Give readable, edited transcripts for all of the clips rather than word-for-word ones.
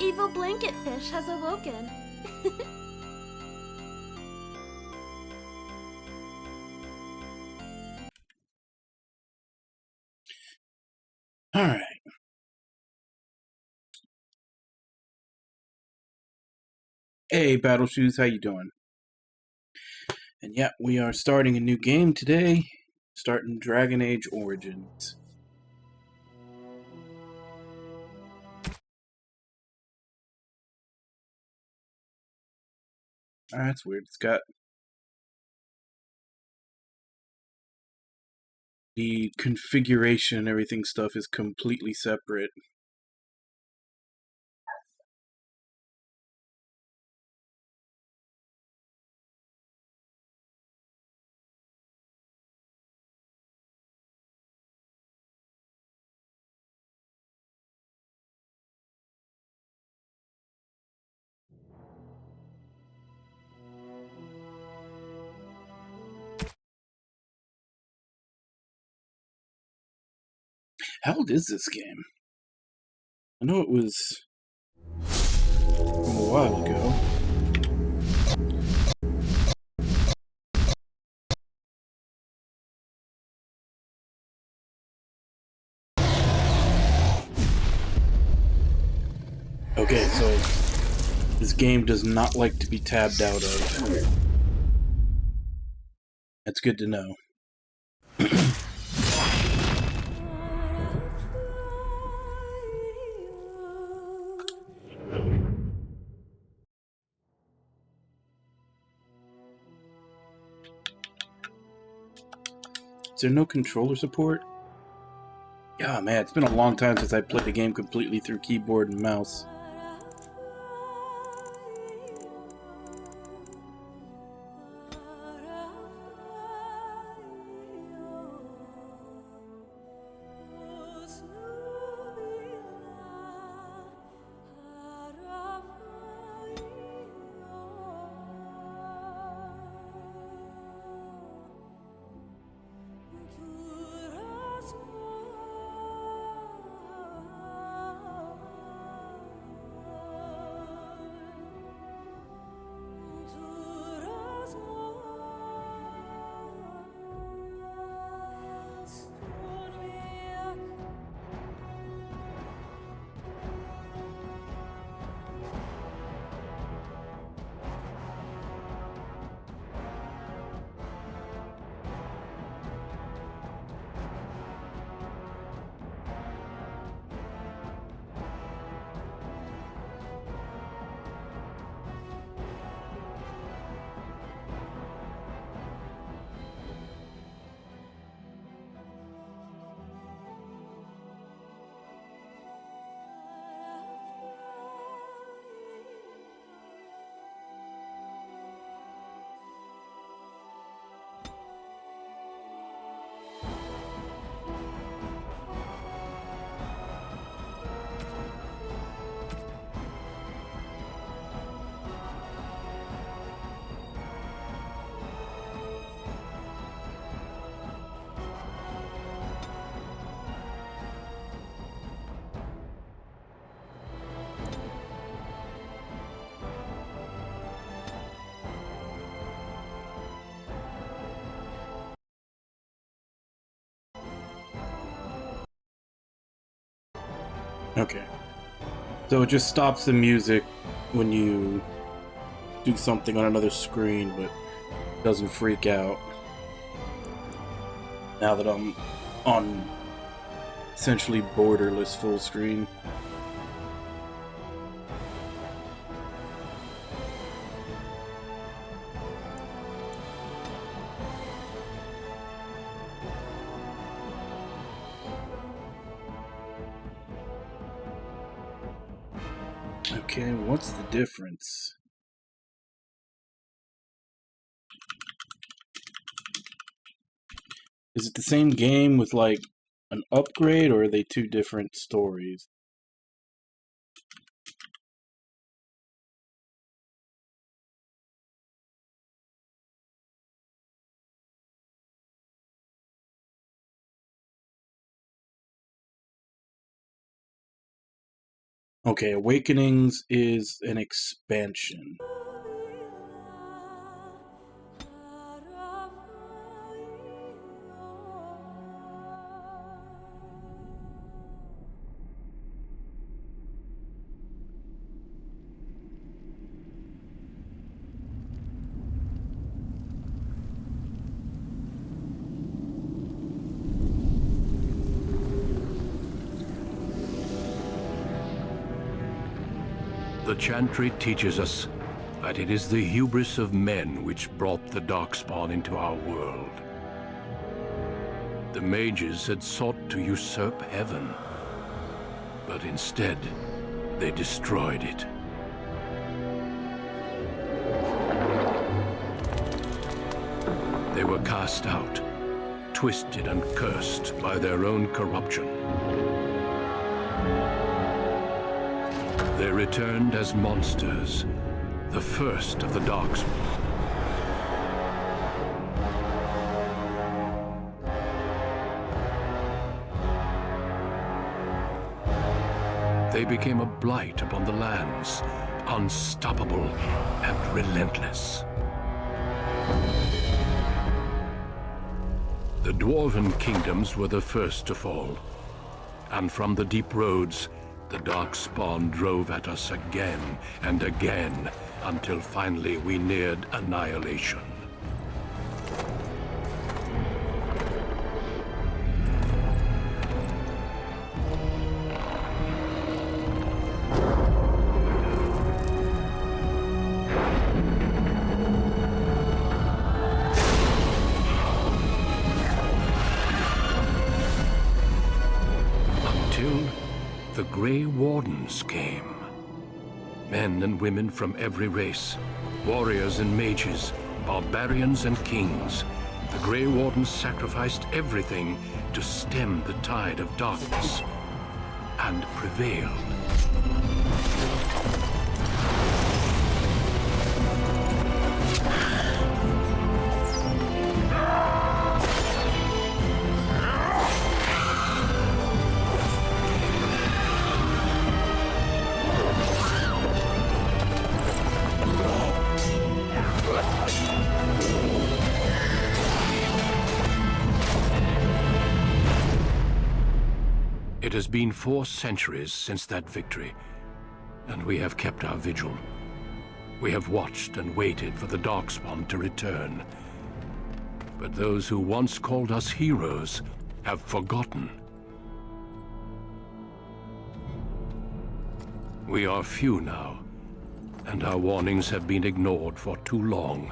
evil blanket fish has awoken. Alright. Hey, Battle Shoes, how you doing? And yeah, we are starting a new game today. Starting Dragon Age Origins. That's weird. It's got the configuration and everything stuff is completely separate. How old is this game? I know it was from a while ago. Okay, so this game does not like to be tabbed out of. That's good to know. Is there no controller support? Yeah, man, it's been a long time since I played a game completely through keyboard and mouse. Okay. So it just stops the music when you do something on another screen, but doesn't freak out. Now that I'm on essentially borderless full screen. Okay, what's the difference? Is it the same game with like an upgrade, or are they two different stories? Okay, Awakenings is an expansion. The Chantry teaches us that it is the hubris of men which brought the Darkspawn into our world. The mages had sought to usurp heaven, but instead they destroyed it. They were cast out, twisted and cursed by their own corruption. They returned as monsters, the first of the Darkspawn. They became a blight upon the lands, unstoppable and relentless. The Dwarven kingdoms were the first to fall, and from the deep roads, the Darkspawn drove at us again and again, until finally we neared annihilation. The Grey Wardens came. Men and women from every race, warriors and mages, barbarians and kings. The Grey Wardens sacrificed everything to stem the tide of darkness, and prevailed. It has been 4 centuries since that victory, and we have kept our vigil. We have watched and waited for the Darkspawn to return. But those who once called us heroes have forgotten. We are few now, and our warnings have been ignored for too long.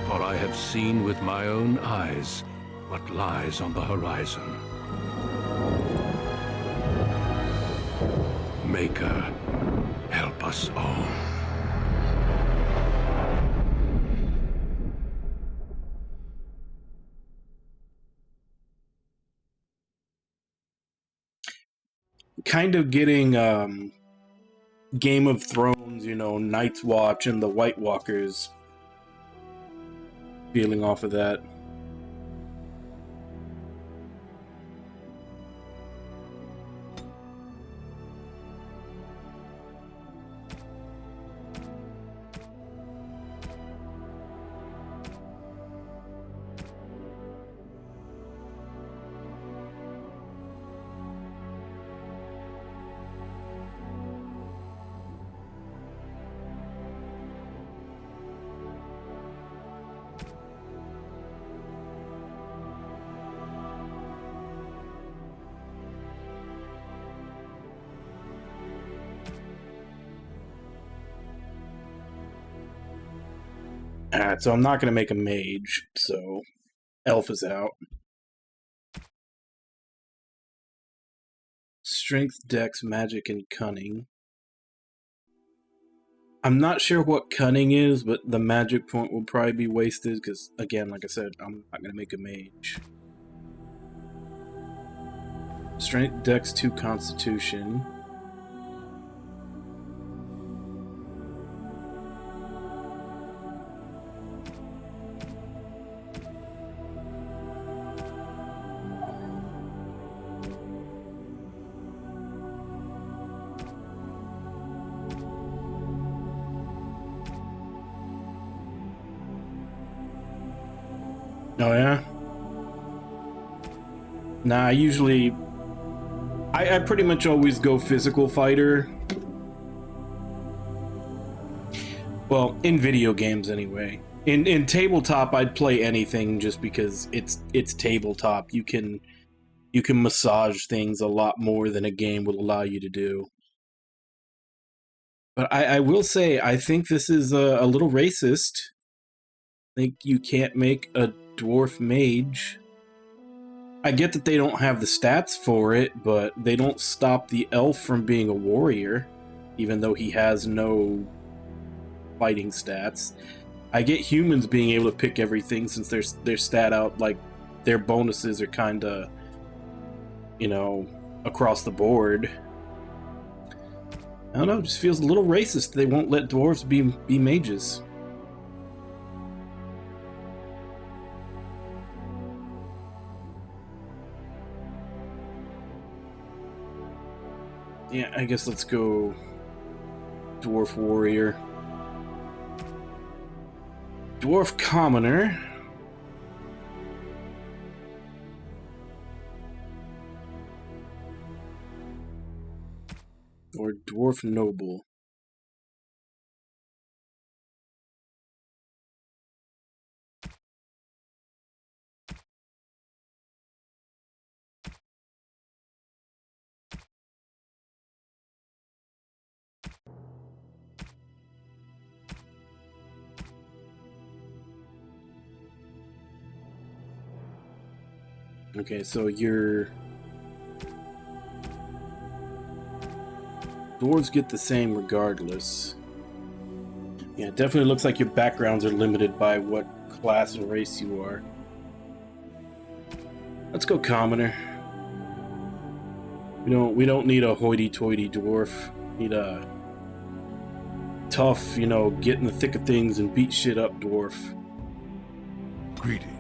For I have seen with my own eyes what lies on the horizon. Maker, help us all. Kind of getting Game of Thrones, you know, Night's Watch and the White Walkers feeling off of that. Alright, so I'm not going to make a mage, so elf is out. Strength, dex, magic, and cunning. I'm not sure what cunning is, but the magic point will probably be wasted, because, again, like I said, I'm not going to make a mage. Strength, dex, 2 constitution. Oh yeah? Nah, usually I pretty much always go physical fighter. Well, in video games anyway. In tabletop I'd play anything just because it's tabletop. You can massage things a lot more than a game will allow you to do. But I will say, I think this is a little racist. I think you can't make a dwarf mage. I get that they don't have the stats for it, but they don't stop the elf from being a warrior, even though he has no fighting stats. I get humans being able to pick everything since their stat out, like, their bonuses are kinda, you know, across the board. I don't know, it just feels a little racist. They won't let dwarves be mages. Yeah, I guess let's go dwarf warrior. Dwarf commoner. Or dwarf noble. Okay, so your dwarves get the same regardless. Yeah, it definitely looks like your backgrounds are limited by what class and race you are. Let's go commoner. We don't need a hoity-toity dwarf. We need a tough, get in the thick of things and beat shit up dwarf. Greetings.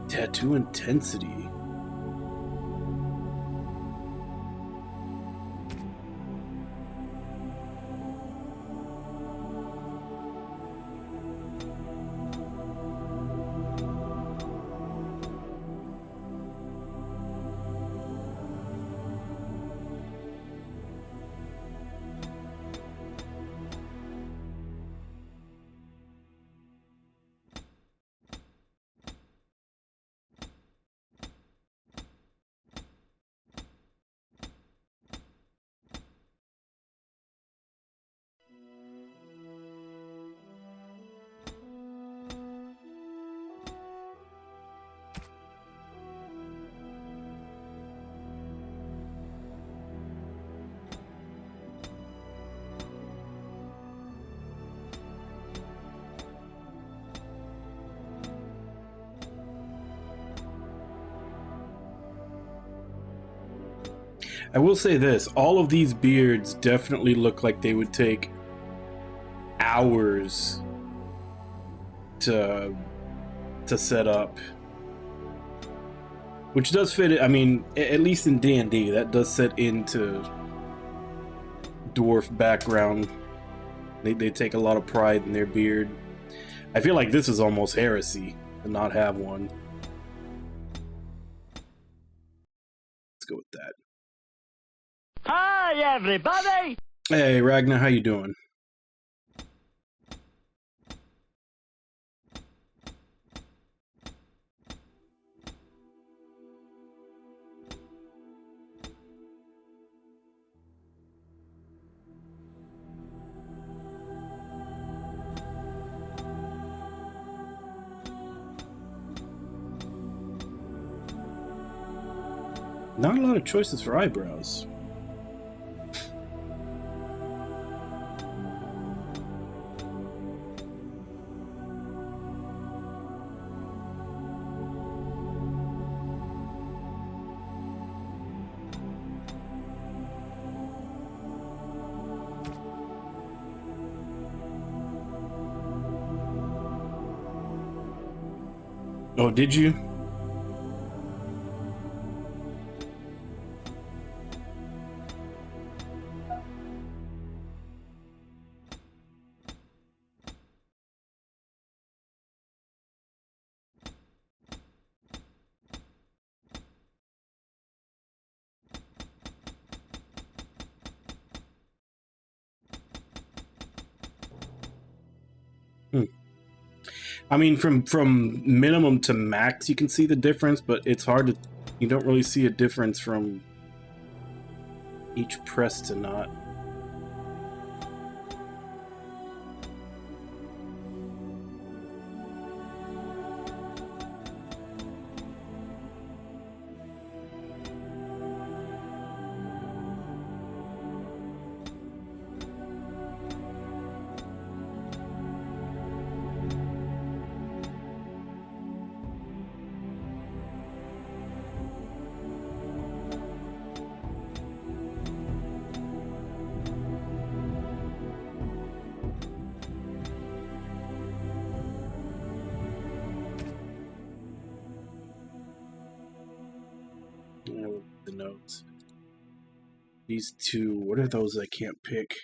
Tattoo intensity. I will say this, all of these beards definitely look like they would take hours to set up. Which does fit, I mean, at least in D&D, that does set into dwarf background. They take a lot of pride in their beard. I feel like this is almost heresy to not have one. Let's go with that. Hi, everybody! Hey, Ragnar, how you doing? Not a lot of choices for eyebrows. Oh, did you? I mean, from minimum to max, you can see the difference, but it's hard to. You don't really see a difference from each press to not. The notes. These two, what are those I can't pick?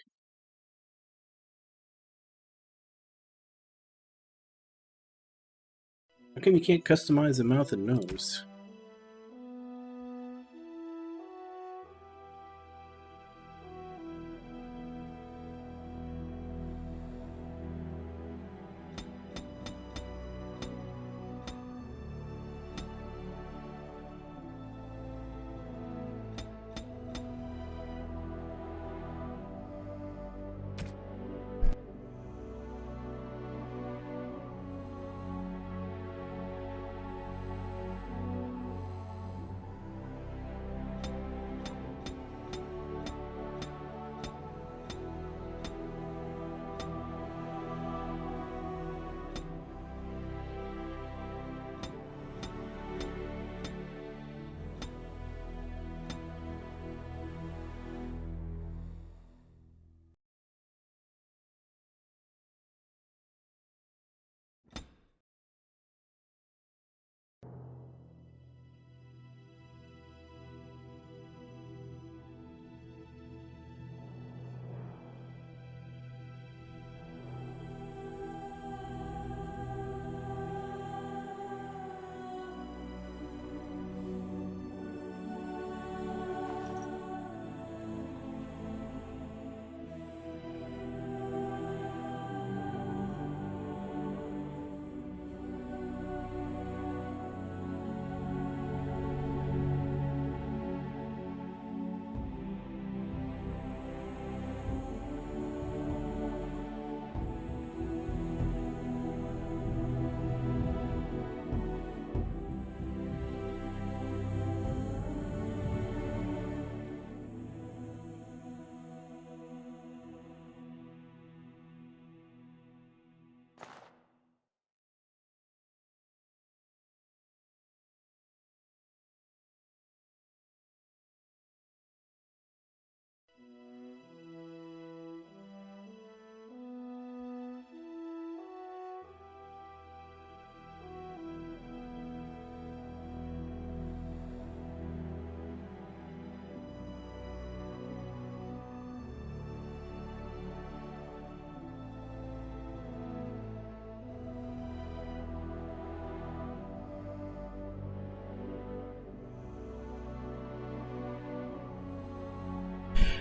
How come you can't customize the mouth and nose?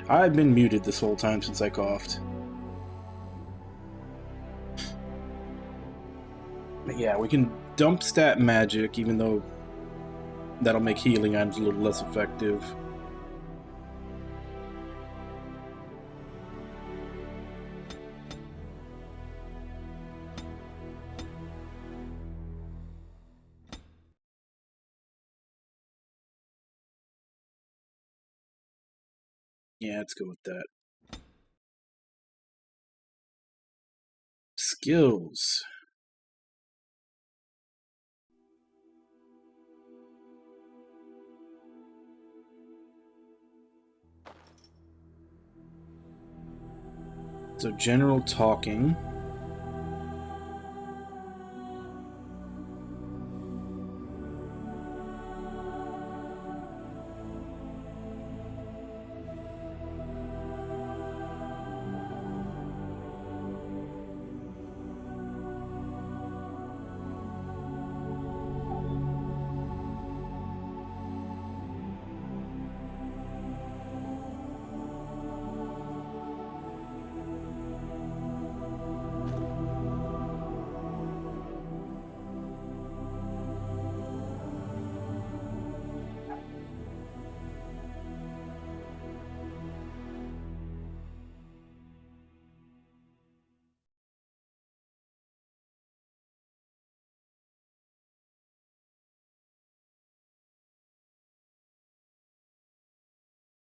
I've been muted this whole time since I coughed. But yeah, we can dump stat magic, even though that'll make healing items a little less effective. Yeah, let's go with that. Skills. So general talking.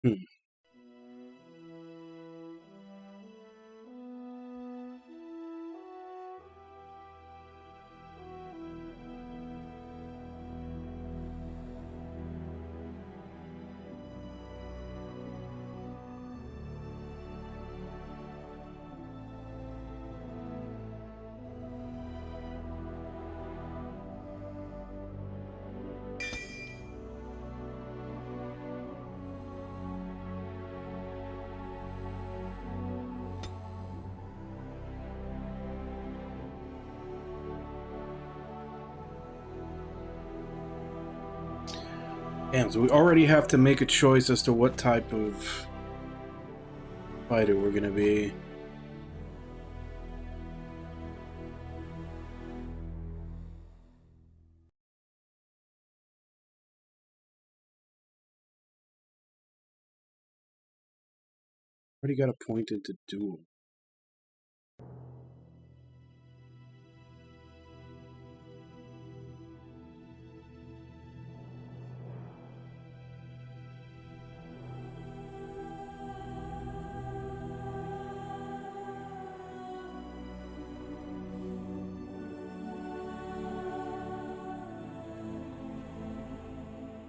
Hmm. Damn, so we already have to make a choice as to what type of fighter we're gonna be. Already got appointed to duel.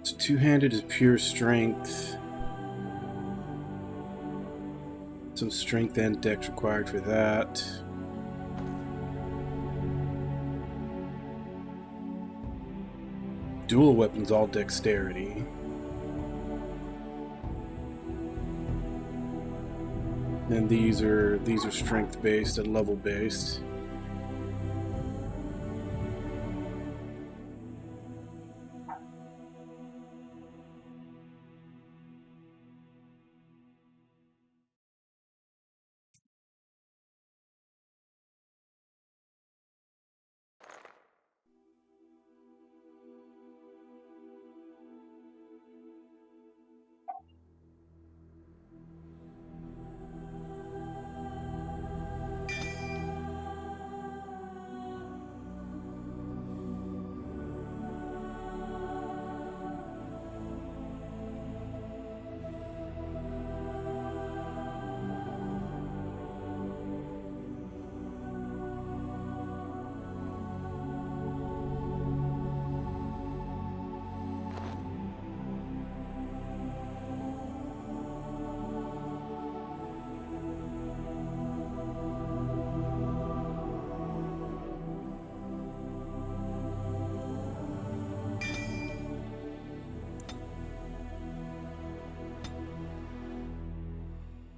So two-handed is pure strength. Some strength and dex required for that. Dual weapons, all dexterity. And these are strength based and level based.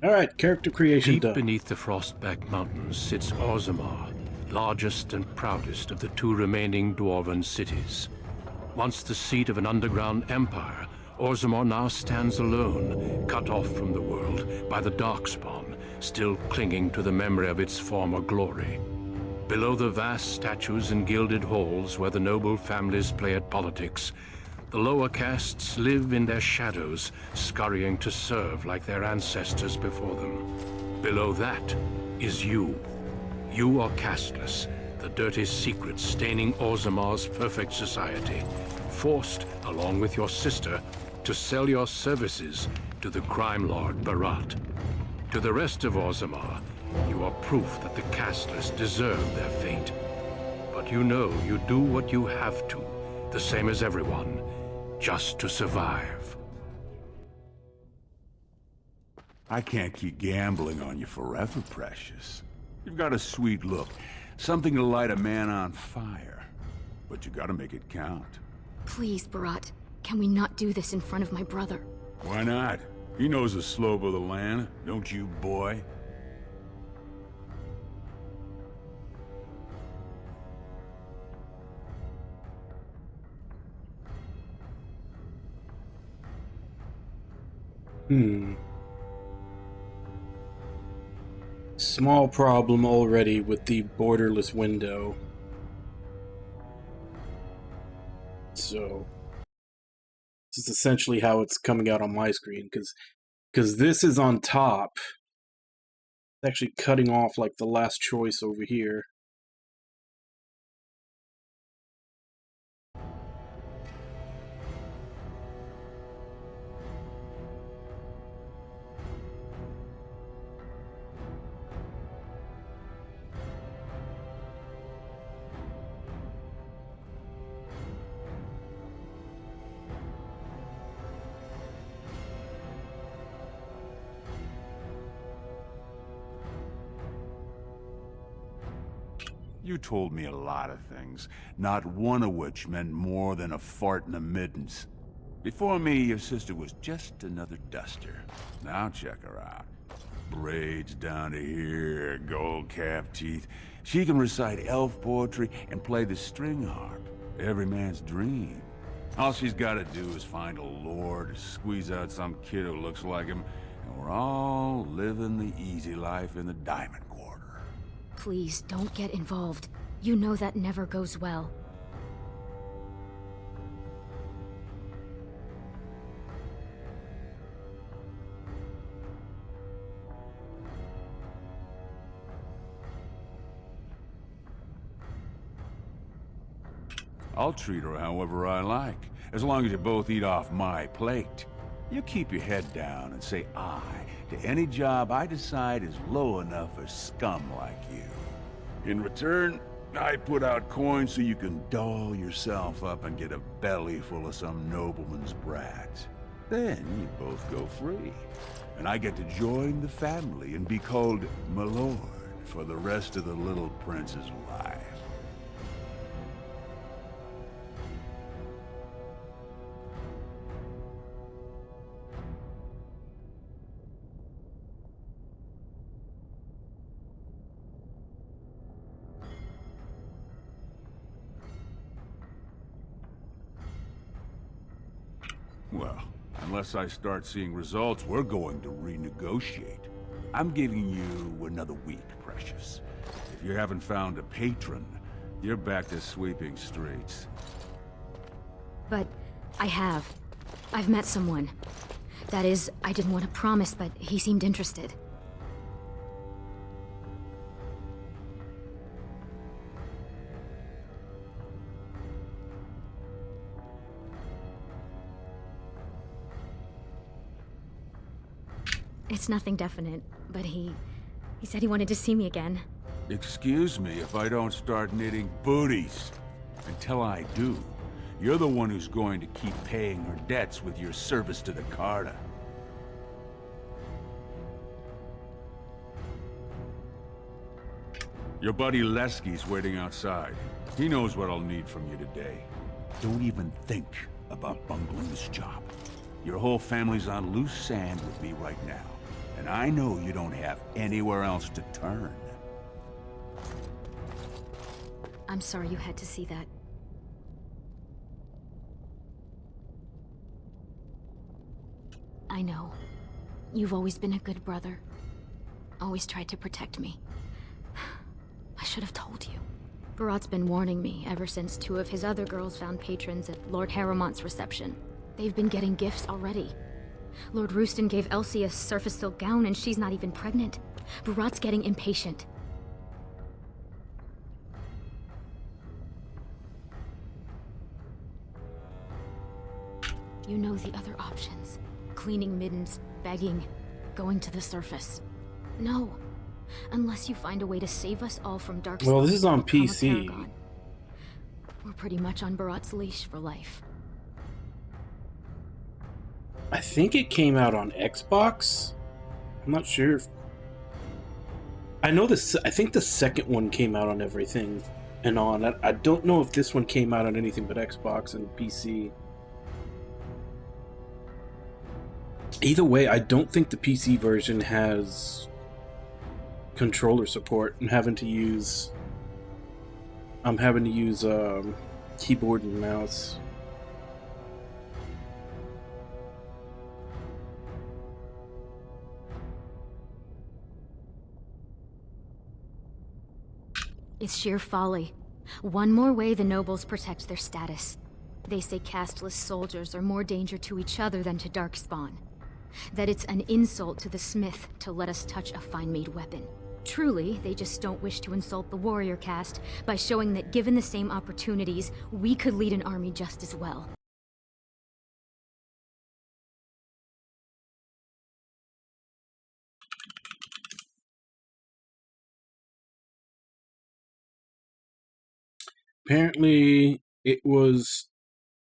Alright, character creation Deep done. beneath the Frostback Mountains sits Orzammar, largest and proudest of the two remaining dwarven cities. Once the seat of an underground empire, Orzammar now stands alone, cut off from the world by the Darkspawn, still clinging to the memory of its former glory. Below the vast statues and gilded halls where the noble families play at politics, the lower castes live in their shadows, scurrying to serve like their ancestors before them. Below that is you. You are casteless, the dirty secret staining Orzammar's perfect society, forced, along with your sister, to sell your services to the crime lord Barat. To the rest of Orzammar, you are proof that the casteless deserve their fate. But you know you do what you have to, the same as everyone, just to survive. I can't keep gambling on you forever, Precious. You've got a sweet look, something to light a man on fire. But you gotta make it count. Please, Barat. Can we not do this in front of my brother? Why not? He knows the slope of the land, don't you, boy? Small problem already with the borderless window. So this is essentially how it's coming out on my screen, because this is on top. It's actually cutting off like the last choice over here. You told me a lot of things, not one of which meant more than a fart in the middens. Before me, your sister was just another duster. Now check her out. Braids down to here, gold cap teeth. She can recite elf poetry and play the string harp. Every man's dream. All she's gotta do is find a lord, squeeze out some kid who looks like him, and we're all living the easy life in the Diamond Quarter. Please, don't get involved. You know that never goes well. I'll treat her however I like, as long as you both eat off my plate. You keep your head down and say aye to any job I decide is low enough for scum like you. In return, I put out coins so you can doll yourself up and get a belly full of some nobleman's brat. Then you both go free, and I get to join the family and be called my lord for the rest of the little prince's life. Well, unless I start seeing results, we're going to renegotiate. I'm giving you another week, Precious. If you haven't found a patron, you're back to sweeping streets. But I have. I've met someone. That is, I didn't want to promise, but he seemed interested. It's nothing definite, but he said he wanted to see me again. Excuse me if I don't start knitting booties. Until I do, you're the one who's going to keep paying her debts with your service to the Carta. Your buddy Lesky's waiting outside. He knows what I'll need from you today. Don't even think about bungling this job. Your whole family's on loose sand with me right now. And I know you don't have anywhere else to turn. I'm sorry you had to see that. I know. You've always been a good brother. Always tried to protect me. I should have told you. Barat's been warning me ever since 2 of his other girls found patrons at Lord Harrowmont's reception. They've been getting gifts already. Lord Rooston gave Elsie a surface silk gown and she's not even pregnant. Barat's getting impatient. You know the other options. cleaning middens, begging, going to the surface. No. Unless you find a way to save us all from Darkspawn. Well, this is on and become a PC. paragon. We're pretty much on Barat's leash for life. I think it came out on Xbox. I'm not sure. I know this. I think the second one came out on everything and on. I don't know if this one came out on anything but Xbox and PC. Either way, I don't think the PC version has controller support. I'm having to use keyboard and mouse. It's sheer folly. One more way the nobles protect their status. They say casteless soldiers are more danger to each other than to Darkspawn. That it's an insult to the smith to let us touch a fine-made weapon. Truly, they just don't wish to insult the warrior caste by showing that given the same opportunities, we could lead an army just as well. Apparently, it was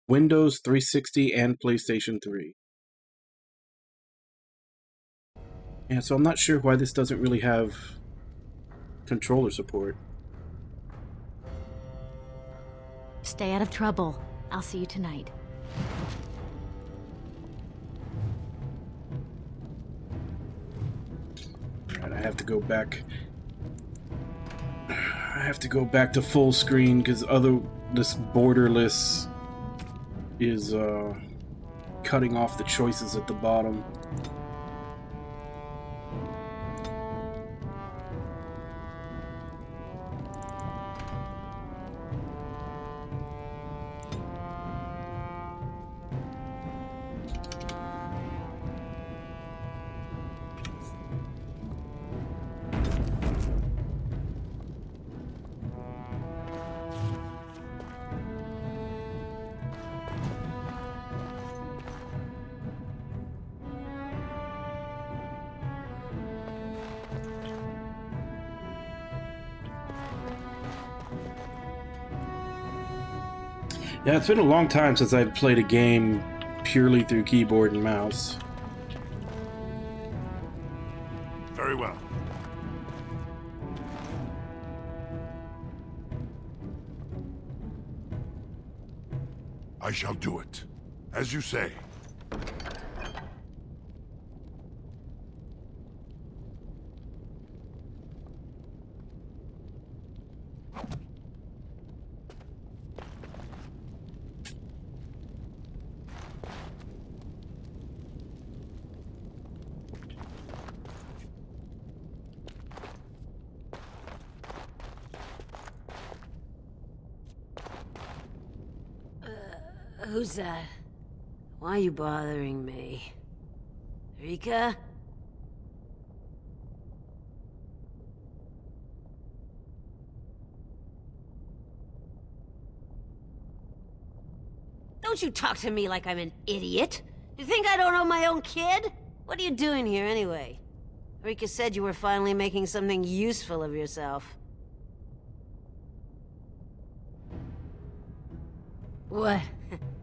Windows 360 and PlayStation 3. Yeah, so I'm not sure why this doesn't really have controller support. Stay out of trouble. I'll see you tonight. Alright, I have to go back. I have to go back to full screen because this borderless is cutting off the choices at the bottom. Yeah, it's been a long time since I've played a game purely through keyboard and mouse. Very well. I shall do it. As you say. Who's that? Why are you bothering me? Rika? Don't you talk to me like I'm an idiot! You think I don't know my own kid? What are you doing here anyway? Rika said you were finally making something useful of yourself. What?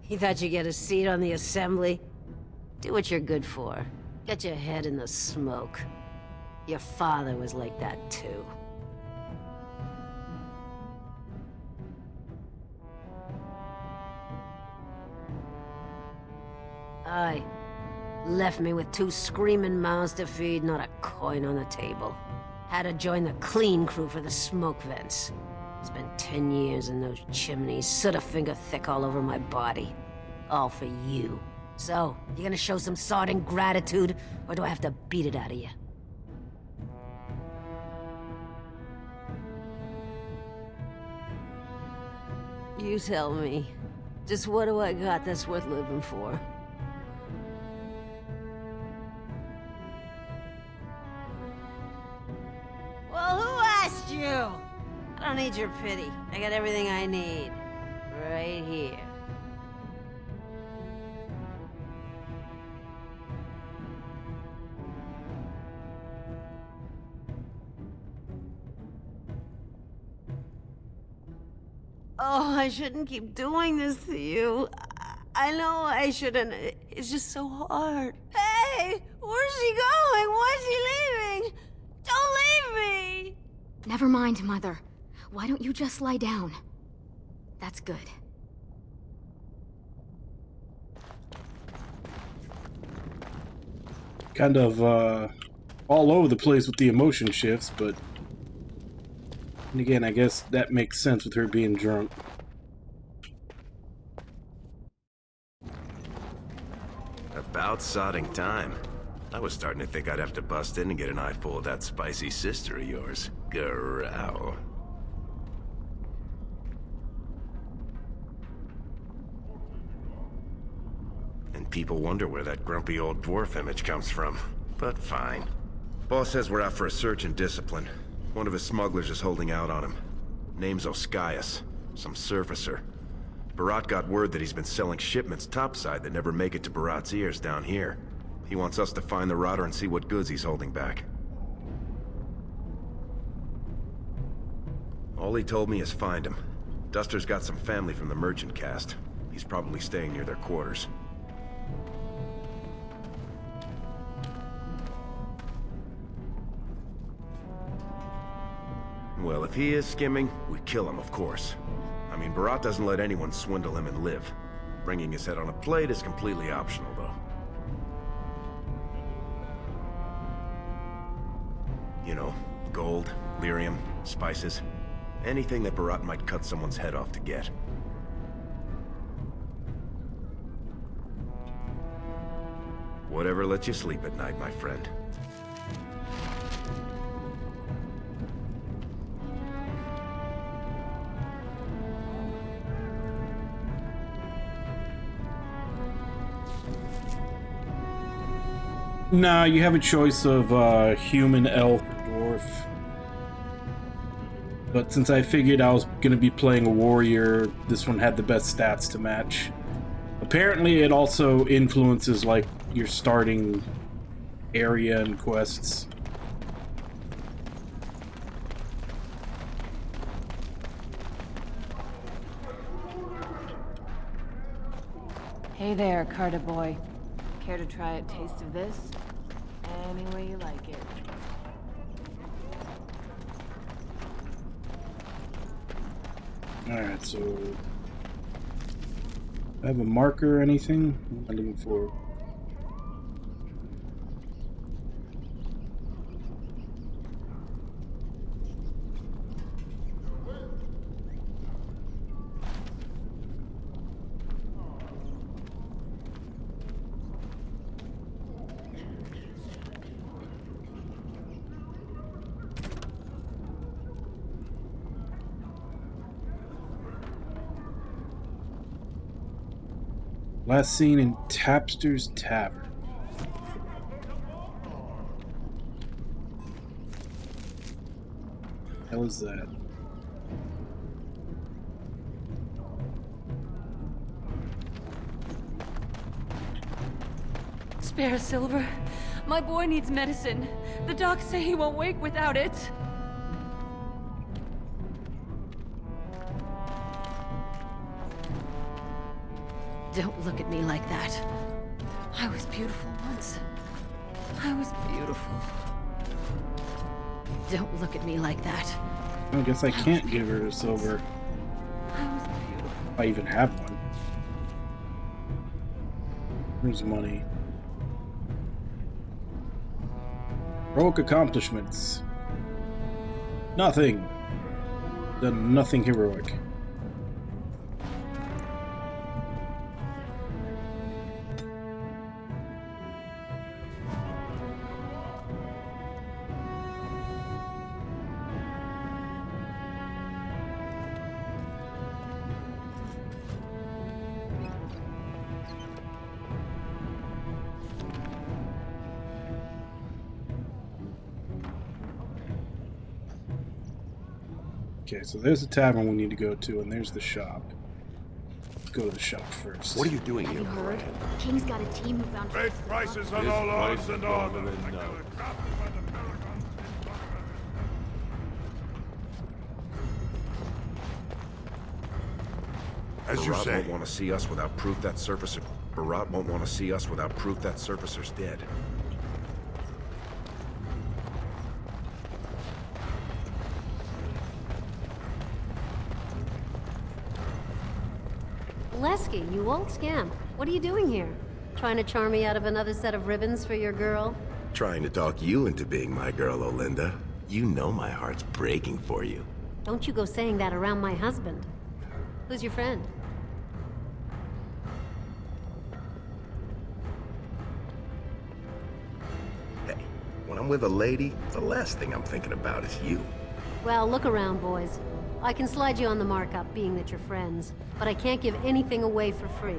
You thought you'd get a seat on the assembly? Do what you're good for. Get your head in the smoke. Your father was like that too. Aye. Left me with 2 screaming mouths to feed, not a coin on the table. Had to join the clean crew for the smoke vents. Spent 10 years in those chimneys, soot a finger thick all over my body. All for you. So, you gonna show some sordid gratitude, or do I have to beat it out of you? You tell me. Just what do I got that's worth living for? Well, who asked you? I don't need your pity. I got everything I need. Right here. Oh, I shouldn't keep doing this to you. I know I shouldn't. It's just so hard. Hey! Where's she going? Why's she leaving? Don't leave me! Never mind, Mother. Why don't you just lie down? That's good. Kind of all over the place with the emotion shifts, but and again, I guess that makes sense with her being drunk. About sodding time. I was starting to think I'd have to bust in and get an eyeful of that spicy sister of yours. Growl. And people wonder where that grumpy old dwarf image comes from. But fine. Boss says we're out for a search and discipline. One of his smugglers is holding out on him. Name's Oskias. Some surfacer. Barat got word that he's been selling shipments topside that never make it to Barat's ears down here. He wants us to find the rotter and see what goods he's holding back. All he told me is find him. Duster's got some family from the merchant caste. He's probably staying near their quarters. Well, if he is skimming, we kill him, of course. I mean, Barat doesn't let anyone swindle him and live. Bringing his head on a plate is completely optional, though. You know, gold, lyrium, spices. Anything that Barat might cut someone's head off to get. Whatever lets you sleep at night, my friend. Nah, you have a choice of human, elf, or dwarf. But since I figured I was going to be playing a warrior, this one had the best stats to match. Apparently it also influences, like, your starting area and quests. Hey there, Carter boy. Care to try a taste of this? Any way you like it. Alright, so... I have a marker or anything? What am I looking for? Last seen in Tapster's Tavern. Hell is that? Spare Silver. My boy needs medicine. The docs say he won't wake without it. Don't look at me like that. I was beautiful once. I was beautiful. Don't look at me like that. I guess I can't give her a silver. I was beautiful. If I even have one. Here's money. Heroic accomplishments. Nothing. Done nothing heroic. Okay, so there's the tavern we need to go to, and there's the shop. Let's go to the shop first. What are you doing Have here, you heard? Brian? King's got a team who found Prices on all odds and orders. As you Barat say. won't want to see us without proof that surfacer... Barat won't want to see us without proof that surfacer's dead. Lesky, you old scamp. What are you doing here? Trying to charm me out of another set of ribbons for your girl? Trying to talk you into being my girl, Olinda. You know my heart's breaking for you. Don't you go saying that around my husband. Who's your friend? Hey, when I'm with a lady, the last thing I'm thinking about is you. Well, look around, boys. I can slide you on the markup, being that you're friends, but I can't give anything away for free.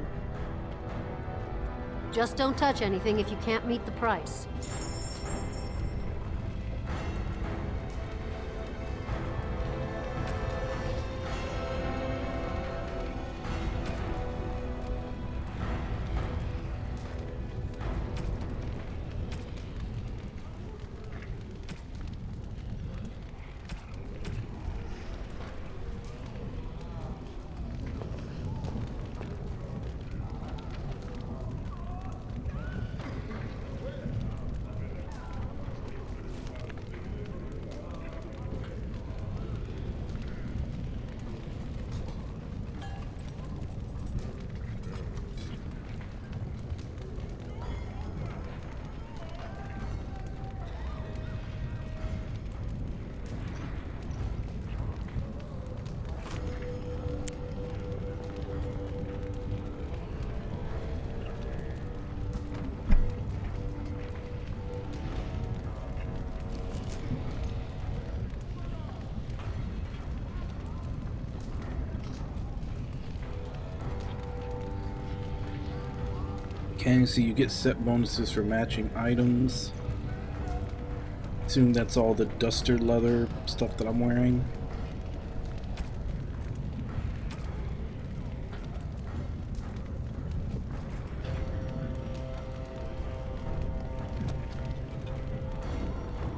Just don't touch anything if you can't meet the price. Okay, so you get set bonuses for matching items. Assume that's all the duster leather stuff that I'm wearing.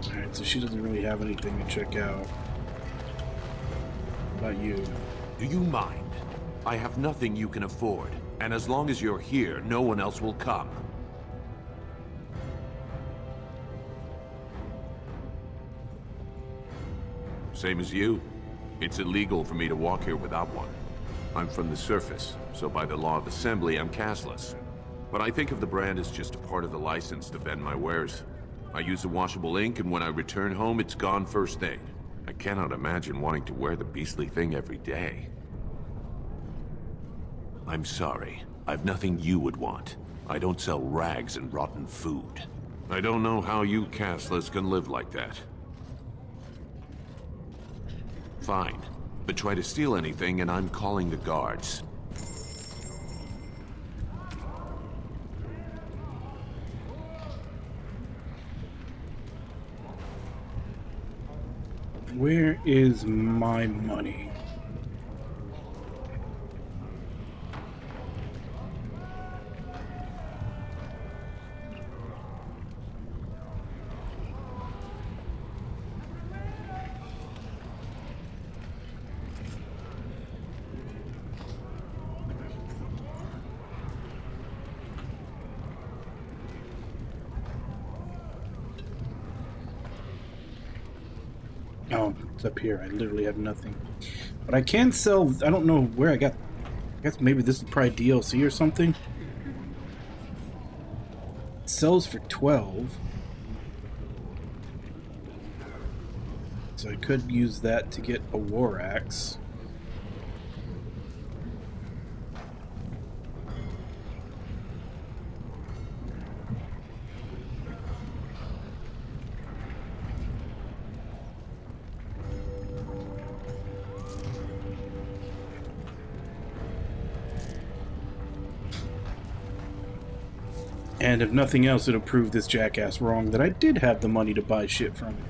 Alright, so she doesn't really have anything to check out. What about you? Do you mind? I have nothing you can afford, and as long as you're here, no one else will come. Same as you. It's illegal for me to walk here without one. I'm from the surface, so by the law of assembly, I'm cashless. But I think of the brand as just a part of the license to vend my wares. I use a washable ink, and when I return home, it's gone first thing. I cannot imagine wanting to wear the beastly thing every day. I'm sorry. I've nothing you would want. I don't sell rags and rotten food. I don't know how you cashless can live like that. Fine. But try to steal anything and I'm calling the guards. Where is my money? Oh, it's up here. I literally have nothing. But I can sell... I don't know where I got... I guess maybe this is probably DLC or something. It sells for 12. So I could use that to get a war axe. And if nothing else, it'll prove this jackass wrong that I did have the money to buy shit from him.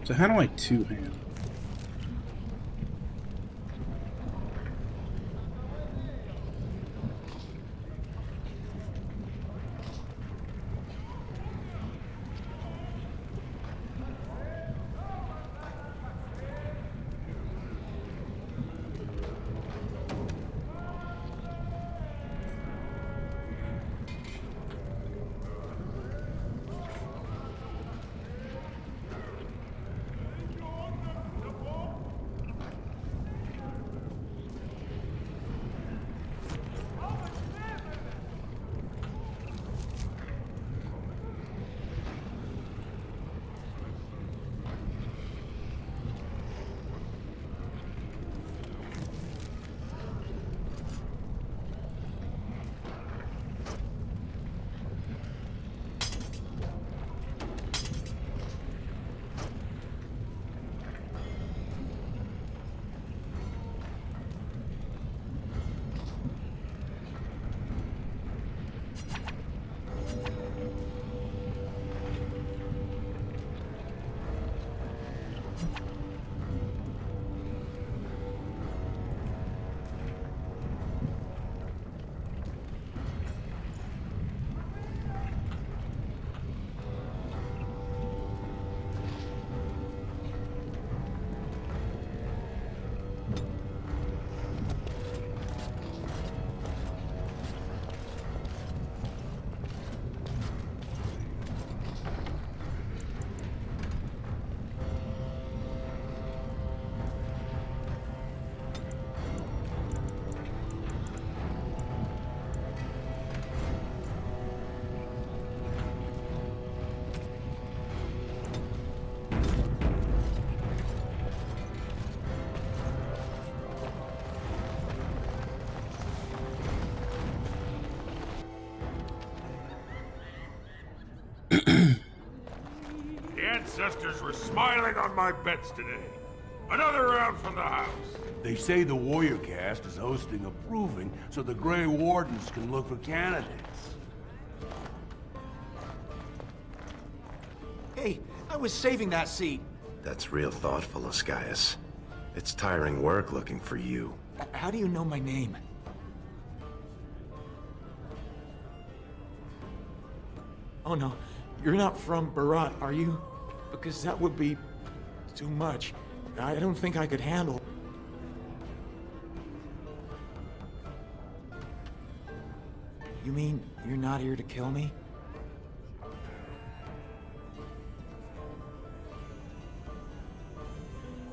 So how do I two-hand? The ancestors were smiling on my bets today. Another round from the house. They say the Warrior Cast is hosting a proving so the Grey Wardens can look for candidates. Hey, I was saving that seat. That's real thoughtful, Oscius. It's tiring work looking for you. How do you know my name? Oh no, you're not from Barat, are you? Because that would be too much. I don't think I could handle. You mean you're not here to kill me?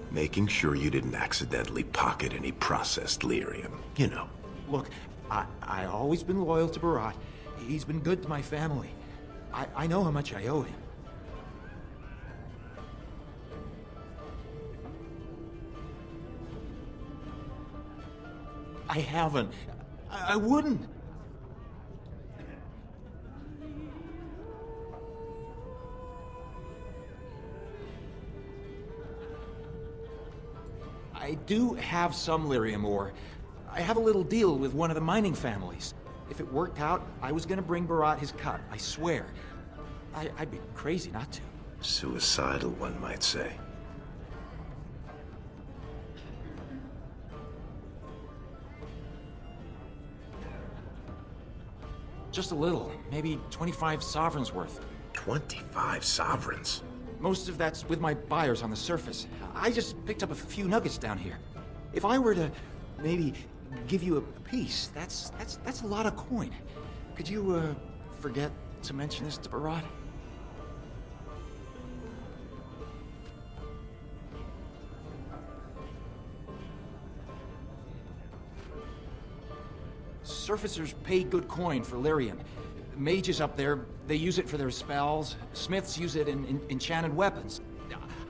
Making sure you didn't accidentally pocket any processed lyrium, you know. Look, I always been loyal to Barat. He's been good to my family. I know how much I owe him. I haven't. I wouldn't. I do have some lyrium ore. I have a little deal with one of the mining families. If it worked out, I was gonna bring Barat his cut, I swear. I'd be crazy not to. Suicidal, one might say. Just a little, maybe 25 sovereigns worth. 25 sovereigns? Most of that's with my buyers on the surface. I just picked up a few nuggets down here. If I were to maybe give you a piece, that's a lot of coin. Could you forget to mention this to Barat? Surfacers pay good coin for lyrium. Mages up there, they use it for their spells. Smiths use it in enchanted weapons.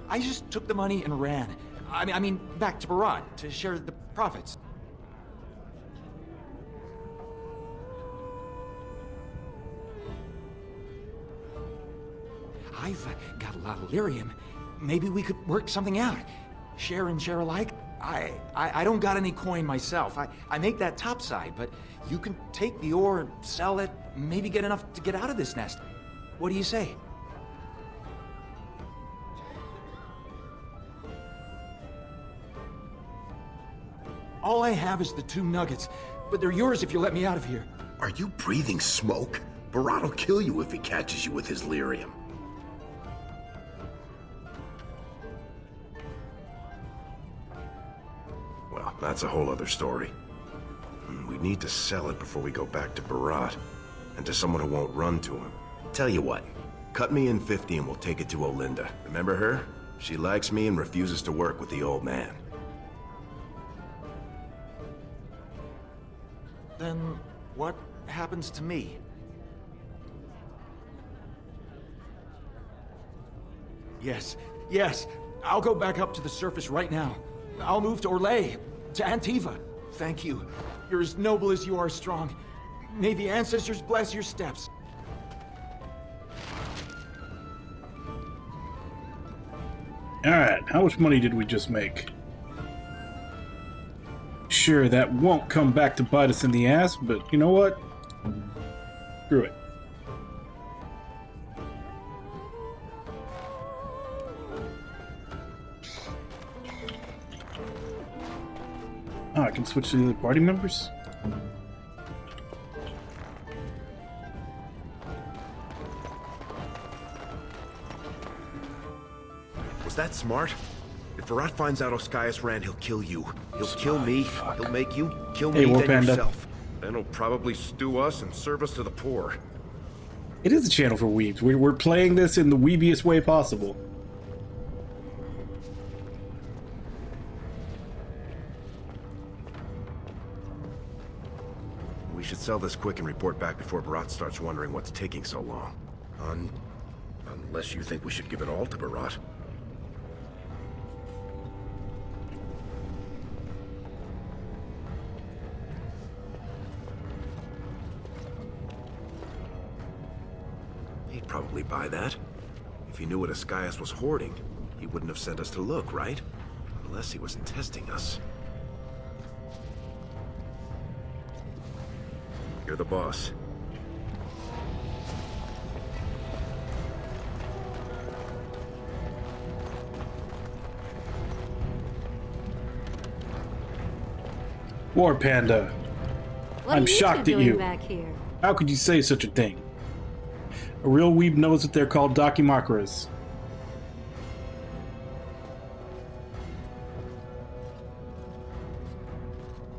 I just took the money and ran. I mean, back to Barat to share the profits. I've got a lot of lyrium. Maybe we could work something out. Share and share alike. I don't got any coin myself. I make that topside, but you can take the ore, sell it, maybe get enough to get out of this nest. What do you say? All I have is the 2 nuggets, but they're yours if you let me out of here. Are you breathing smoke? Barat will kill you if he catches you with his lyrium. Well, that's a whole other story. We need to sell it before we go back to Barat, and to someone who won't run to him. Tell you what, cut me in 50 and we'll take it to Olinda. Remember her? She likes me and refuses to work with the old man. Then what happens to me? Yes, I'll go back up to the surface right now. I'll move to Orlais, to Antiva. Thank you. You're as noble as you are strong. May the ancestors bless your steps. Alright, how much money did we just make? Sure, that won't come back to bite us in the ass, but you know what? Screw it. Oh, I can switch to the other party members? Was that smart? If Barat finds out Oskias ran, he'll kill you. He'll kill me, he'll make you kill me, then yourself. Then he'll probably stew us and serve us to the poor. It is a channel for weebs. We're playing this in the weebiest way possible. We should sell this quick and report back before Barat starts wondering what's taking so long. Unless you think we should give it all to Barat. He'd probably buy that. If he knew what Oskias was hoarding, he wouldn't have sent us to look, right? Unless he wasn't testing us. You're the boss. War Panda. I'm shocked at you. Back here? How could you say such a thing? A real weeb knows that they're called Dakimakras.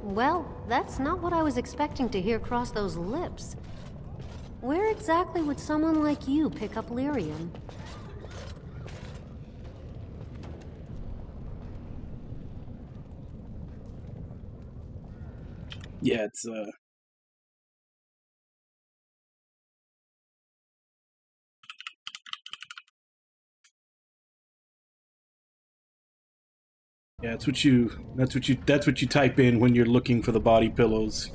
Well, that's not what I was expecting to hear cross those lips. Where exactly would someone like you pick up lyrium? Yeah, it's yeah, that's what you type in when you're looking for the body pillows.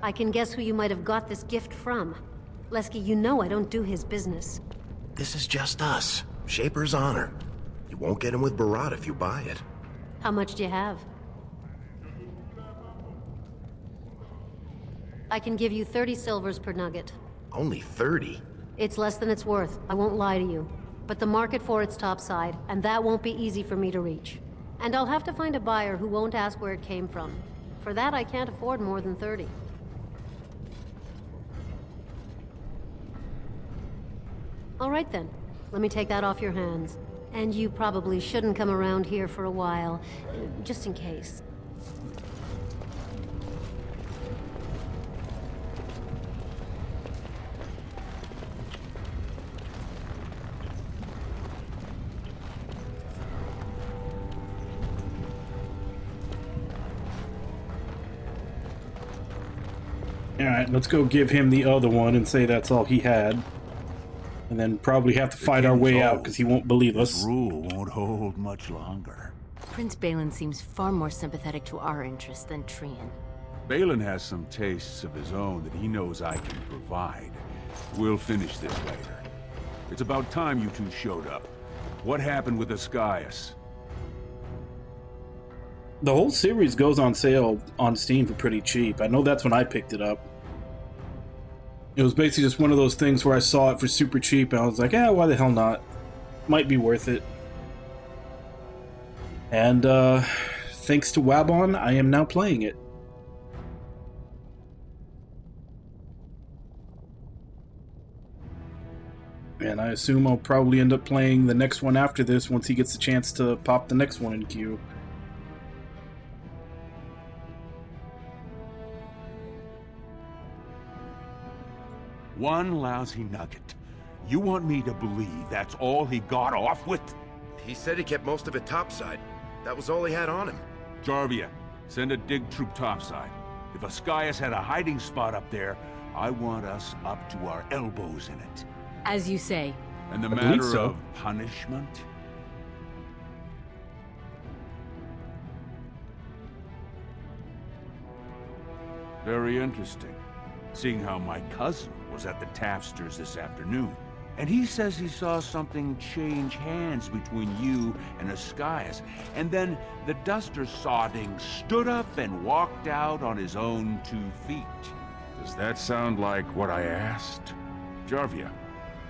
I can guess who you might have got this gift from. Lesky, you know I don't do his business. This is just us. Shaper's honor. You won't get him with Barat if you buy it. How much do you have? I can give you 30 silvers per nugget. Only 30? It's less than it's worth, I won't lie to you. But the market for it's topside, and that won't be easy for me to reach. And I'll have to find a buyer who won't ask where it came from. For that, I can't afford more than 30. All right then. Let me take that off your hands. And you probably shouldn't come around here for a while, just in case. Alright, let's go give him the other one and say that's all he had. And then probably have to fight our way out because he won't believe us. This rule won't hold much longer. Prince Balin seems far more sympathetic to our interests than Trian. Balin has some tastes of his own that he knows I can provide. We'll finish this later. It's about time you two showed up. What happened with Oskias? The whole series goes on sale on Steam for pretty cheap. I know that's when I picked it up. It was basically just one of those things where I saw it for super cheap, and I was like, "Yeah, why the hell not? Might be worth it." And thanks to Wabon, I am now playing it. And I assume I'll probably end up playing the next one after this once he gets a chance to pop the next one in queue. One lousy nugget. You want me to believe that's all he got off with? He said he kept most of it topside. That was all he had on him. Jarvia, send a dig troop topside. If Ascaius had a hiding spot up there, I want us up to our elbows in it. As you say. And the matter of punishment? Very interesting. Seeing how my cousin was at the Tapsters this afternoon. And he says he saw something change hands between you and Ascaius. And then the Duster Sodding stood up and walked out on his own 2 feet. Does that sound like what I asked? Jarvia,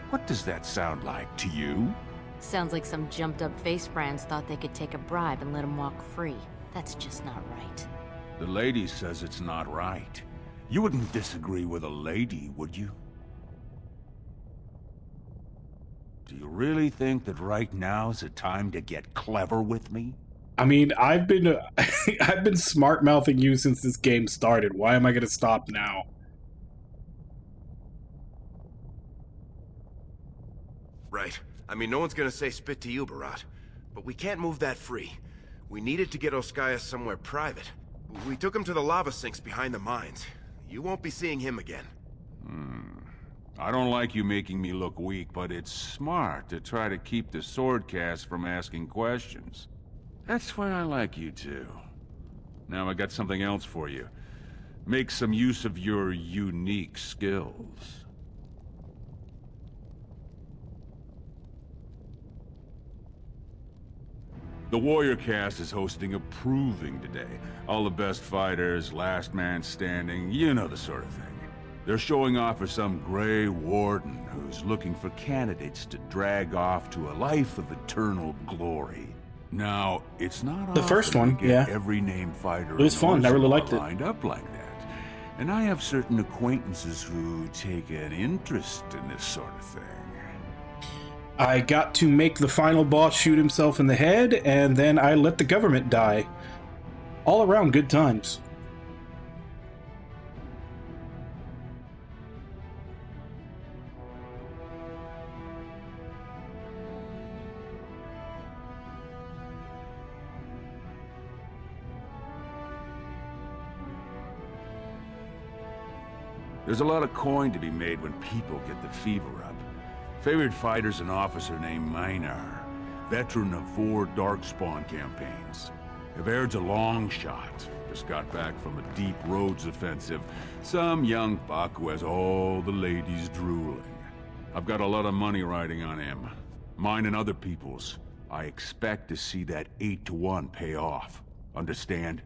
what does that sound like to you? Sounds like some jumped-up face brands thought they could take a bribe and let him walk free. That's just not right. The lady says it's not right. You wouldn't disagree with a lady, would you? Do you really think that right now's the time to get clever with me? I mean, I've been I've been smart-mouthing you since this game started. Why am I going to stop now? Right. I mean, no one's gonna say spit to you, Barat. But we can't move that free. We needed to get Ascaius somewhere private. We took him to the lava sinks behind the mines. You won't be seeing him again. I don't like you making me look weak, but it's smart to try to keep the swordcast from asking questions. That's why I like you too. Now I got something else for you. Make some use of your unique skills. The Warrior Cast is hosting a proving today. All the best fighters, last man standing, you know the sort of thing. They're showing off for some Grey Warden who's looking for candidates to drag off to a life of eternal glory. Now, it's not the first one, yeah. Every named fighter it was fun. I really liked it. Lined up like that, and I have certain acquaintances who take an interest in this sort of thing. I got to make the final boss shoot himself in the head, and then I let the government die. All around good times. There's a lot of coin to be made when people get the fever up. Favorite fighter's an officer named Minar, veteran of 4 Darkspawn campaigns. Evaird's a long shot, just got back from a deep roads offensive. Some young buck who has all the ladies drooling. I've got a lot of money riding on him. Mine and other people's. I expect to see that 8-to-1 pay off. Understand?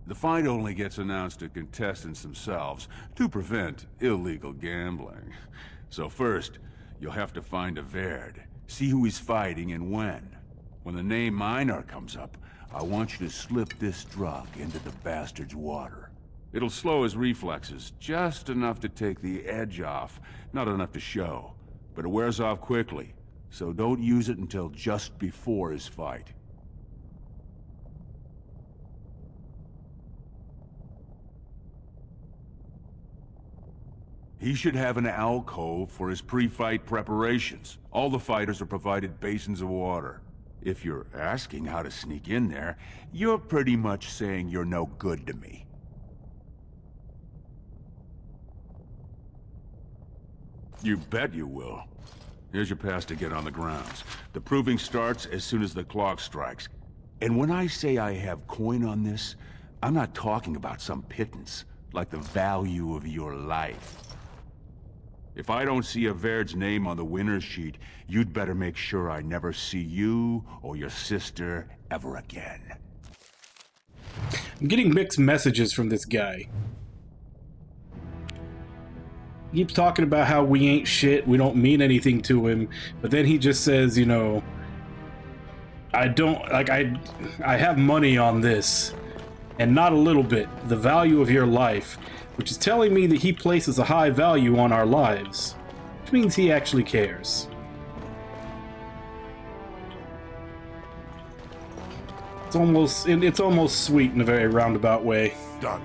The fight only gets announced to contestants themselves to prevent illegal gambling. So first, you'll have to find Evaird, see who he's fighting and when. When the name Minar comes up, I want you to slip this drug into the bastard's water. It'll slow his reflexes, just enough to take the edge off, not enough to show. But it wears off quickly, so don't use it until just before his fight. He should have an alcove for his pre-fight preparations. All the fighters are provided basins of water. If you're asking how to sneak in there, you're pretty much saying you're no good to me. You bet you will. Here's your pass to get on the grounds. The proving starts as soon as the clock strikes. And when I say I have coin on this, I'm not talking about some pittance, like the value of your life. If I don't see Evaird's name on the winner's sheet, you'd better make sure I never see you or your sister ever again. I'm getting mixed messages from this guy. He keeps talking about how we ain't shit, we don't mean anything to him, but then he just says, you know, I have money on this, and not a little bit, the value of your life, which is telling me that he places a high value on our lives, which means he actually cares. It's almost sweet in a very roundabout way. Done.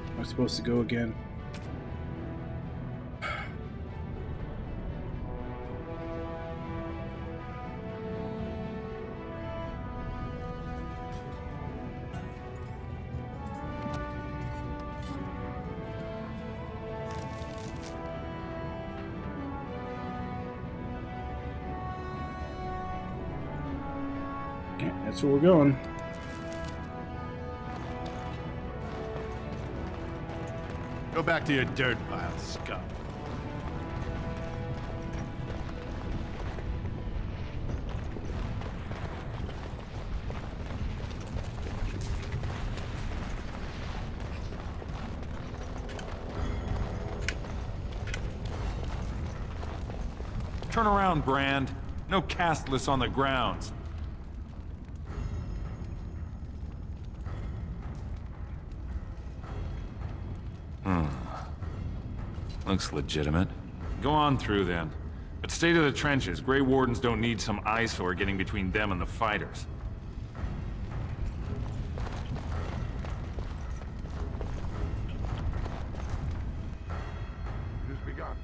Am I supposed to go again? Okay, that's where we're going. Go back to your dirt pile, scum. Turn around, Brand. No castless on the grounds. Looks legitimate. Go on through, then. But stay to the trenches. Grey Wardens don't need some eyesore getting between them and the fighters. Who's begun?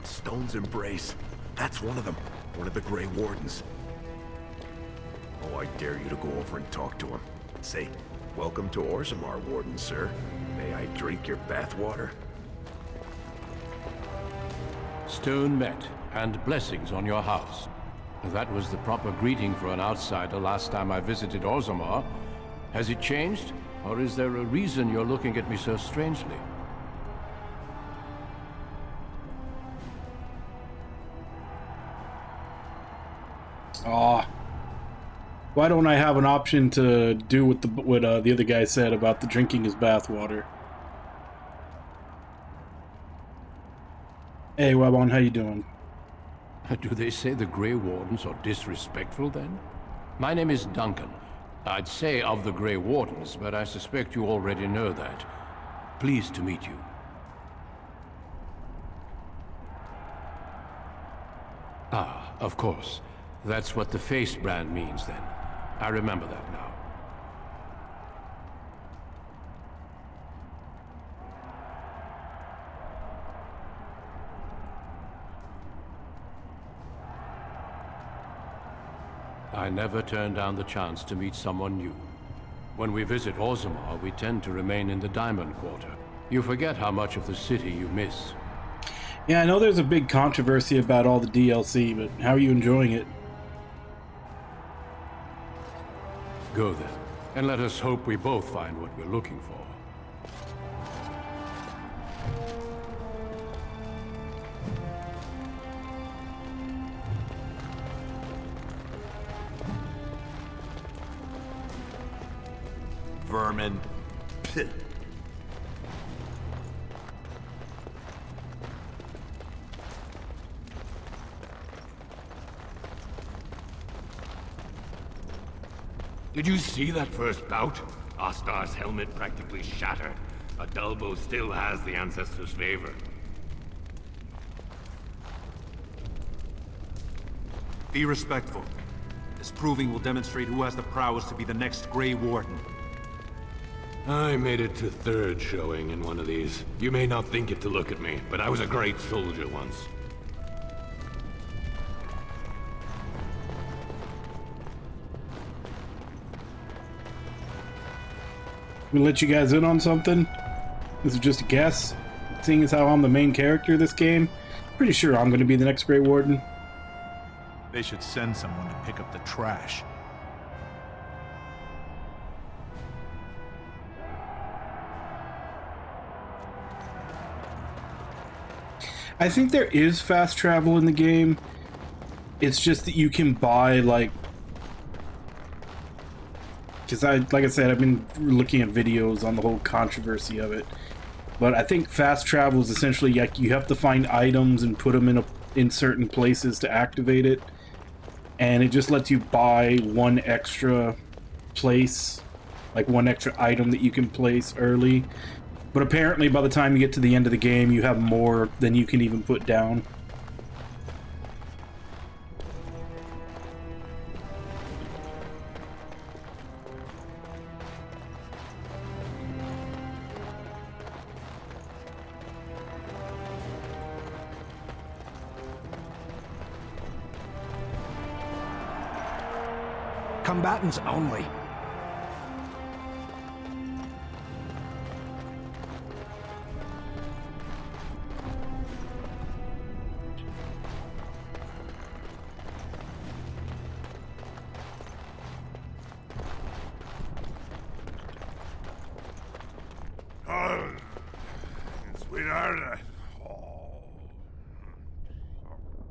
Stone's Embrace. That's one of them. One of the Grey Wardens. Oh, I dare you to go over and talk to him. Say, welcome to Orzammar, Warden, sir. May I drink your bathwater? Stone met, and blessings on your house. That was the proper greeting for an outsider last time I visited Orzammar. Has it changed? Or is there a reason you're looking at me so strangely? Aw. Why don't I have an option to do what the other guy said about the drinking his bathwater? Hey, Wabon, how you doing? Do they say the Grey Wardens are disrespectful, then? My name is Duncan. I'd say of the Grey Wardens, but I suspect you already know that. Pleased to meet you. Ah, of course. That's what the face brand means, then. I remember that now. I never turn down the chance to meet someone new. When we visit Orzammar, we tend to remain in the Diamond Quarter. You forget how much of the city you miss. Yeah, I know there's a big controversy about all the DLC, but how are you enjoying it? Go then, and let us hope we both find what we're looking for. Vermin. Pih. Did you see that first bout? Ostar's helmet practically shattered. Adalbo still has the Ancestor's favor. Be respectful. This proving will demonstrate who has the prowess to be the next Grey Warden. I made it to third showing in one of these. You may not think it to look at me, but I was a great soldier once. We let you guys in on something? This is just a guess. Seeing as how I'm the main character of this game, pretty sure I'm going to be the next Grey Warden. They should send someone to pick up the trash. I think there is fast travel in the game. It's just that you can buy, like... Because like I said, I've been looking at videos on the whole controversy of it. But I think fast travel is essentially like you have to find items and put them in certain places to activate it. And it just lets you buy one extra place, like one extra item that you can place early. But apparently by the time you get to the end of the game, you have more than you can even put down. Combatants only. Sweetheart,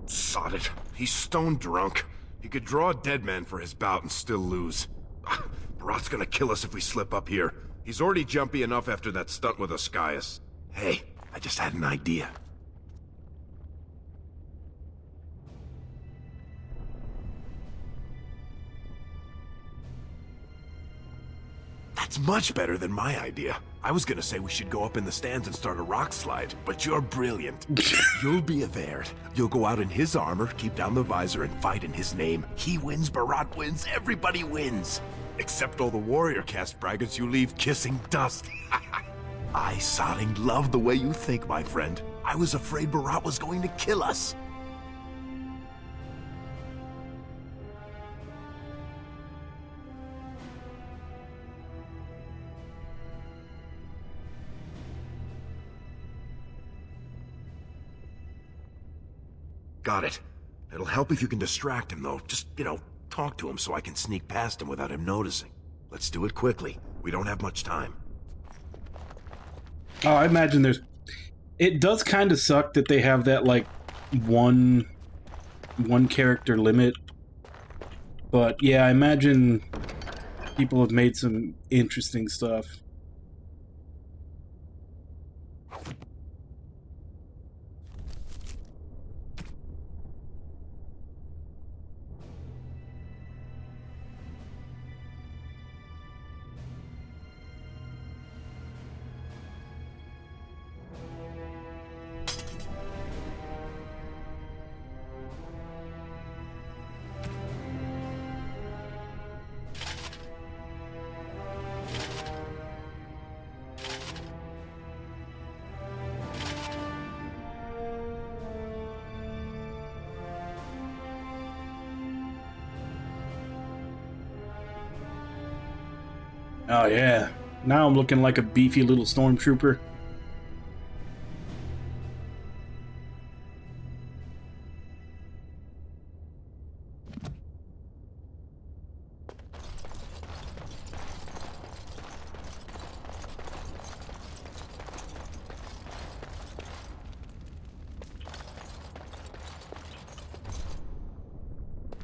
Sod it. He's stone drunk. He could draw a dead man for his bout and still lose. Barat's gonna kill us if we slip up here. He's already jumpy enough after that stunt with Oscius. Hey, I just had an idea. That's much better than my idea. I was gonna say we should go up in the stands and start a rock slide, but you're brilliant. You'll be a Verd. You'll go out in his armor, keep down the visor, and fight in his name. He wins, Barat wins, everybody wins. Except all the warrior caste braggarts you leave kissing dust. I, Sodding, love the way you think, my friend. I was afraid Barat was going to kill us. Got it. It'll help if you can distract him, though. Just, talk to him so I can sneak past him without him noticing. Let's do it quickly. We don't have much time. Oh, I imagine there's... It does kind of suck that they have that, like, one character limit. But, yeah, I imagine people have made some interesting stuff. Oh yeah, now I'm looking like a beefy little stormtrooper.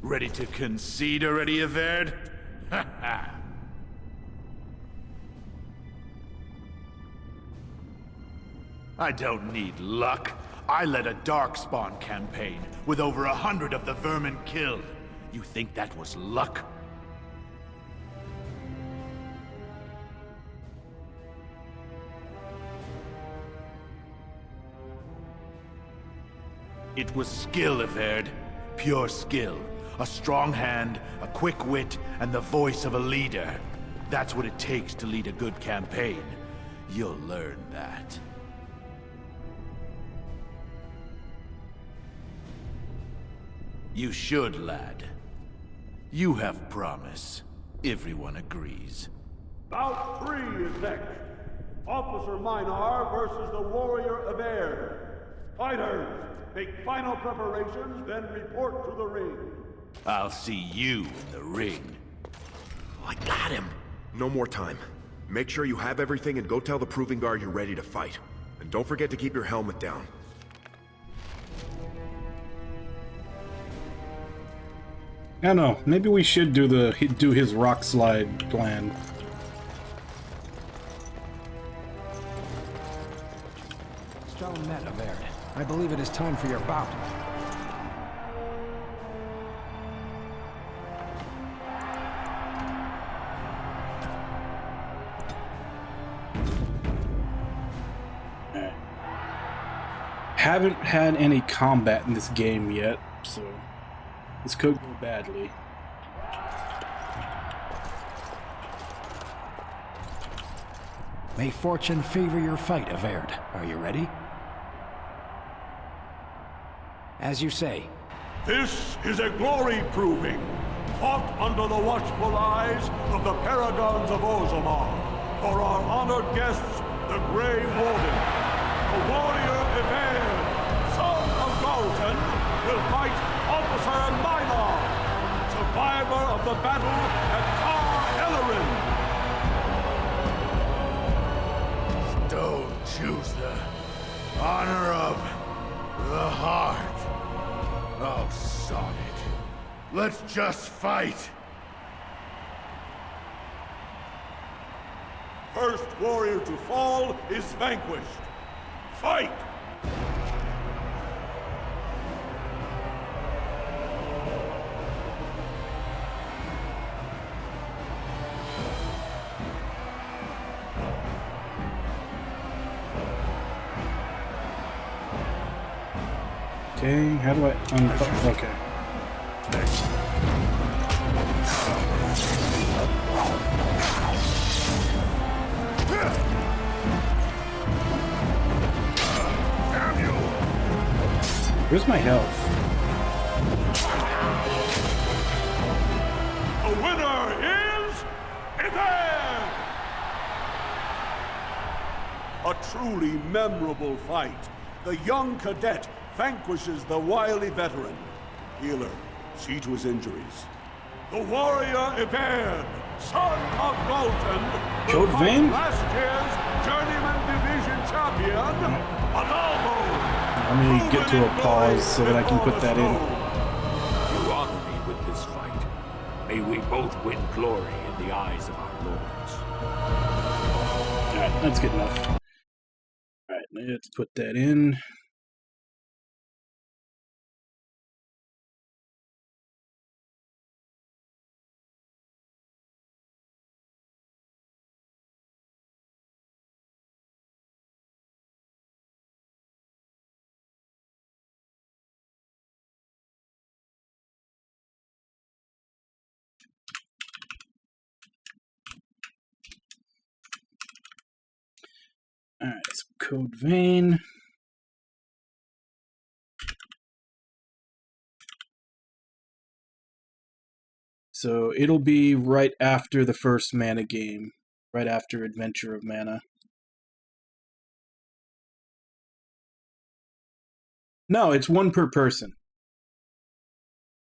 Ready to concede already, Averd? Ha ha! I don't need luck. I led a Darkspawn campaign with over 100 of the vermin killed. You think that was luck? It was skill, Averd. Pure skill. A strong hand, a quick wit, and the voice of a leader. That's what it takes to lead a good campaign. You'll learn that. You should, lad. You have promise. Everyone agrees. Bout 3 is next. Officer Minar versus the Warrior Averd. Fighters, make final preparations, then report to the ring. I'll see you in the ring. I got him. No more time. Make sure you have everything and go tell the Proving Guard you're ready to fight. And don't forget to keep your helmet down. I don't know. Maybe we should do his rock slide plan. Strong met, Averd. I believe it is time for your bout. Haven't had any combat in this game yet, so this could go badly. May fortune favor your fight, Averd. Are you ready? As you say. This is a glory proving, fought under the watchful eyes of the paragons of Orzammar. For our honored guests, the Grey Warden, the warrior Evair, son of Galton, will fight Officer Minor, survivor of the battle at Tar Ellerin. Don't choose the honor of the heart. Oh, sod it. Let's just fight. First warrior to fall is vanquished. Fight! Okay, how do I unfuck? Okay. Where's my health? The winner is Evair! A truly memorable fight. The young cadet vanquishes the wily veteran. Healer, see to his injuries. The warrior Evair, son of Galton, Code Vein? last year's Journeyman Division champion, Adalbo. Let me get to a pause so that I can put that in. You honor me with this fight. May we both win glory in the eyes of our lords. Alright, that's good enough. Alright, let's put that in. Alright, so Code Vein. So it'll be right after the first mana game, right after Adventure of Mana. No, it's one per person.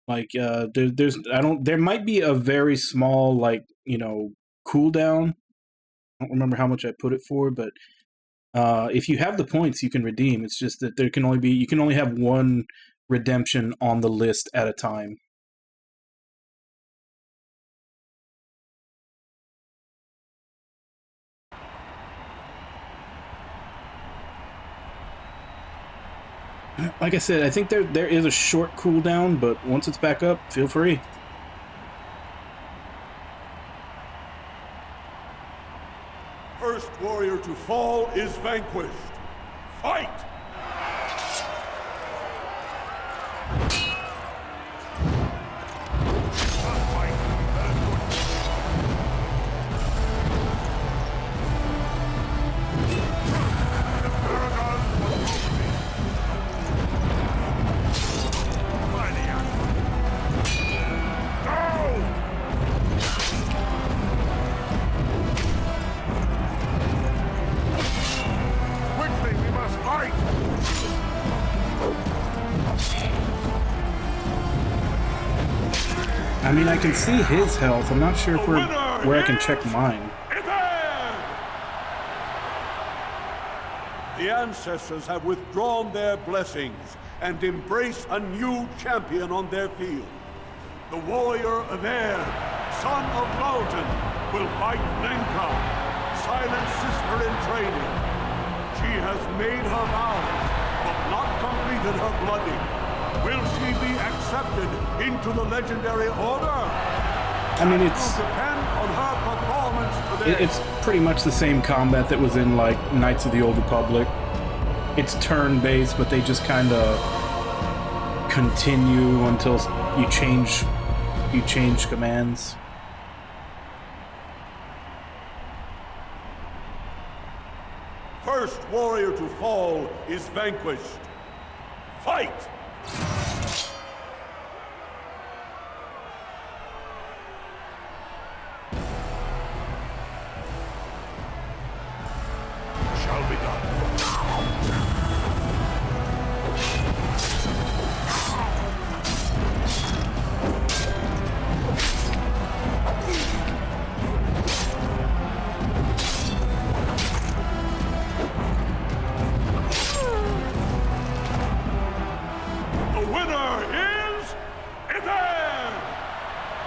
Like, there might be a very small, like, you know, cooldown. I don't remember how much I put it for, but if you have the points, you can redeem. It's just that you can only have one redemption on the list at a time. Like I said, I think there is a short cooldown, but once it's back up, feel free. First warrior to fall is vanquished. Fight! I mean, I can see his health. I'm not sure where I can check mine. The ancestors have withdrawn their blessings and embraced a new champion on their field. the warrior Aver, son of Mountain, will fight Lenka, Silent sister in training. She has made her vows, but not completed her blooding. Will she be accepted into the legendary order? I mean, It will depend on her performance today. it's pretty much the same combat that was in like Knights of the Old Republic. It's turn-based, but they just kind of continue until you change commands. First warrior to fall is vanquished. Fight! Shall be done. The winner is Ivan!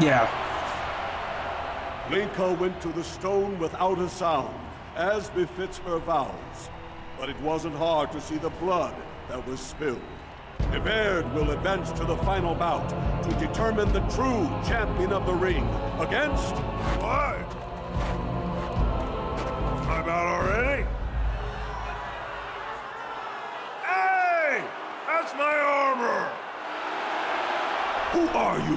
Yeah. Lenka went to the stone without a sound, as befits her vows. But it wasn't hard to see the blood that was spilled. Everd will advance to the final bout to determine the true champion of the ring against... What? My bout already? Hey! That's my armor! Who are you?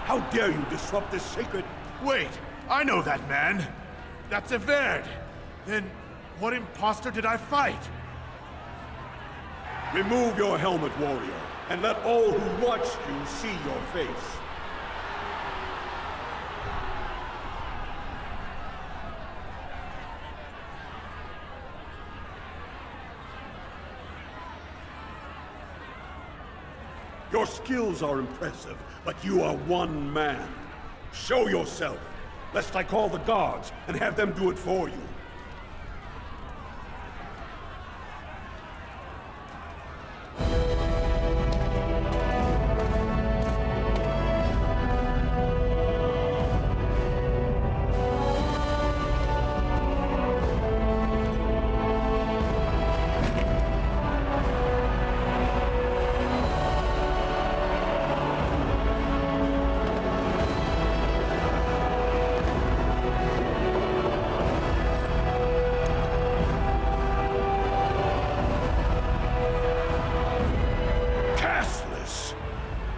How dare you disrupt this sacred... Wait, I know that man. That's Everd. Then, what imposter did I fight? Remove your helmet, warrior, and let all who watch you see your face. Your skills are impressive, but you are one man. Show yourself, lest I call the guards and have them do it for you.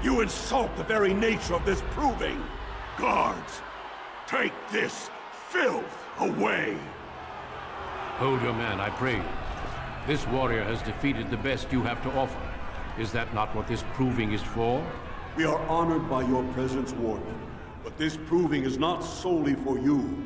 You insult the very nature of this proving. Guards, take this filth away. Hold your man, I pray you. This warrior has defeated the best you have to offer. Is that not what this proving is for? We are honored by your presence, Warden. But this proving is not solely for you.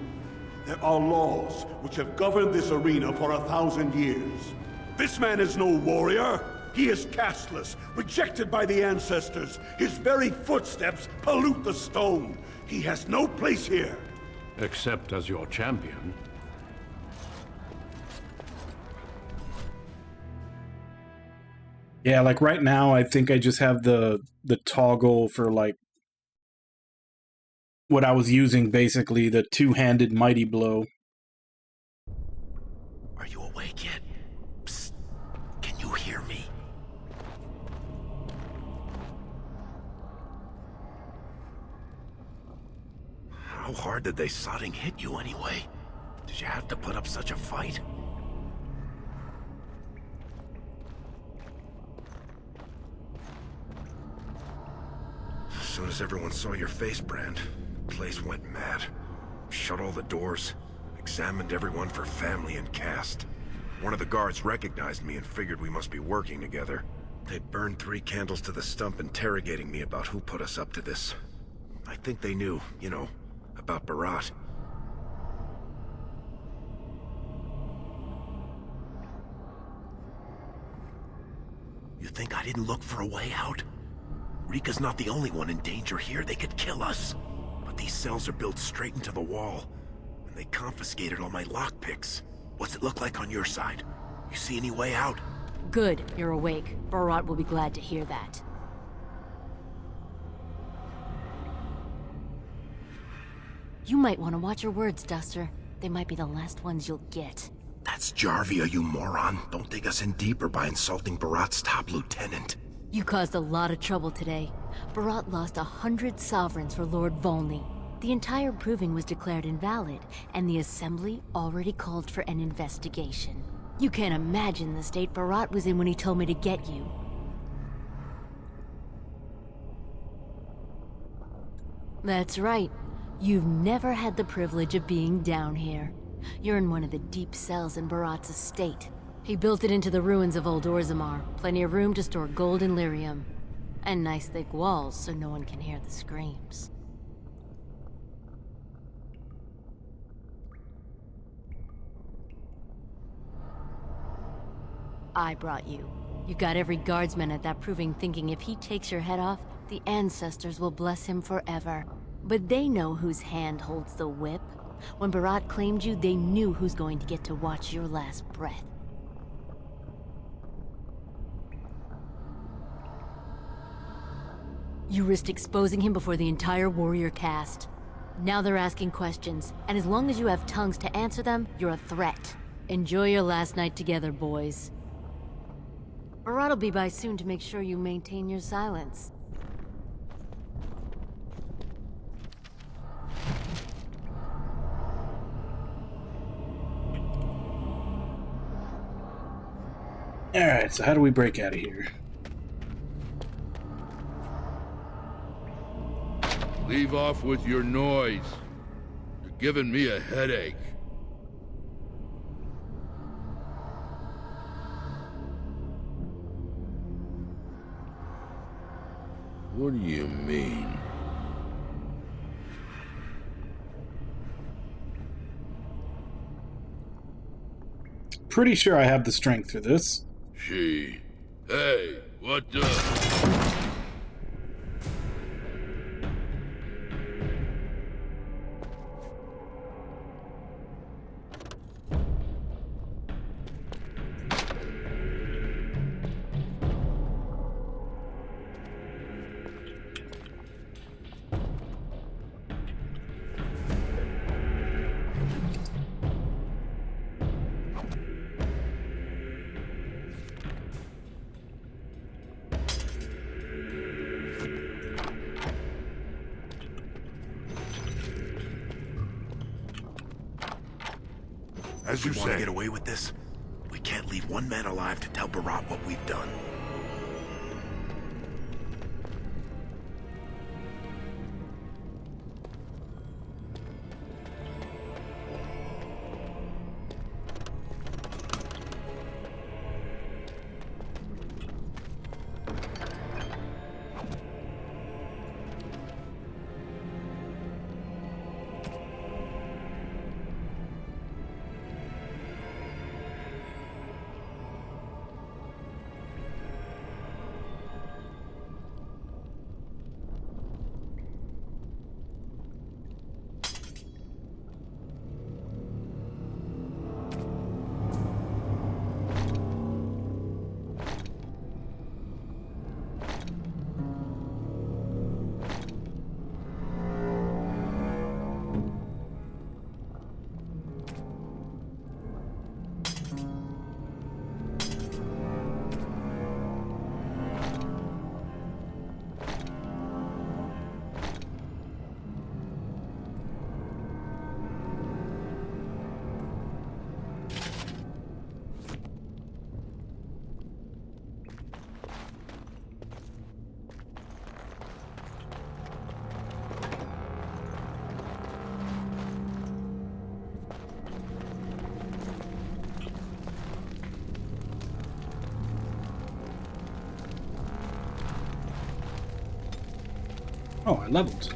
There are laws which have governed this arena for 1,000 years. This man is no warrior. He is casteless, rejected by the ancestors. His very footsteps pollute the stone. He has no place here. Except as your champion. Yeah, like right now, I think I just have the toggle for like what I was using, basically, the two-handed mighty blow. Are you awake yet? Psst. Can you hear me? How hard did they sodding hit you anyway? Did you have to put up such a fight? As soon as everyone saw your face, Brand, the place went mad. Shut all the doors, examined everyone for family and caste. One of the guards recognized me and figured we must be working together. They burned 3 candles to the stump interrogating me about who put us up to this. I think they knew, you know, about Barat. You think I didn't look for a way out? Rika's not the only one in danger here. They could kill us. But these cells are built straight into the wall, and they confiscated all my lockpicks. What's it look like on your side? You see any way out? Good, you're awake. Barat will be glad to hear that. You might want to watch your words, Duster. They might be the last ones you'll get. That's Jarvia, you moron. Don't dig us in deeper by insulting Barat's top lieutenant. You caused a lot of trouble today. Barat lost 100 sovereigns for Lord Volney. The entire proving was declared invalid, and the Assembly already called for an investigation. You can't imagine the state Barat was in when he told me to get you. That's right. You've never had the privilege of being down here. You're in one of the deep cells in Barat's estate. He built it into the ruins of Old Orzammar. Plenty of room to store gold and lyrium. And nice thick walls so no one can hear the screams. I brought you. You got every guardsman at that proving thinking if he takes your head off, the ancestors will bless him forever. But they know whose hand holds the whip. When Barat claimed you, they knew who's going to get to watch your last breath. You risked exposing him before the entire warrior caste. Now they're asking questions, and as long as you have tongues to answer them, you're a threat. Enjoy your last night together, boys. Barat will be by soon to make sure you maintain your silence. Alright, so how do we break out of here? Leave off with your noise. You're giving me a headache. What do you mean? Pretty sure I have the strength for this. She. Hey, what the... As you want to get away with this? We can't leave one man alive to tell Barat what we've done. Oh, I leveled.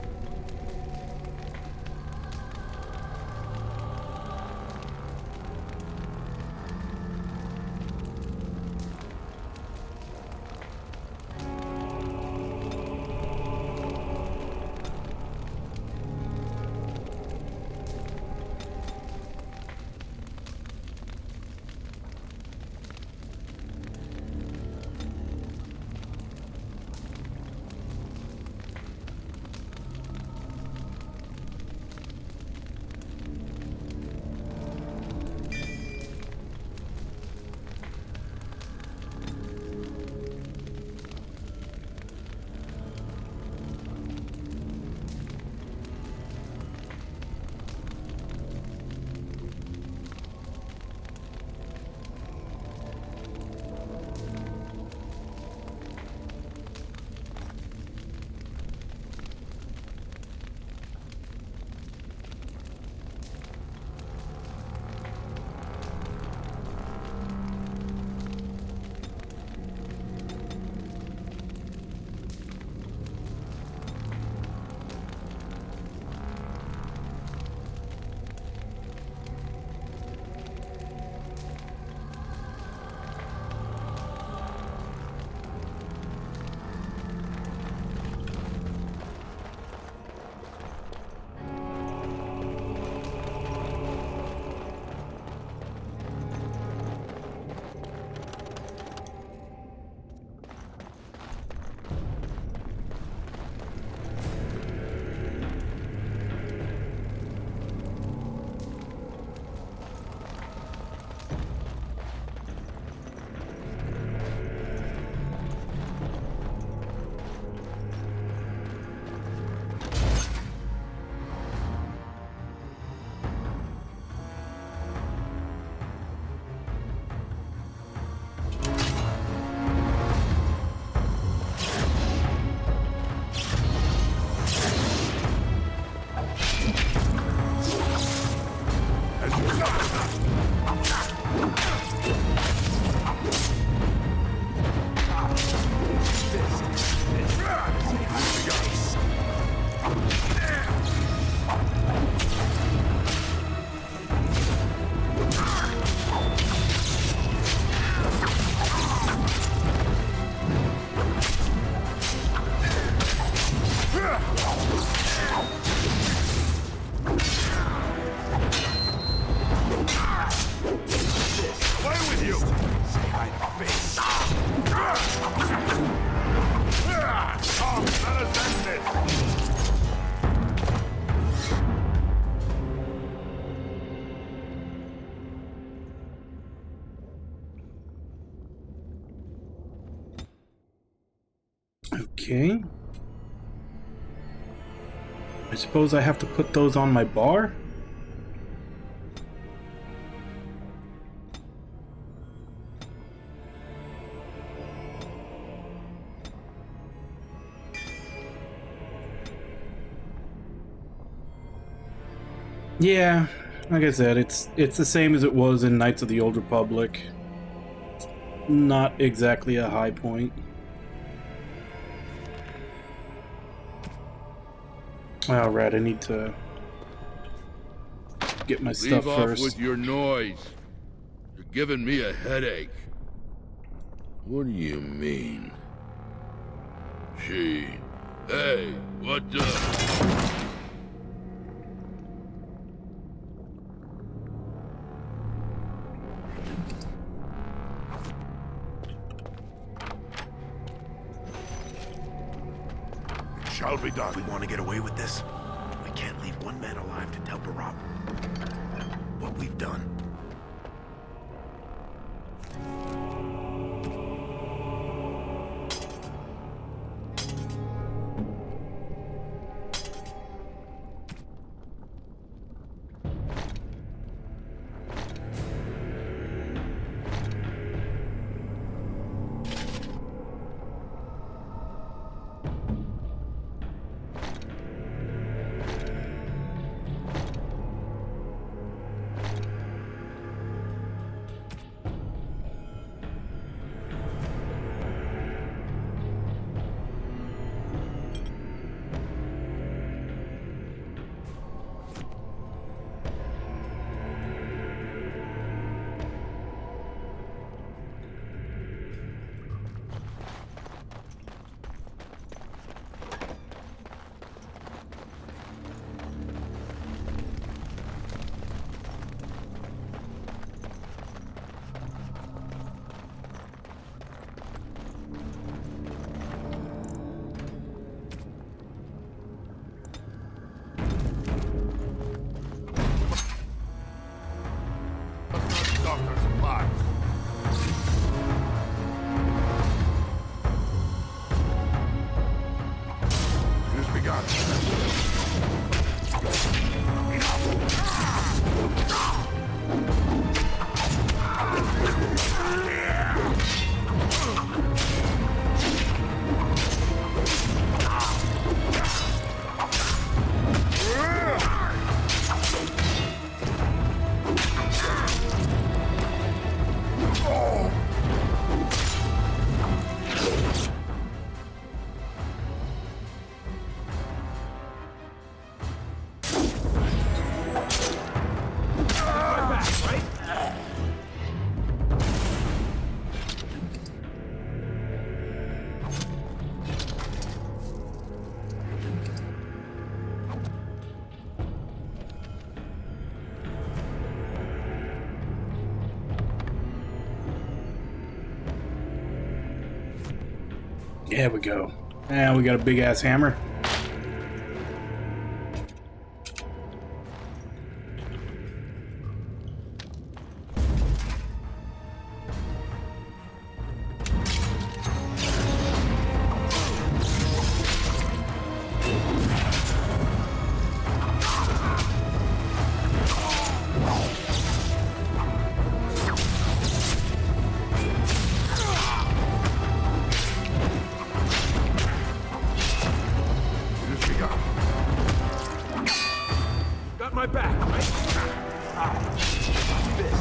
Okay. I suppose I have to put those on my bar? Yeah, like I said, it's the same as it was in Knights of the Old Republic. Not exactly a high point. Alright, I need to get my stuff Leave off first. with your noise. You're giving me a headache. What do you mean? She... Hey, what the... Shall be done. We want to get away with this. We can't leave one man alive to tell Barab what we've done. There we go. Now we got a big ass hammer. My back, right? This.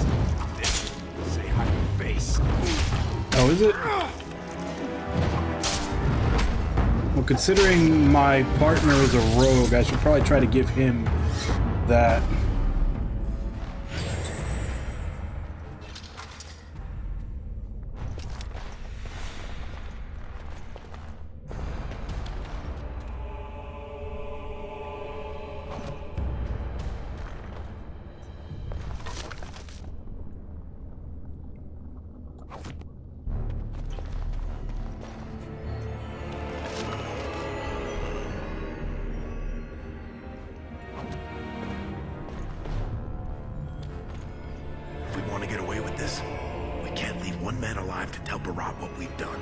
Say hi to your face. Oh, is it? Well, considering my partner is a rogue, I should probably try to give him that. One man alive to tell Barab what we've done.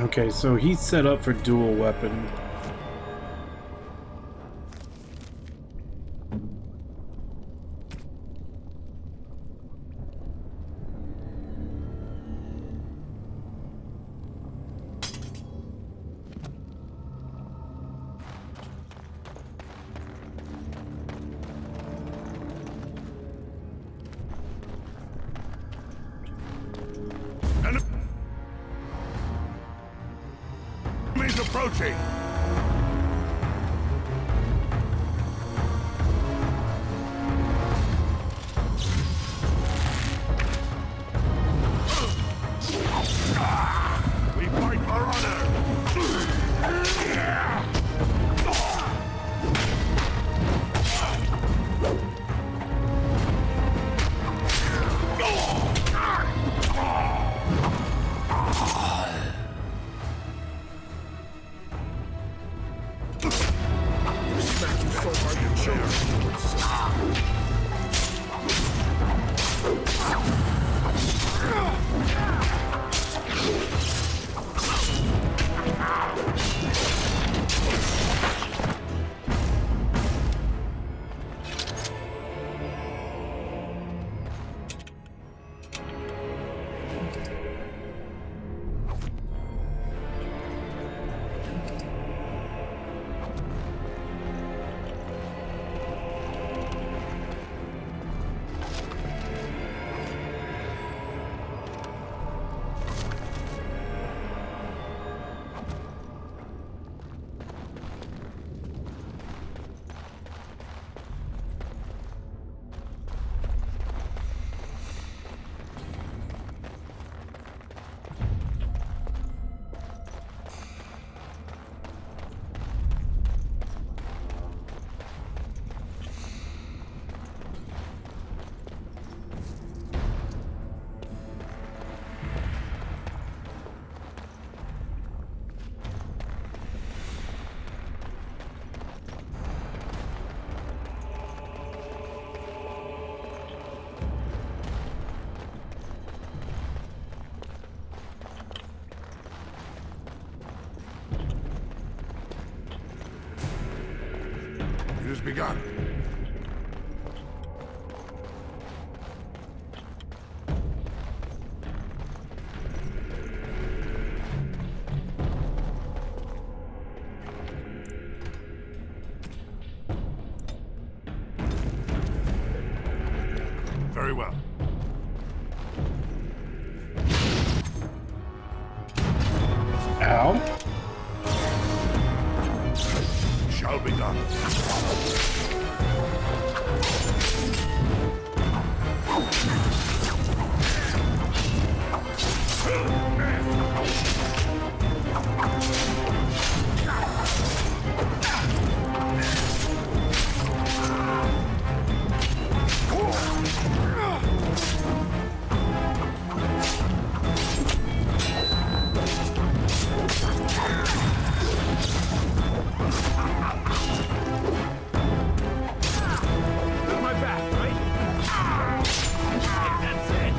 Okay, so he's set up for dual weapon. Enemies approaching! We fight for honor! Smack you so hard your children. It has begun. Very well. Ow. Shall be done. My back, right? That's it.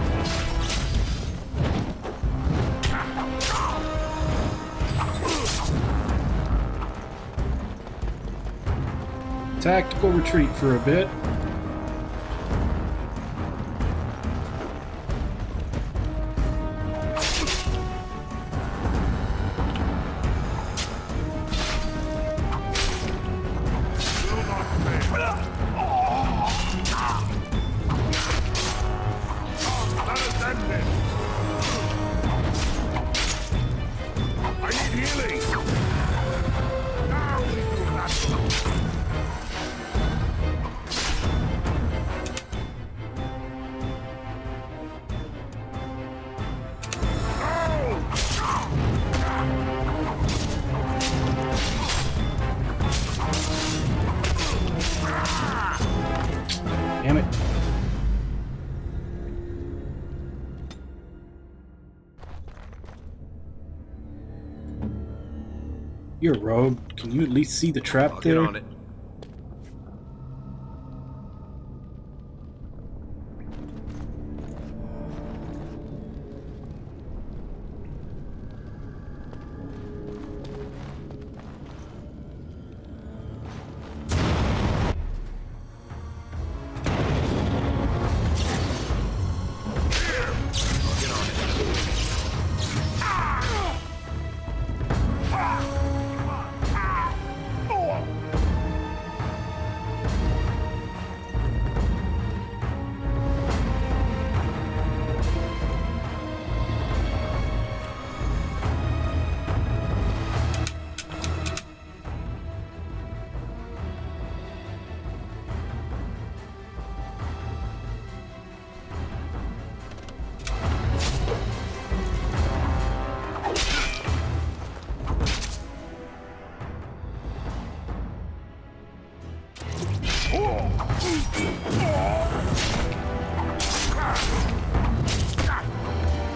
Tactical retreat for a bit. I need healing! Now we do that! Damn it. You're a rogue. Can you at least see the trap there? Get on it.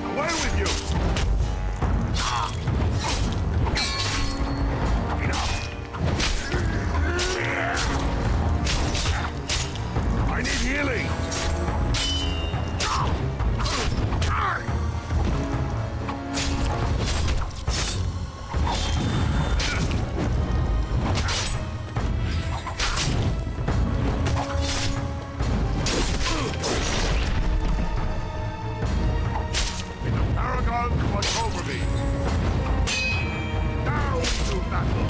Away with you! I need healing! Paragons watch over me! Down to battle!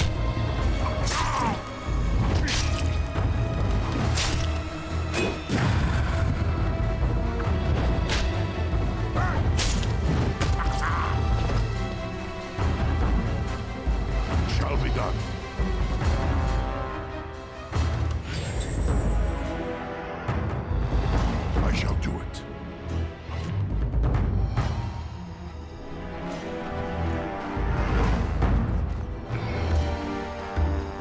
Shall be done. I shall do it.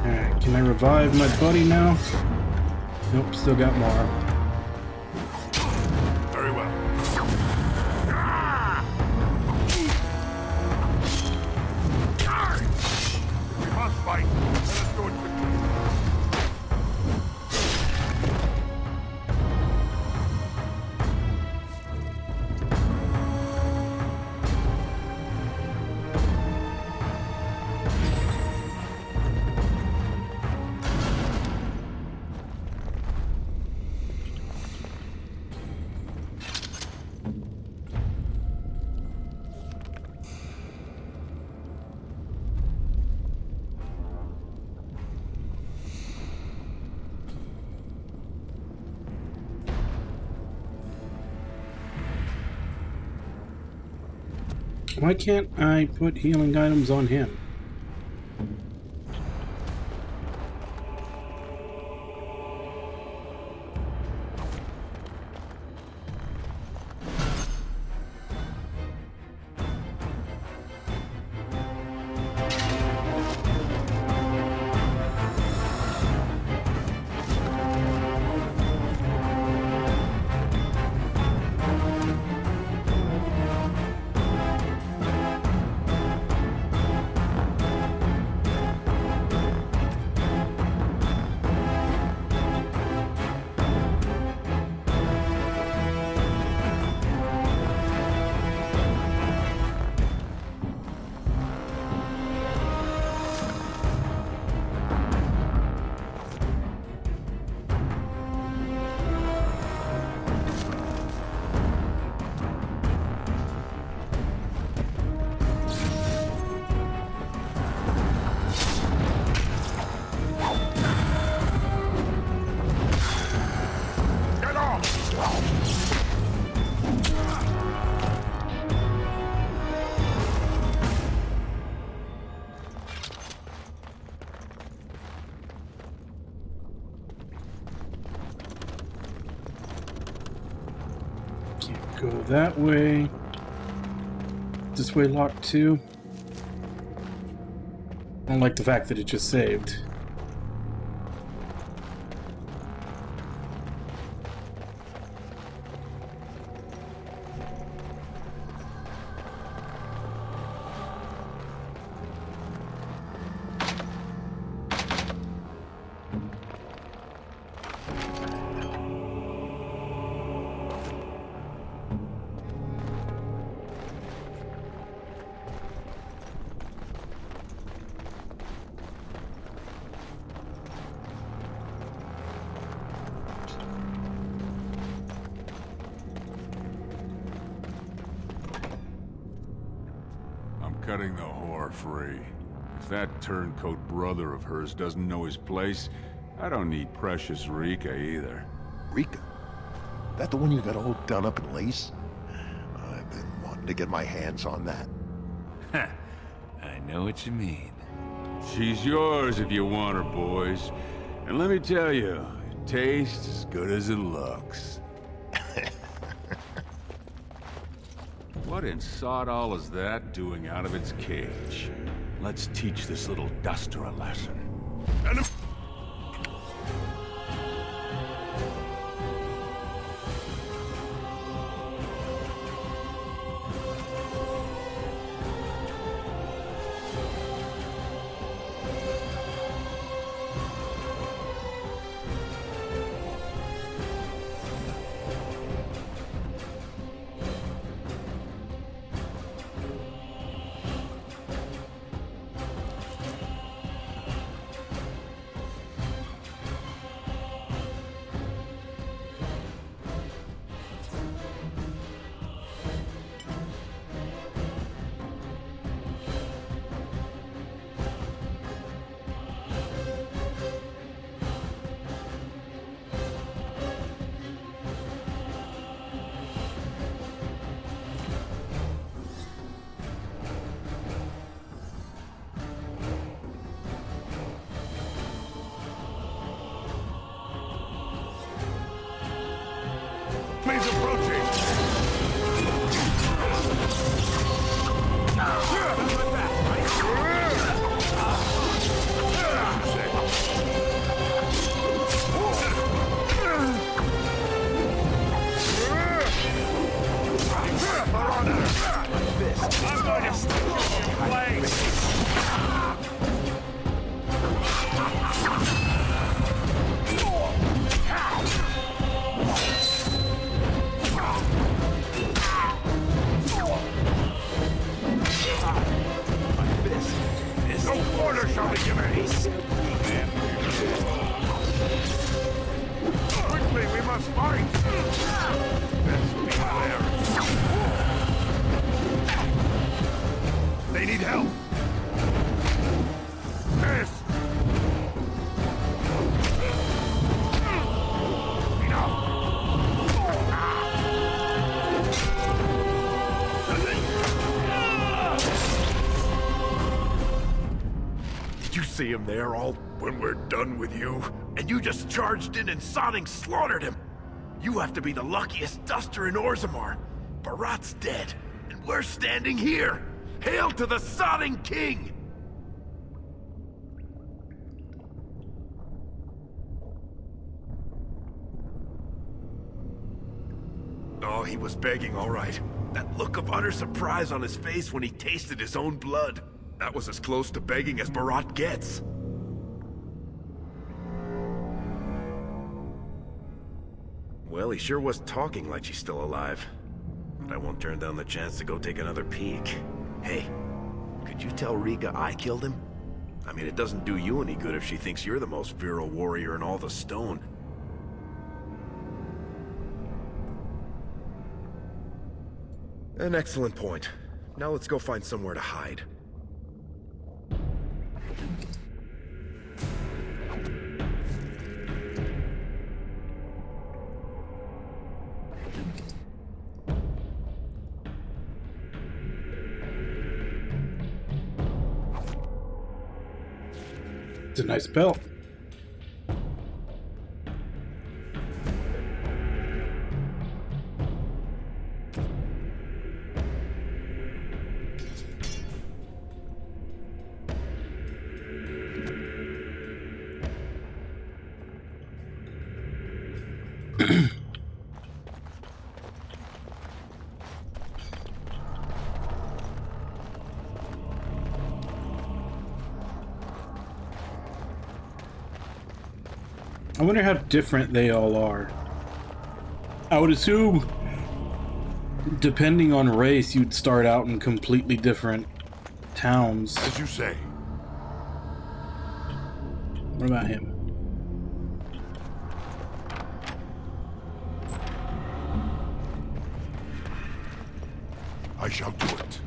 Alright, can I revive my buddy now? Nope, still got more. Very well. We must fight. Let us do it quickly. Why can't I put healing items on him? Go that way. This way locked too. I don't like the fact that it just saved. Cutting the whore free. If that turncoat brother of hers doesn't know his place, I don't need precious Rika either. Rika? That the one you got all done up in lace? I've been wanting to get my hands on that. I know what you mean. She's yours if you want her, boys. And let me tell you, it tastes as good as it looks. What in sod all is that doing out of its cage? Let's teach this little duster a lesson. Enemies approaching! I'm going to stick you in place! No order shall be given! Quickly, we must fight! Let's be clear. They need help! Fist! You see him there, all when we're done with you? And you just charged in and sodding slaughtered him! You have to be the luckiest duster in Orzammar. Barat's dead, and we're standing here! Hail to the sodding king! Oh, he was begging, all right. That look of utter surprise on his face when he tasted his own blood. That was as close to begging as Barat gets. Well, he sure was talking like she's still alive. But I won't turn down the chance to go take another peek. Hey, could you tell Riga I killed him? I mean, it doesn't do you any good if she thinks you're the most virile warrior in all the stone. An excellent point. Now let's go find somewhere to hide. It's a nice belt. I wonder how different they all are. I would assume, depending on race, you'd start out in completely different towns. As you say. What about him? I shall do it.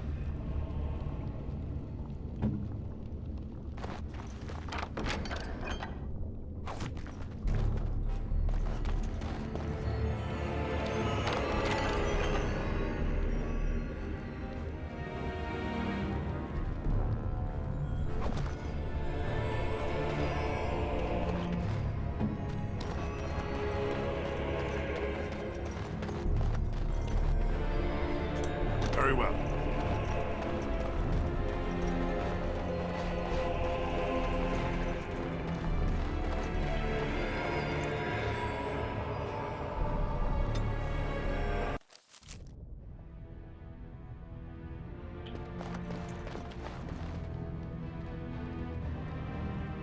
Very well.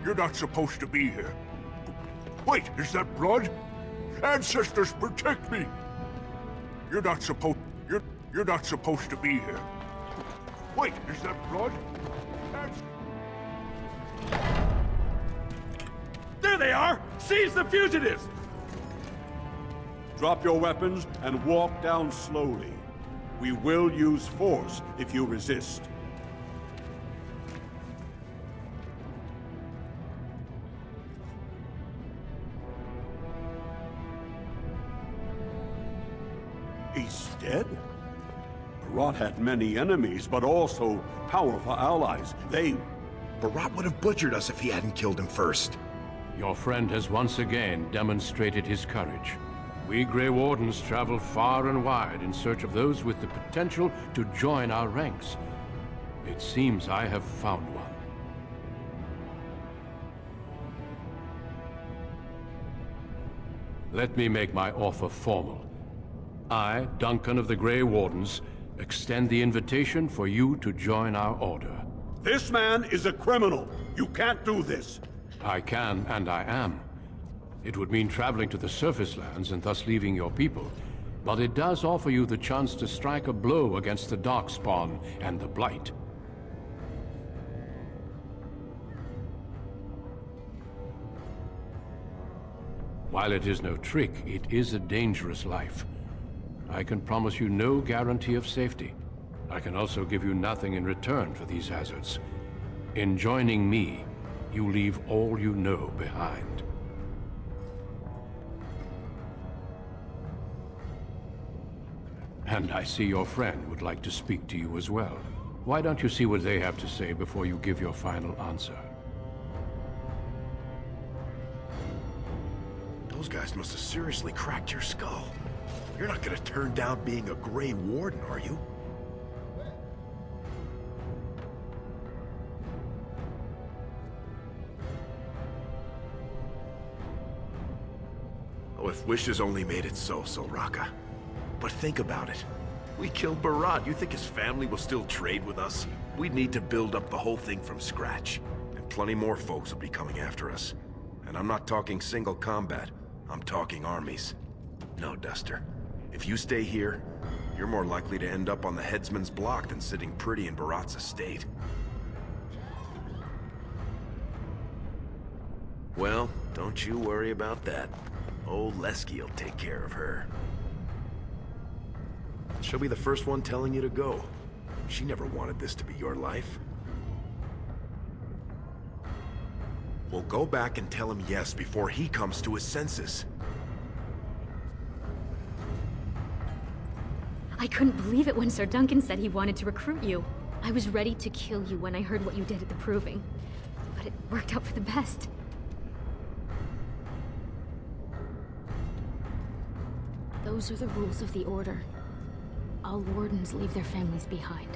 You're not supposed to be here. Wait, is that blood? Ancestors, protect me! You're not supposed to be here. Wait, is that blood? There they are! Seize the fugitives! Drop your weapons and walk down slowly. We will use force if you resist. He's dead? Barat had many enemies, but also powerful allies. Barat would have butchered us if he hadn't killed him first. Your friend has once again demonstrated his courage. We Grey Wardens travel far and wide in search of those with the potential to join our ranks. It seems I have found one. Let me make my offer formal. I, Duncan of the Grey Wardens, extend the invitation for you to join our order. This man is a criminal. You can't do this. I can, and I am. It would mean traveling to the surface lands and thus leaving your people, but it does offer you the chance to strike a blow against the Darkspawn and the Blight. While it is no trick, it is a dangerous life. I can promise you no guarantee of safety. I can also give you nothing in return for these hazards. In joining me, you leave all you know behind. And I see your friend would like to speak to you as well. Why don't you see what they have to say before you give your final answer? Those guys must have seriously cracked your skull. You're not gonna turn down being a Grey Warden, are you? Oh, if wishes only made it so, Soraka. But think about it. We killed Barat. You think his family will still trade with us? We'd need to build up the whole thing from scratch. And plenty more folks will be coming after us. And I'm not talking single combat. I'm talking armies. No, Duster. If you stay here, you're more likely to end up on the headsman's block than sitting pretty in Barat's estate. Well, don't you worry about that. Old Lesky will take care of her. She'll be the first one telling you to go. She never wanted this to be your life. Well, go back and tell him yes before he comes to his senses. I couldn't believe it when Sir Duncan said he wanted to recruit you. I was ready to kill you when I heard what you did at the Proving. But it worked out for the best. Those are the rules of the Order. All Wardens leave their families behind.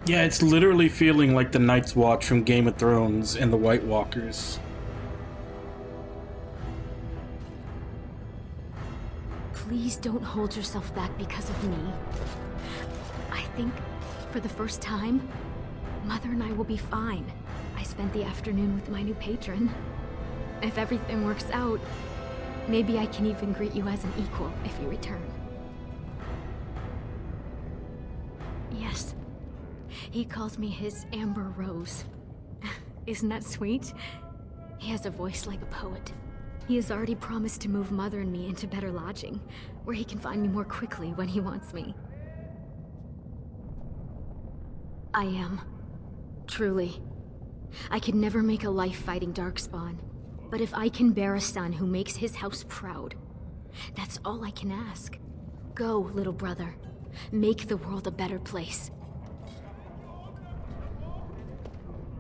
Yeah, it's literally feeling like the Night's Watch from Game of Thrones and the White Walkers. Please don't hold yourself back because of me. I think, for the first time, Mother and I will be fine. I spent the afternoon with my new patron. If everything works out, maybe I can even greet you as an equal if you return. Yes. He calls me his Amber Rose. Isn't that sweet? He has a voice like a poet. He has already promised to move Mother and me into better lodging, where he can find me more quickly when he wants me. I am. Truly. I could never make a life fighting Darkspawn, but if I can bear a son who makes his house proud, that's all I can ask. Go, little brother. Make the world a better place.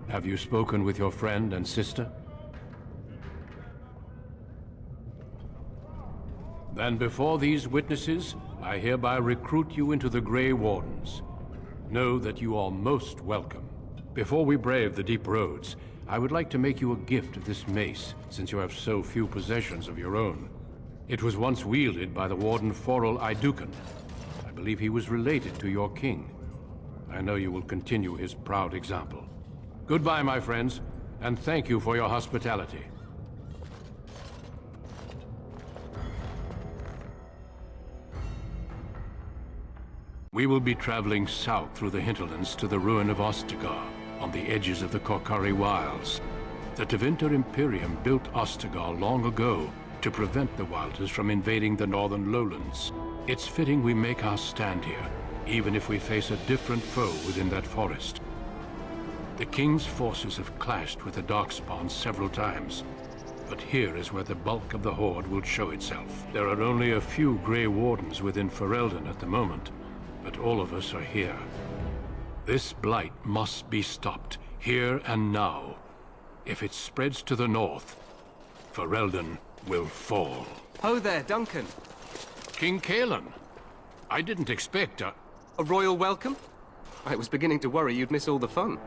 Have you spoken with your friend and sister? Then before these witnesses, I hereby recruit you into the Grey Wardens. Know that you are most welcome. Before we brave the deep roads, I would like to make you a gift of this mace, since you have so few possessions of your own. It was once wielded by the Warden Forel Idukan. I believe he was related to your king. I know you will continue his proud example. Goodbye, my friends, and thank you for your hospitality. We will be traveling south through the hinterlands to the ruin of Ostagar, on the edges of the Korkari Wilds. The Tevinter Imperium built Ostagar long ago to prevent the Wilders from invading the northern lowlands. It's fitting we make our stand here, even if we face a different foe within that forest. The King's forces have clashed with the Darkspawn several times, but here is where the bulk of the Horde will show itself. There are only a few Grey Wardens within Ferelden at the moment, but all of us are here. This blight must be stopped, here and now. If it spreads to the north, Ferelden will fall. Ho there, Duncan. King Kalen. I didn't expect a royal welcome? I was beginning to worry you'd miss all the fun.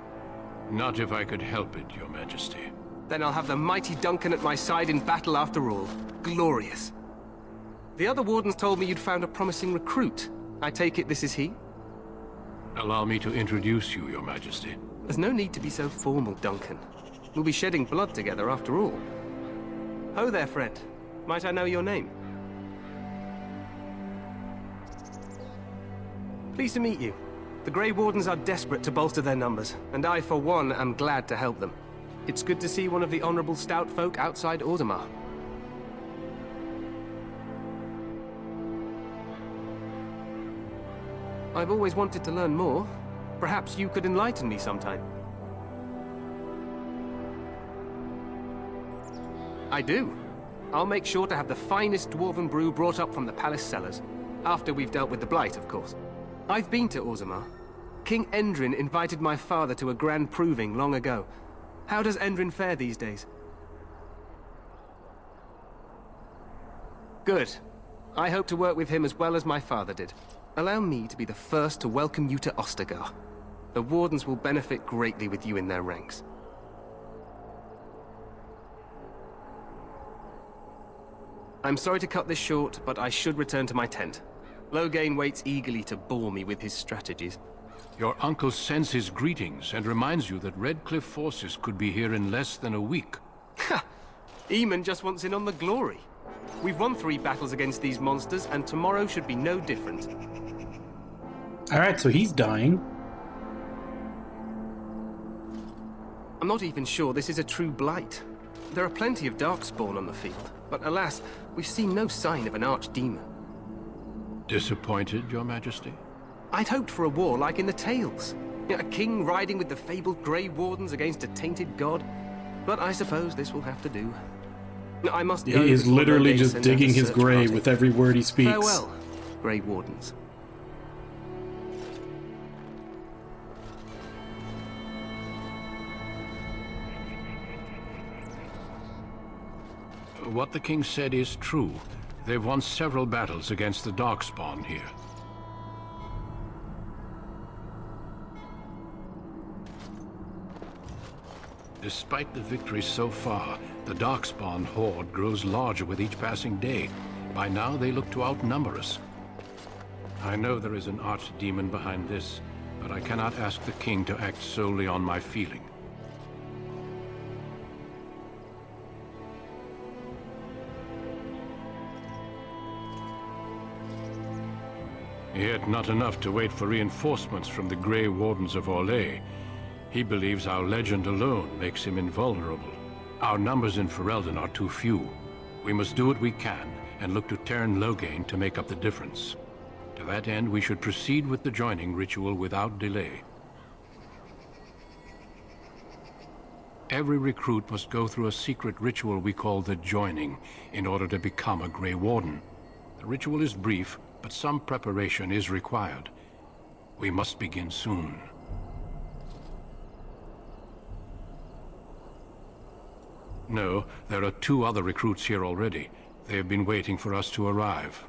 Not if I could help it, Your Majesty. Then I'll have the mighty Duncan at my side in battle after all. Glorious. The other wardens told me you'd found a promising recruit. I take it this is he? Allow me to introduce you, Your Majesty. There's no need to be so formal, Duncan. We'll be shedding blood together after all. Ho there, friend. Might I know your name? Pleased to meet you. The Grey Wardens are desperate to bolster their numbers, and I, for one, am glad to help them. It's good to see one of the honorable stout folk outside Orzammar. I've always wanted to learn more. Perhaps you could enlighten me sometime. I do. I'll make sure to have the finest dwarven brew brought up from the palace cellars. After we've dealt with the Blight, of course. I've been to Orzammar. King Endrin invited my father to a grand proving long ago. How does Endrin fare these days? Good. I hope to work with him as well as my father did. Allow me to be the first to welcome you to Ostagar. The Wardens will benefit greatly with you in their ranks. I'm sorry to cut this short, but I should return to my tent. Loghain waits eagerly to bore me with his strategies. Your uncle sends his greetings and reminds you that Redcliffe forces could be here in less than a week. Ha! Eamon just wants in on the glory. We've won 3 battles against these monsters, and tomorrow should be no different. Alright, so he's dying. I'm not even sure this is a true blight. There are plenty of Darkspawn on the field, but alas, we've seen no sign of an archdemon. Disappointed, Your Majesty? I'd hoped for a war like in the tales. A king riding with the fabled Grey Wardens against a tainted god. But I suppose this will have to do. I must go. He is literally just digging his grave with every word he speaks. Farewell, Grey Wardens. What the king said is true. They've won several battles against the Darkspawn here. Despite the victories so far, the Darkspawn horde grows larger with each passing day. By now, they look to outnumber us. I know there is an archdemon behind this, but I cannot ask the king to act solely on my feeling. Yet not enough to wait for reinforcements from the Grey Wardens of Orlais. He believes our legend alone makes him invulnerable. Our numbers in Ferelden are too few. We must do what we can and look to Teyrn Loghain to make up the difference. To that end, we should proceed with the joining ritual without delay. Every recruit must go through a secret ritual we call the joining in order to become a Grey Warden. The ritual is brief, but some preparation is required. We must begin soon. No, there are 2 other recruits here already. They have been waiting for us to arrive.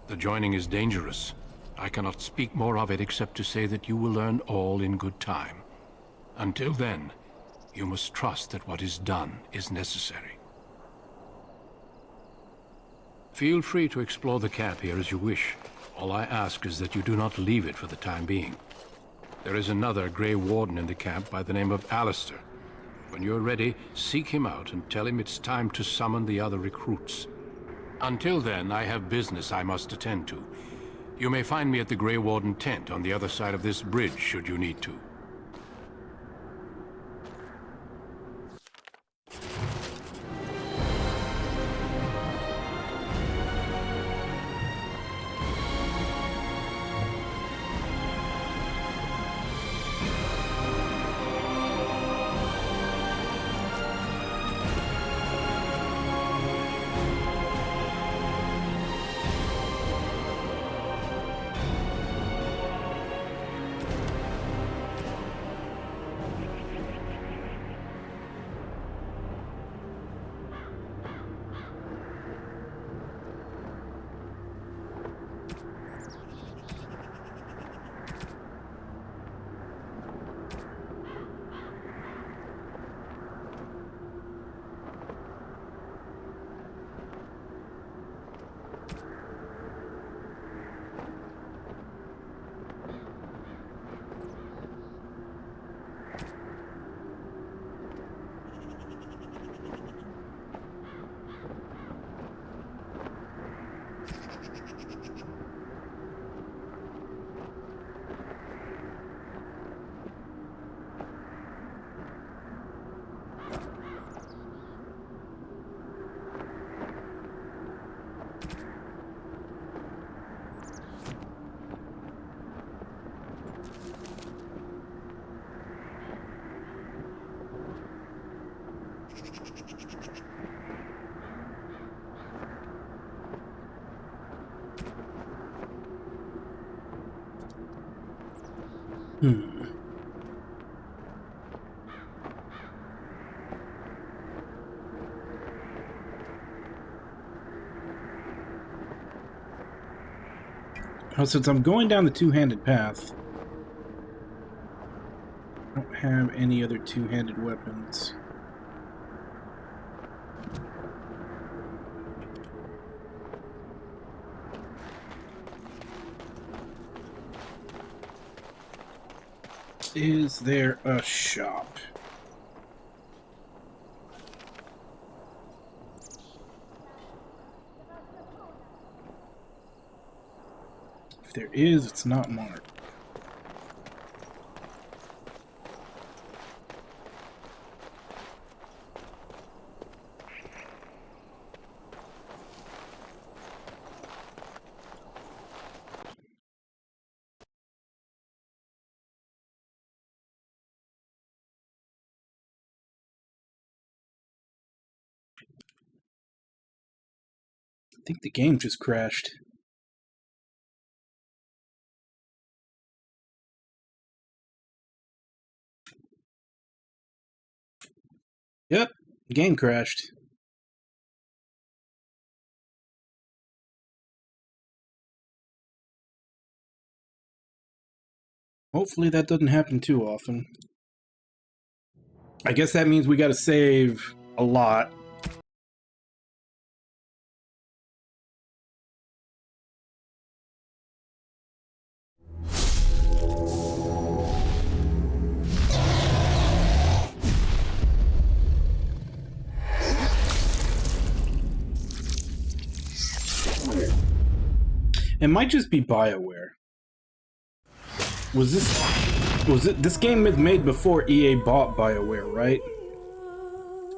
The joining is dangerous. I cannot speak more of it except to say that you will learn all in good time. Until then, you must trust that what is done is necessary. Feel free to explore the camp here as you wish. All I ask is that you do not leave it for the time being. There is another Grey Warden in the camp by the name of Alistair. When you're ready, seek him out and tell him it's time to summon the other recruits. Until then, I have business I must attend to. You may find me at the Grey Warden tent on the other side of this bridge, should you need to. Oh, since I'm going down the two-handed path, I don't have any other two-handed weapons. Is there a shop? If there is, it's not marked. I think the game just crashed. Yep, game crashed. Hopefully that doesn't happen too often. I guess that means we gotta save a lot. It might just be BioWare. This game was made before EA bought BioWare, right?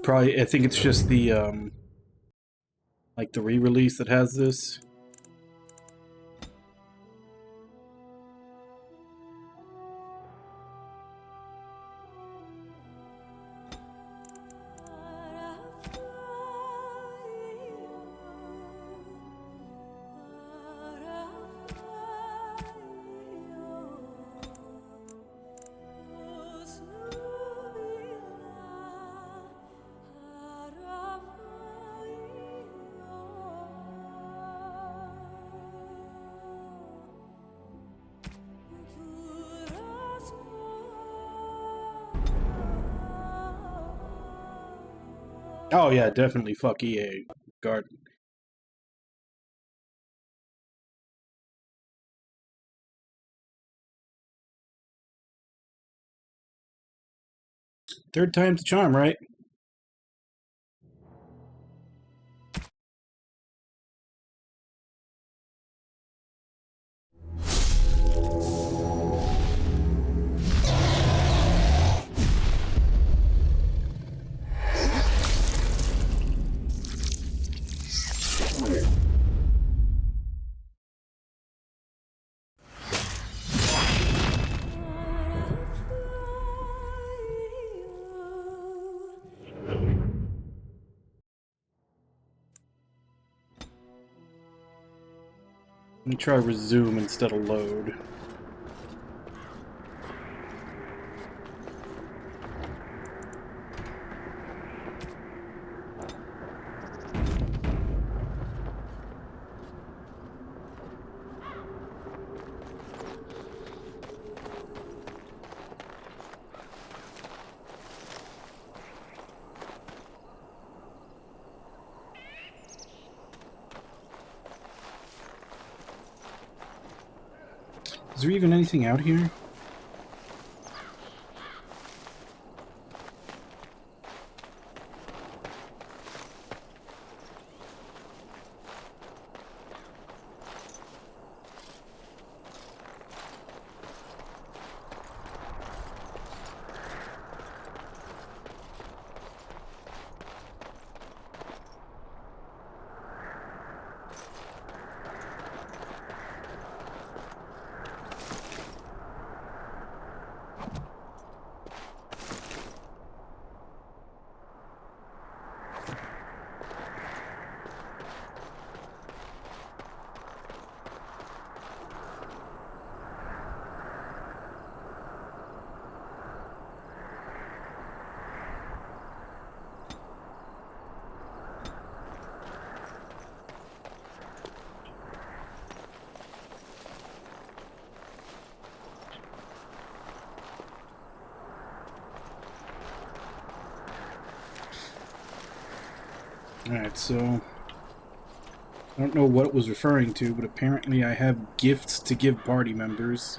Probably, I think it's just the, like the re-release that has this. Oh yeah, definitely fuck EA. Guard. Third time's the charm, right? Let me try resume instead of load. Is there even anything out here? Alright, so I don't know what it was referring to, but apparently I have gifts to give party members.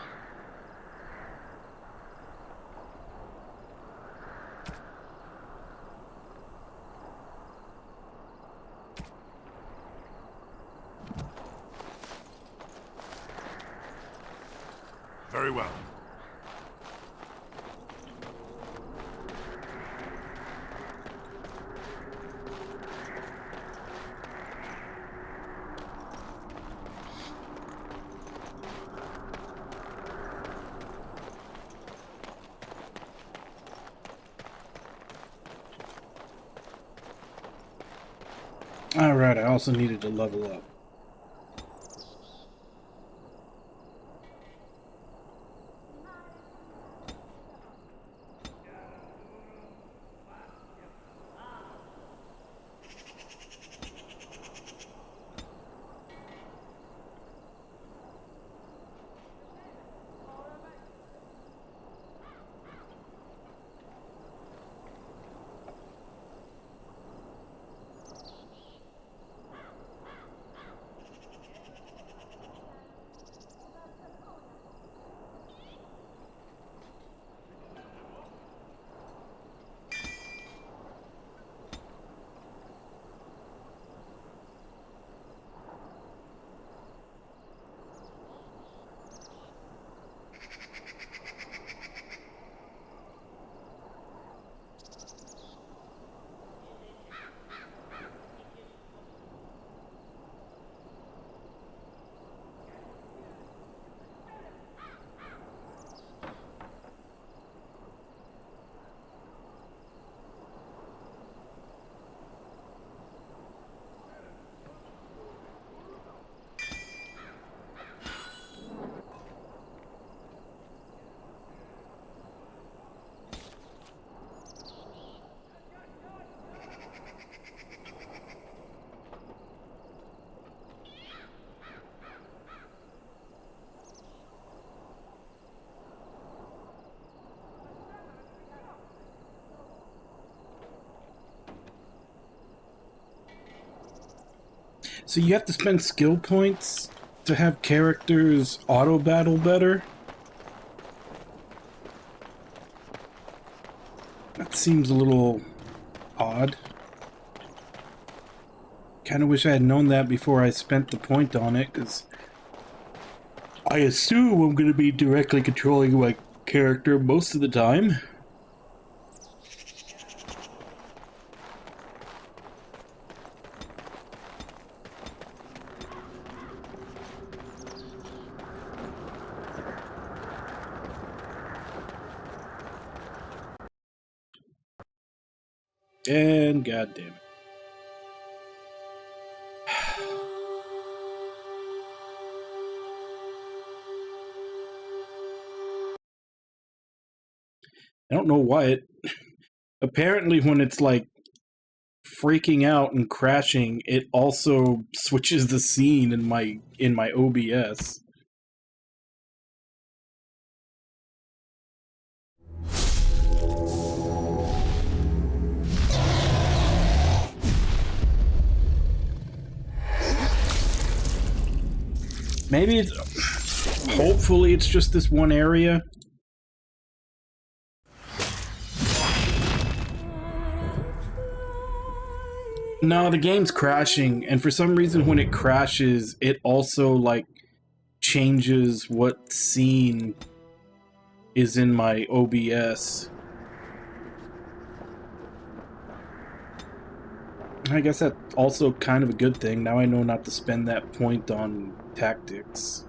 Very well. Alright, I also needed to level up. So you have to spend skill points to have characters auto-battle better? That seems a little odd. Kinda wish I had known that before I spent the point on it, because I assume I'm gonna be directly controlling my character most of the time. And goddamn it. I don't know why it... Apparently when it's like freaking out and crashing, it also switches the scene in my OBS. Maybe it's... Hopefully it's just this one area. No, the game's crashing, and for some reason when it crashes, it also, like, changes what scene is in my OBS. I guess that's also kind of a good thing. Now I know not to spend that point on tactics.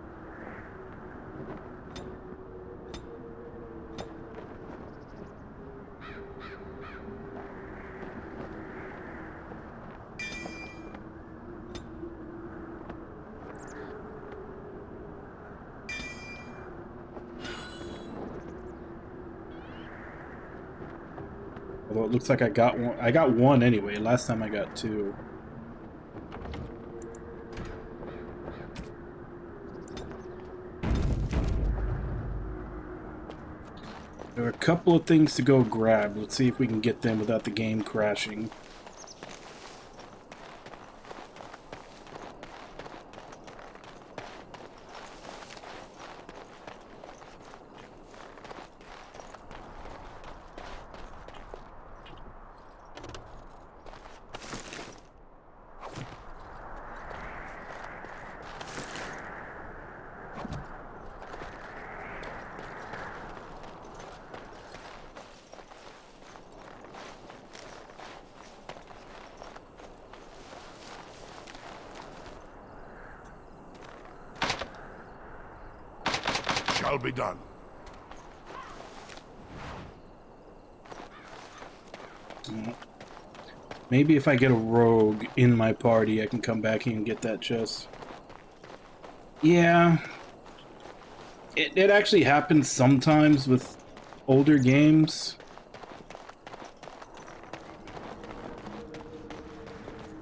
Although it looks like I got one. I got one anyway. Last time I got two. There are a couple of things to go grab. Let's see if we can get them without the game crashing. I'll be done. Maybe if I get a rogue in my party, I can come back here and get that chest. Yeah. It actually happens sometimes with older games.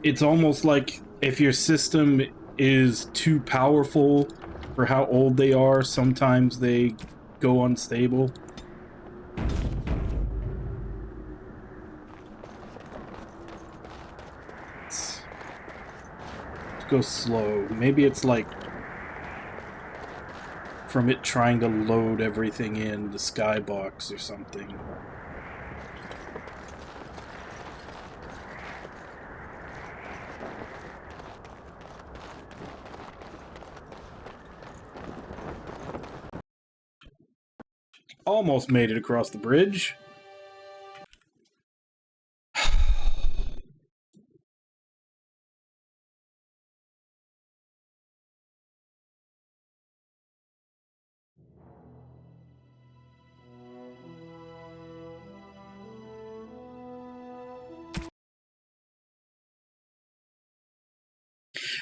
It's almost like if your system is too powerful for how old they are, sometimes they go unstable. Let's go slow. Maybe it's like from it trying to load everything in the skybox or something. Almost made it across the bridge.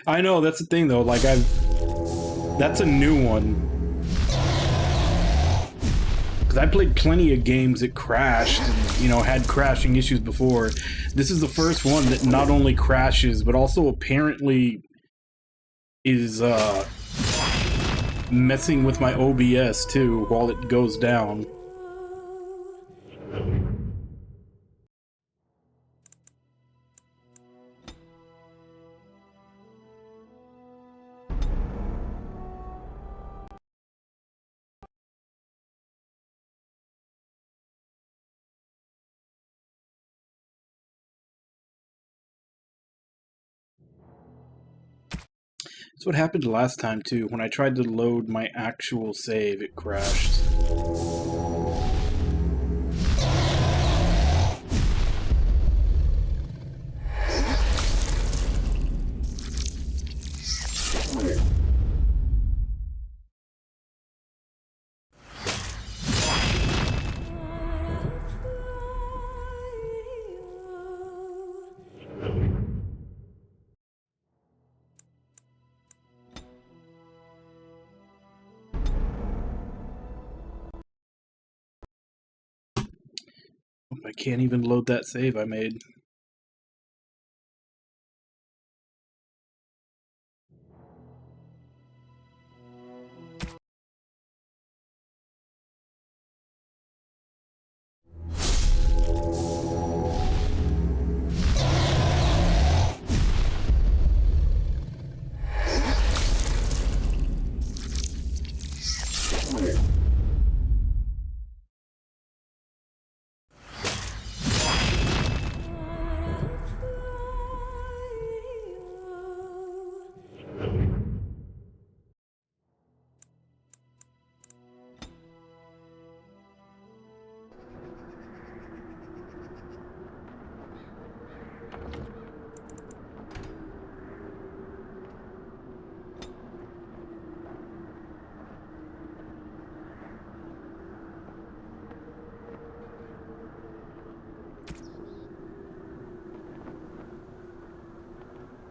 I know, that's the thing though, like that's a new one. Because I played plenty of games that crashed and, you know, had crashing issues before. This is the first one that not only crashes, but also apparently is, messing with my OBS too while it goes down. That's what happened last time too. When I tried to load my actual save, it crashed. I can't even load that save I made.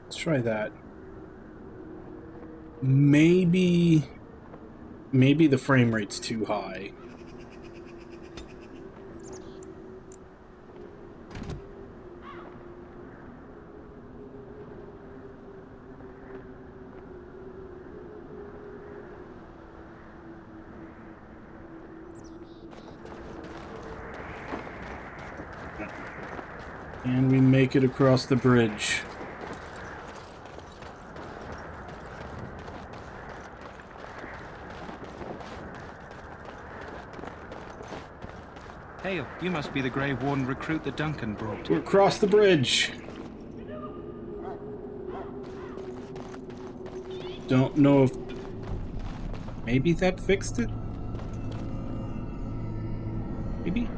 Let's try that. Maybe the frame rate's too high. And we make it across the bridge. Hail, you must be the Grey Warden recruit that Duncan brought. We're across the bridge. Don't know if... maybe that fixed it? Maybe?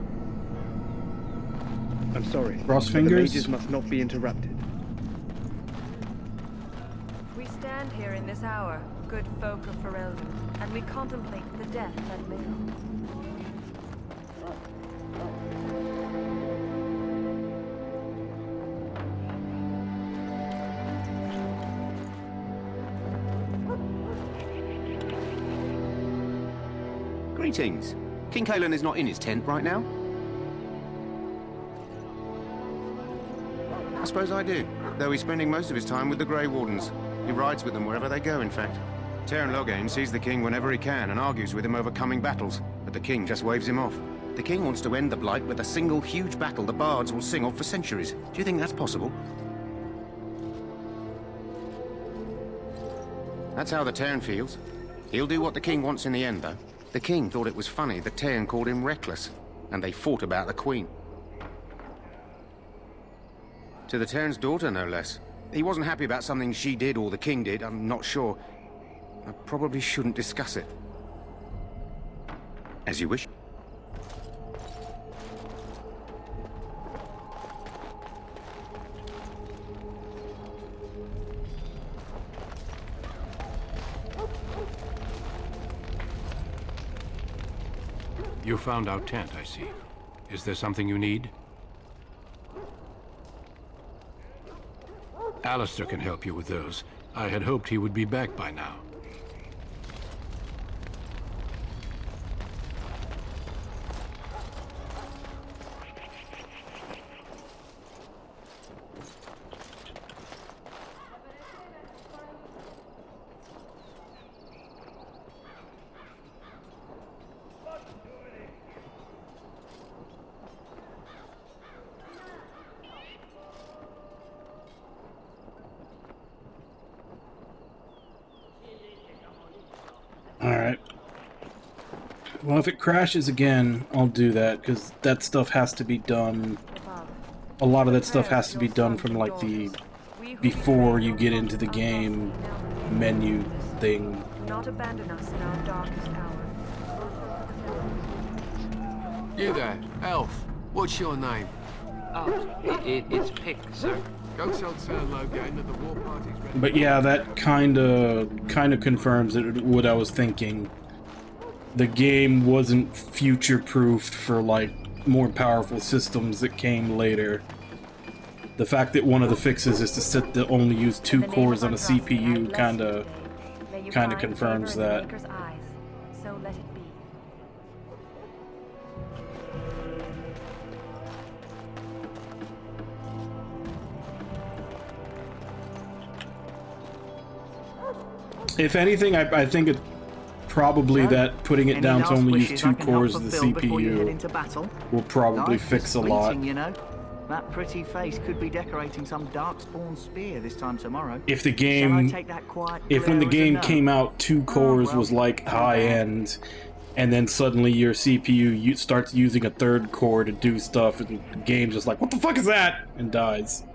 I'm sorry. Cross but fingers? The mages must not be interrupted. We stand here in this hour, good folk of Ferelden, and we contemplate the death that may come. Greetings. King Kalen is not in his tent right now? I suppose I do, though he's spending most of his time with the Grey Wardens. He rides with them wherever they go, in fact. Teyrn Loghain sees the king whenever he can and argues with him over coming battles, but the king just waves him off. The king wants to end the Blight with a single huge battle the bards will sing of for centuries. Do you think that's possible? That's how the Teyrn feels. He'll do what the king wants in the end, though. The king thought it was funny that Teyrn called him reckless, and they fought about the queen. To the Teyrn's daughter, no less. He wasn't happy about something she did or the king did, I'm not sure. I probably shouldn't discuss it. As you wish. You found our tent, I see. Is there something you need? Alistair can help you with those. I had hoped he would be back by now. Alright. Well, if it crashes again, I'll do that, because that stuff has to be done... A lot of that stuff has to be done from, like, the... before you get into the game menu thing. Do not abandon us in our darkest hour. You there, elf. What's your name? Oh, it's Pick, sir. Go tell Teyrn Loghain that the war party's ready. But yeah, that kind of confirms what I was thinking. The game wasn't future-proofed for, like, more powerful systems that came later. The fact that one of the fixes is to set to only use 2 cores on a CPU kind of confirms that. So let it be. If anything, I think it's probably that putting it down to only use 2 cores of the CPU will probably fix a lot. You know? That pretty face could be decorating some darkspawn spear this time tomorrow. If the game, when the game came out, 2 cores was like high end, and then suddenly your CPU starts using a 3rd core to do stuff, and the game's just like, what the fuck is that? And dies.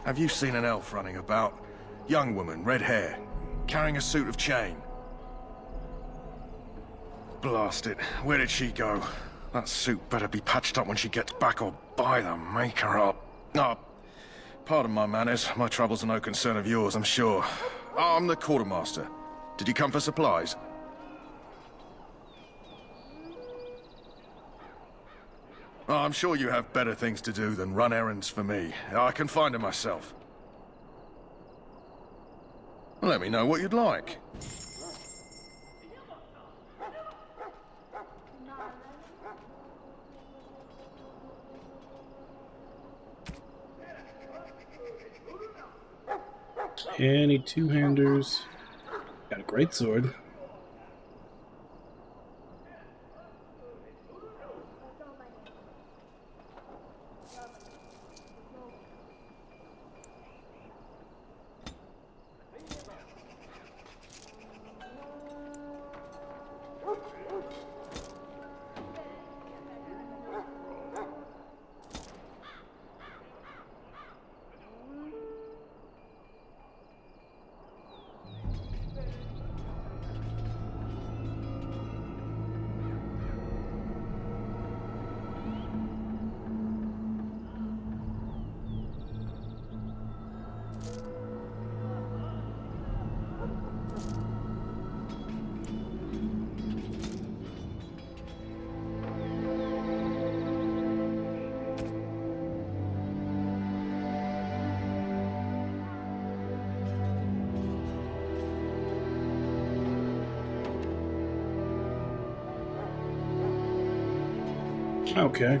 Have you seen an elf running about? Young woman, red hair, carrying a suit of chain. Blast it. Where did she go? That suit better be patched up when she gets back, or by the maker up. Oh, pardon my manners. My troubles are no concern of yours, I'm sure. Oh, I'm the quartermaster. Did you come for supplies? Oh, I'm sure you have better things to do than run errands for me. I can find them myself. Let me know what you'd like. Any 2-handers. Got a great sword. Okay.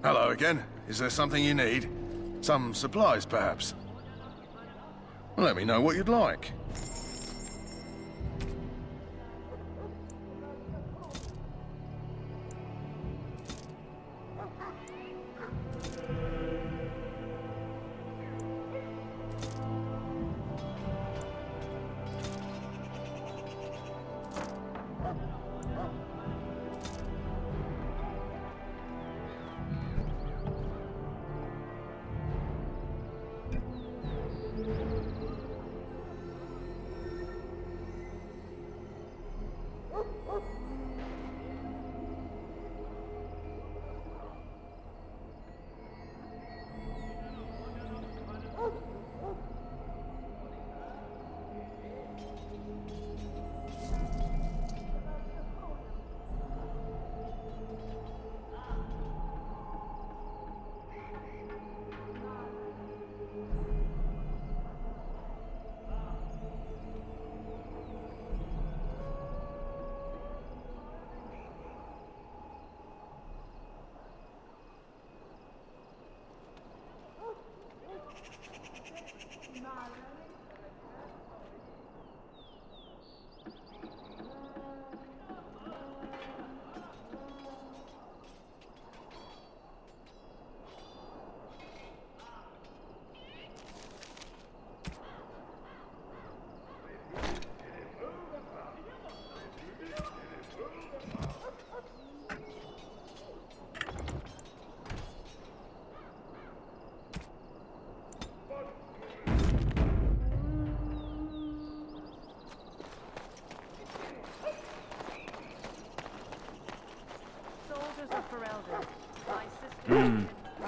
Hello again. Is there something you need? Some supplies, perhaps? Let me know what you'd like.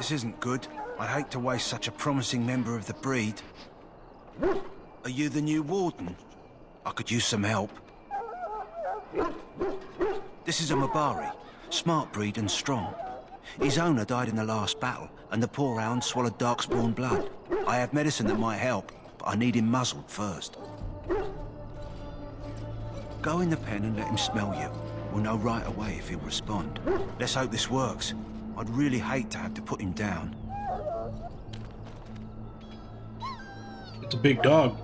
This isn't good. I hate to waste such a promising member of the breed. Are you the new warden? I could use some help. This is a Mabari. Smart breed and strong. His owner died in the last battle, and the poor hound swallowed darkspawn blood. I have medicine that might help, but I need him muzzled first. Go in the pen and let him smell you. We'll know right away if he'll respond. Let's hope this works. I'd really hate to have to put him down. It's a big dog.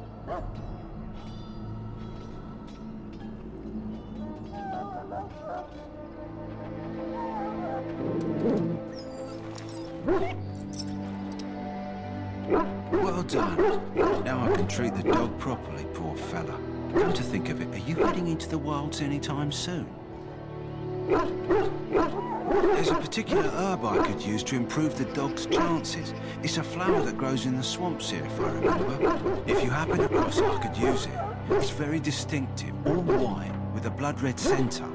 Well done. Now I can treat the dog properly, poor fella. Come to think of it, are you heading into the wilds anytime soon? There's a particular herb I could use to improve the dog's chances. It's a flower that grows in the swamps here, if I remember. If you happen across it, I could use it. It's very distinctive, all white, with a blood-red centre.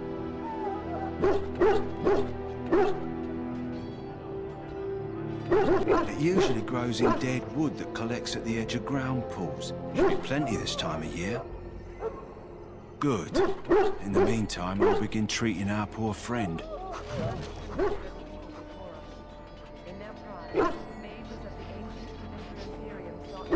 It usually grows in dead wood that collects at the edge of ground pools. Should be plenty this time of year. Good. In the meantime, I'll begin treating our poor friend. In their pride, mages of the ancient Imperium sought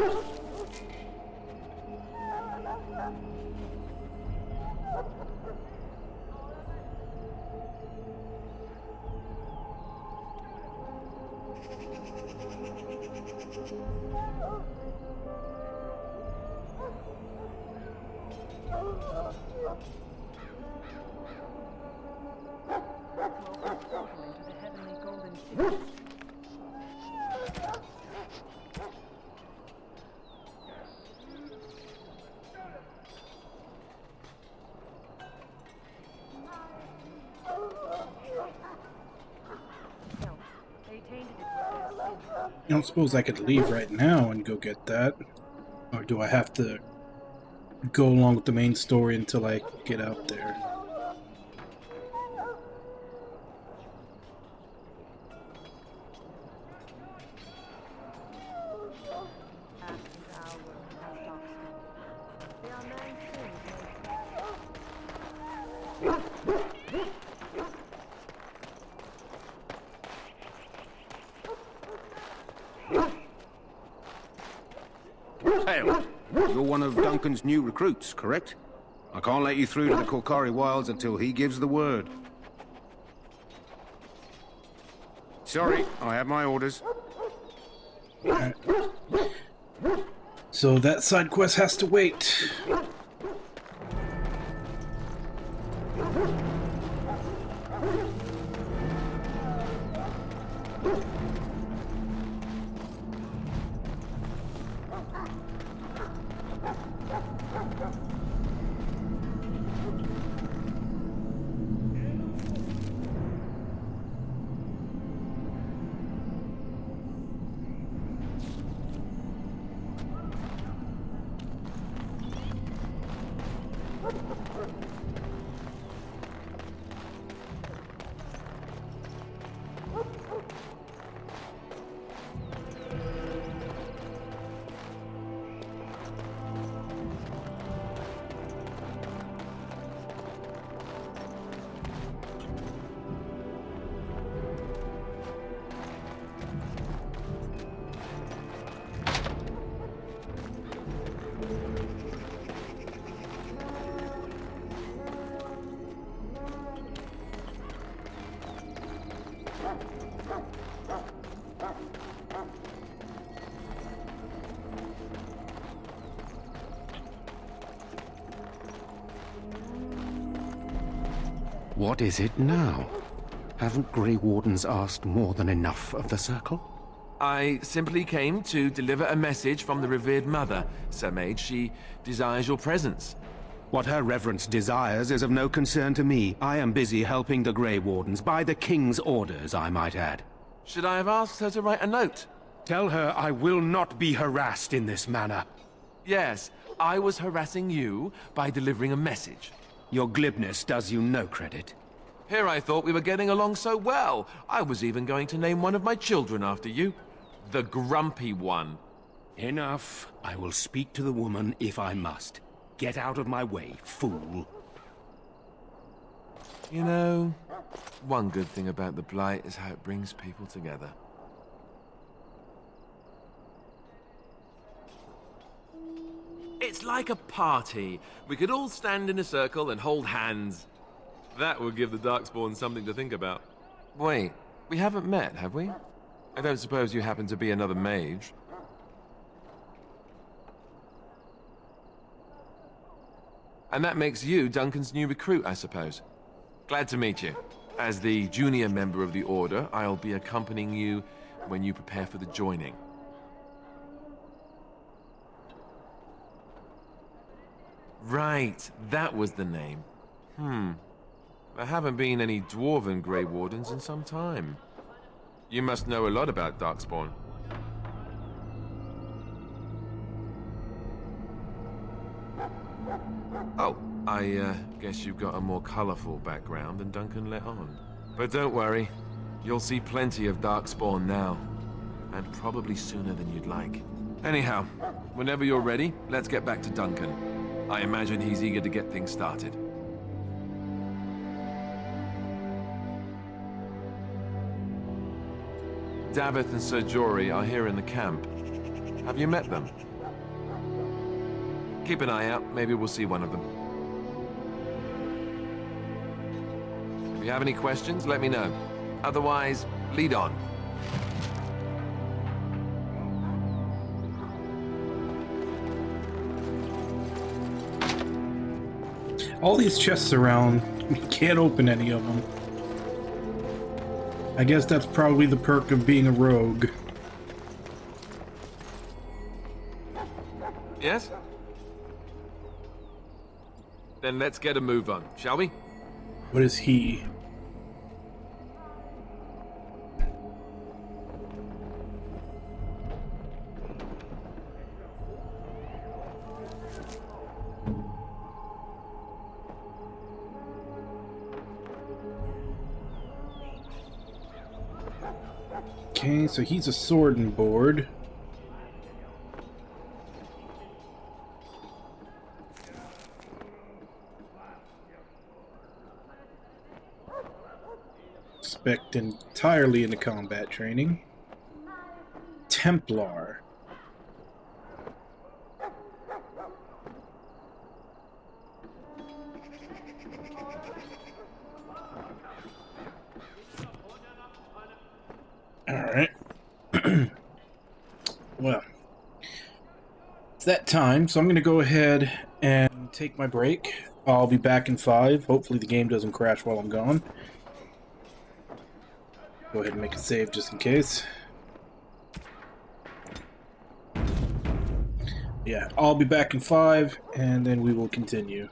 into the heavenly golden city. I don't suppose I could leave right now and go get that. Or do I have to go along with the main story until I get out there? Hail. You're one of Duncan's new recruits, correct? I can't let you through to the Korkari Wilds until he gives the word. Sorry, I have my orders. Alright. So that side quest has to wait. What is it now? Haven't Grey Wardens asked more than enough of the Circle? I simply came to deliver a message from the revered mother, Sir Mage. She desires your presence. What her reverence desires is of no concern to me. I am busy helping the Grey Wardens, by the King's orders, I might add. Should I have asked her to write a note? Tell her I will not be harassed in this manner. Yes, I was harassing you by delivering a message. Your glibness does you no credit. Here I thought we were getting along so well. I was even going to name one of my children after you. The Grumpy One. Enough. I will speak to the woman if I must. Get out of my way, fool. You know, one good thing about the Blight is how it brings people together. It's like a party. We could all stand in a circle and hold hands. That would give the Darkspawn something to think about. Wait, we haven't met, have we? I don't suppose you happen to be another mage. And that makes you Duncan's new recruit, I suppose. Glad to meet you. As the junior member of the Order, I'll be accompanying you when you prepare for the joining. Right, that was the name. There haven't been any Dwarven Grey Wardens in some time. You must know a lot about Darkspawn. Oh, I guess you've got a more colorful background than Duncan let on. But don't worry, you'll see plenty of Darkspawn now. And probably sooner than you'd like. Anyhow, whenever you're ready, let's get back to Duncan. I imagine he's eager to get things started. Davith and Sir Jory are here in the camp. Have you met them? Keep an eye out, maybe we'll see one of them. If you have any questions, let me know. Otherwise, lead on. All these chests around, we can't open any of them. I guess that's probably the perk of being a rogue. Yes? Then let's get a move on, shall we? What is he? Okay, so he's a sword and board. Spec'd entirely into combat training. Templar. Alright. Well, it's that time, so I'm going to go ahead and take my break. I'll be back in 5. Hopefully the game doesn't crash while I'm gone. Go ahead and make a save just in case. Yeah, I'll be back in 5, and then we will continue.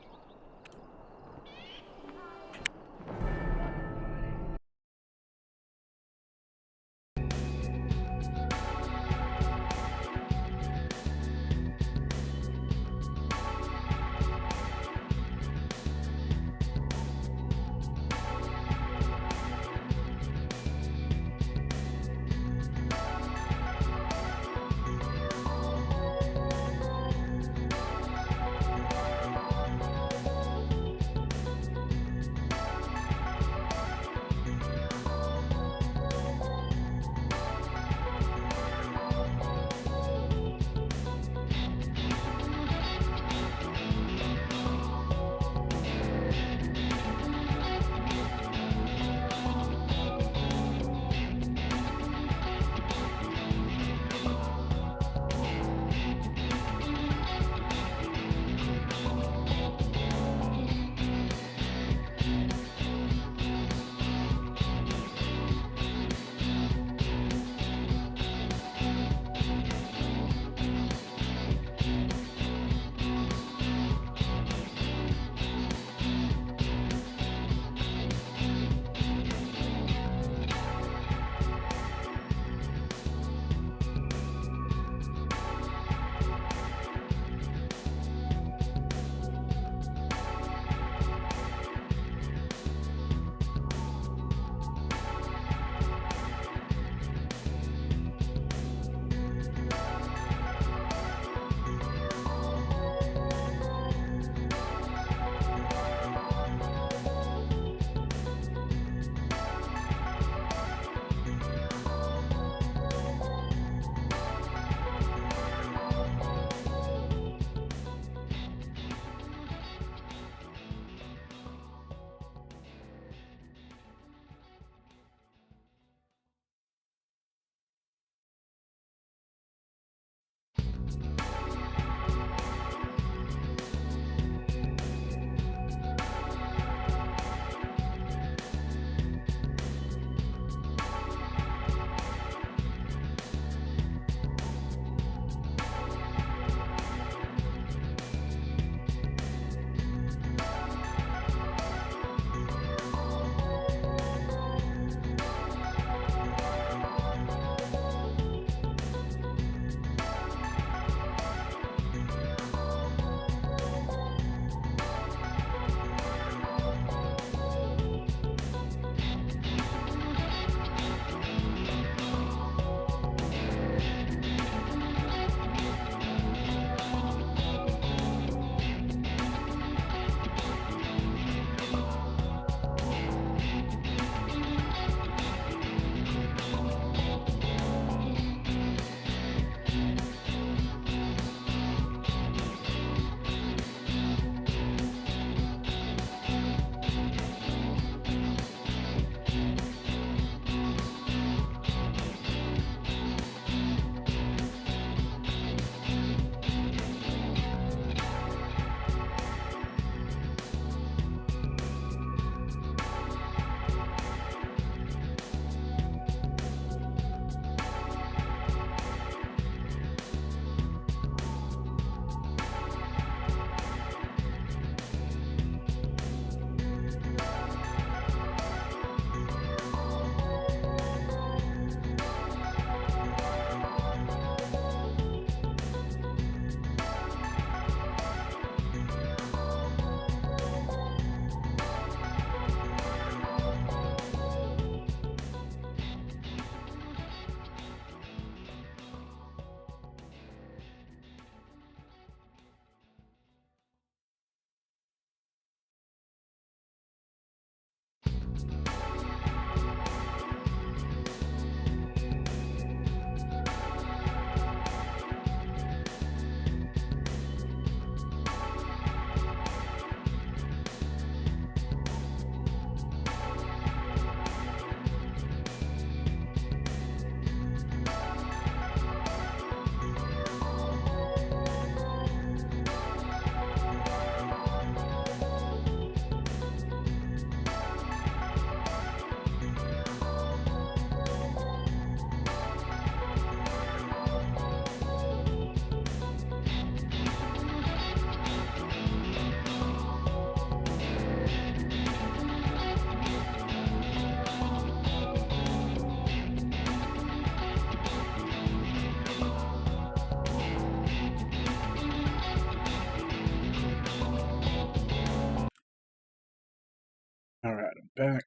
Alright, I'm back.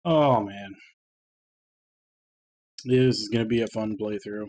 Oh man. This is going to be a fun playthrough.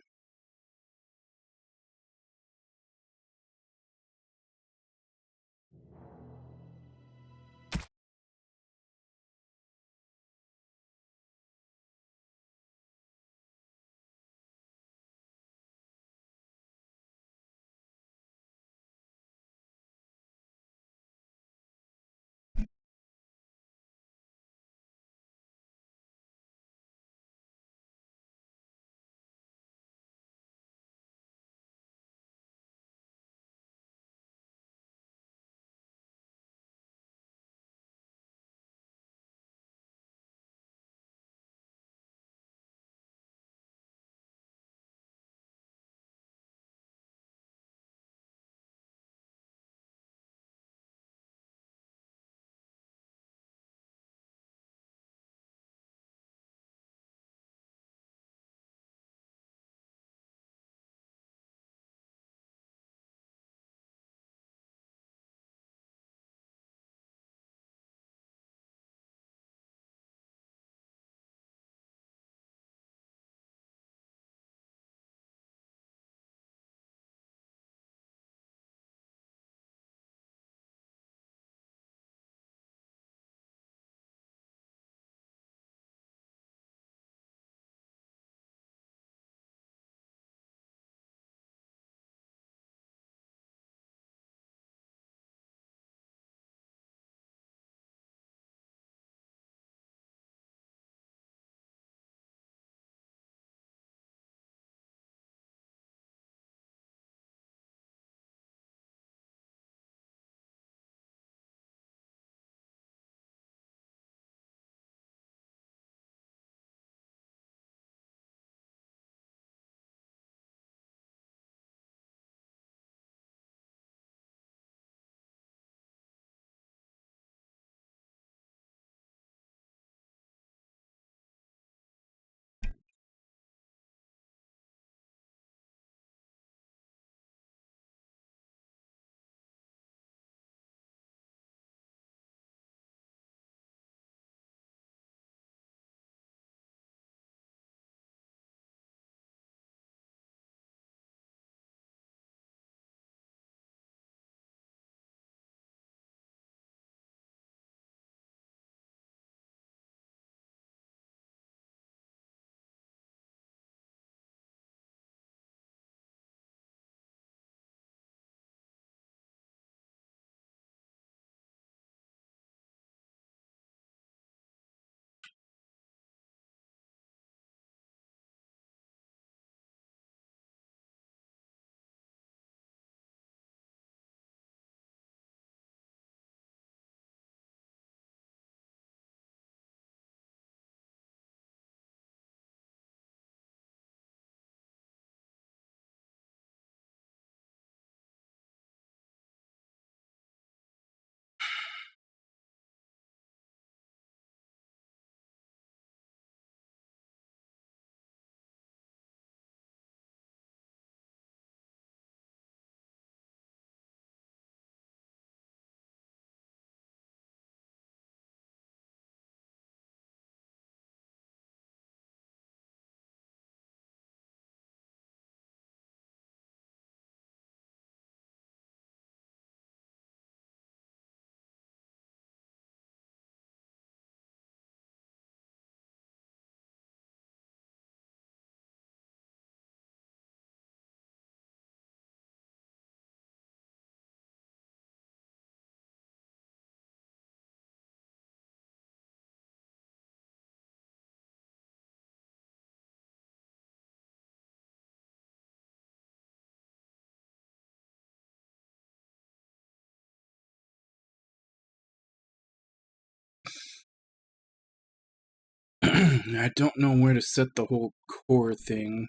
I don't know where to set the whole core thing.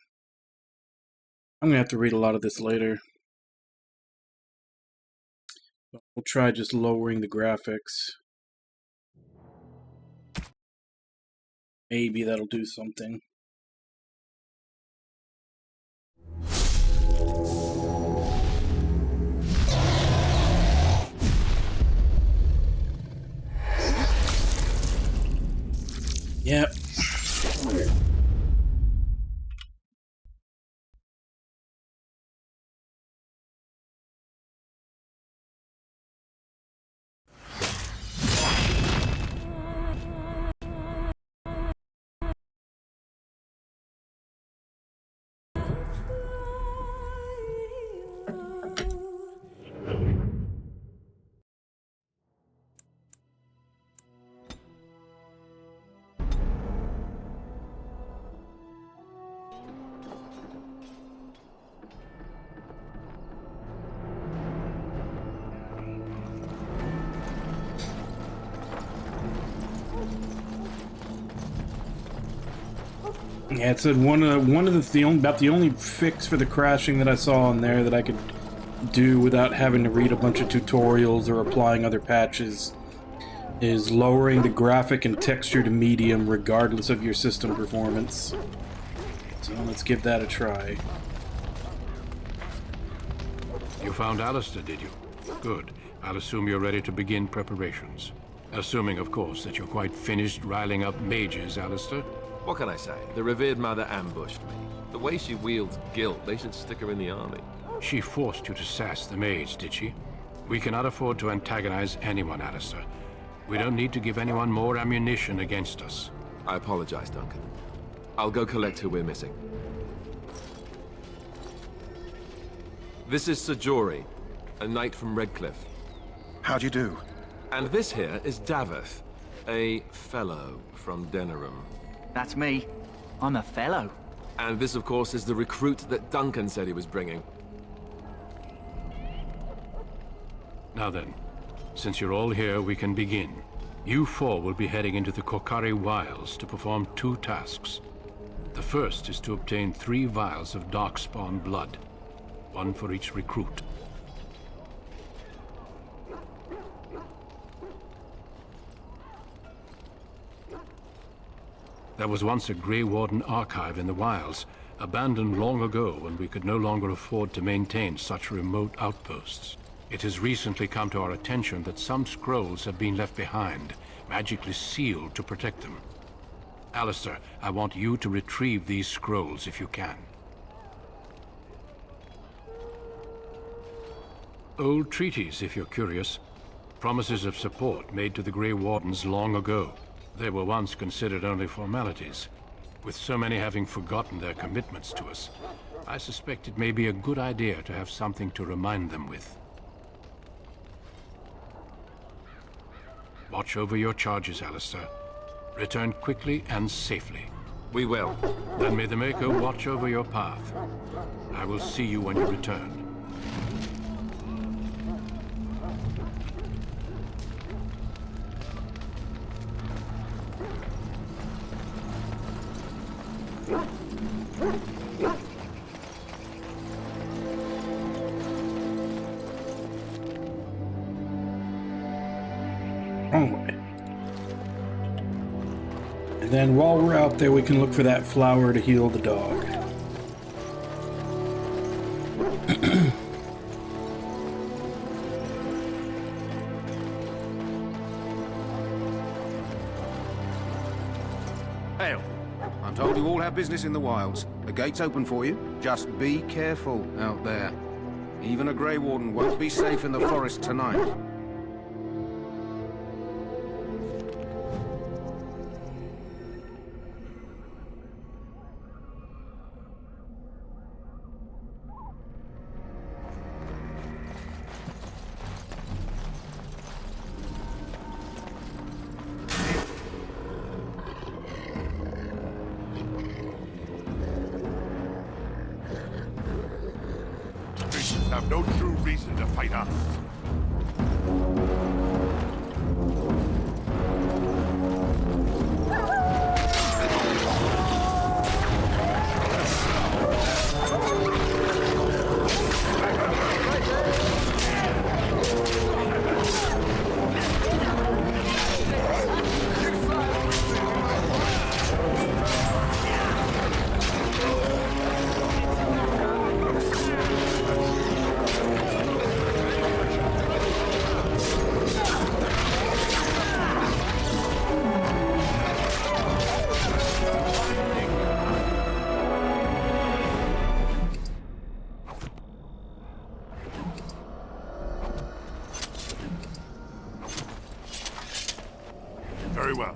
I'm gonna have to read a lot of this later. We'll try just lowering the graphics. Maybe that'll do something. Yep. Yeah, it said about the only fix for the crashing that I saw on there that I could do without having to read a bunch of tutorials or applying other patches is lowering the graphic and texture to medium regardless of your system performance. So let's give that a try. You found Alistair, did you? Good. I'll assume you're ready to begin preparations. Assuming, of course, that you're quite finished riling up mages, Alistair. What can I say? The revered mother ambushed me. The way she wields guilt, they should stick her in the army. She forced you to sass the mage, did she? We cannot afford to antagonize anyone, Alistair. We don't need to give anyone more ammunition against us. I apologize, Duncan. I'll go collect who we're missing. This is Sir Jory, a knight from Redcliffe. How'd you do? And this here is Daveth, a fellow from Denerim. That's me. I'm a fellow. And this, of course, is the recruit that Duncan said he was bringing. Now then, since you're all here, we can begin. You four will be heading into the Korcari Wilds to perform 2 tasks. The first is to obtain 3 vials of Darkspawn blood, 1 for each recruit. There was once a Grey Warden archive in the wilds, abandoned long ago when we could no longer afford to maintain such remote outposts. It has recently come to our attention that some scrolls have been left behind, magically sealed to protect them. Alistair, I want you to retrieve these scrolls if you can. Old treaties, if you're curious. Promises of support made to the Grey Wardens long ago. They were once considered only formalities. With so many having forgotten their commitments to us, I suspect it may be a good idea to have something to remind them with. Watch over your charges, Alistair. Return quickly and safely. We will. Then may the Maker watch over your path. I will see you when you return. And then while we're out there, we can look for that flower to heal the dog. Hail. I'm told you all have business in the wilds. The gate's open for you. Just be careful out there. Even a Grey Warden won't be safe in the forest tonight. Have no true reason to fight us. Very well.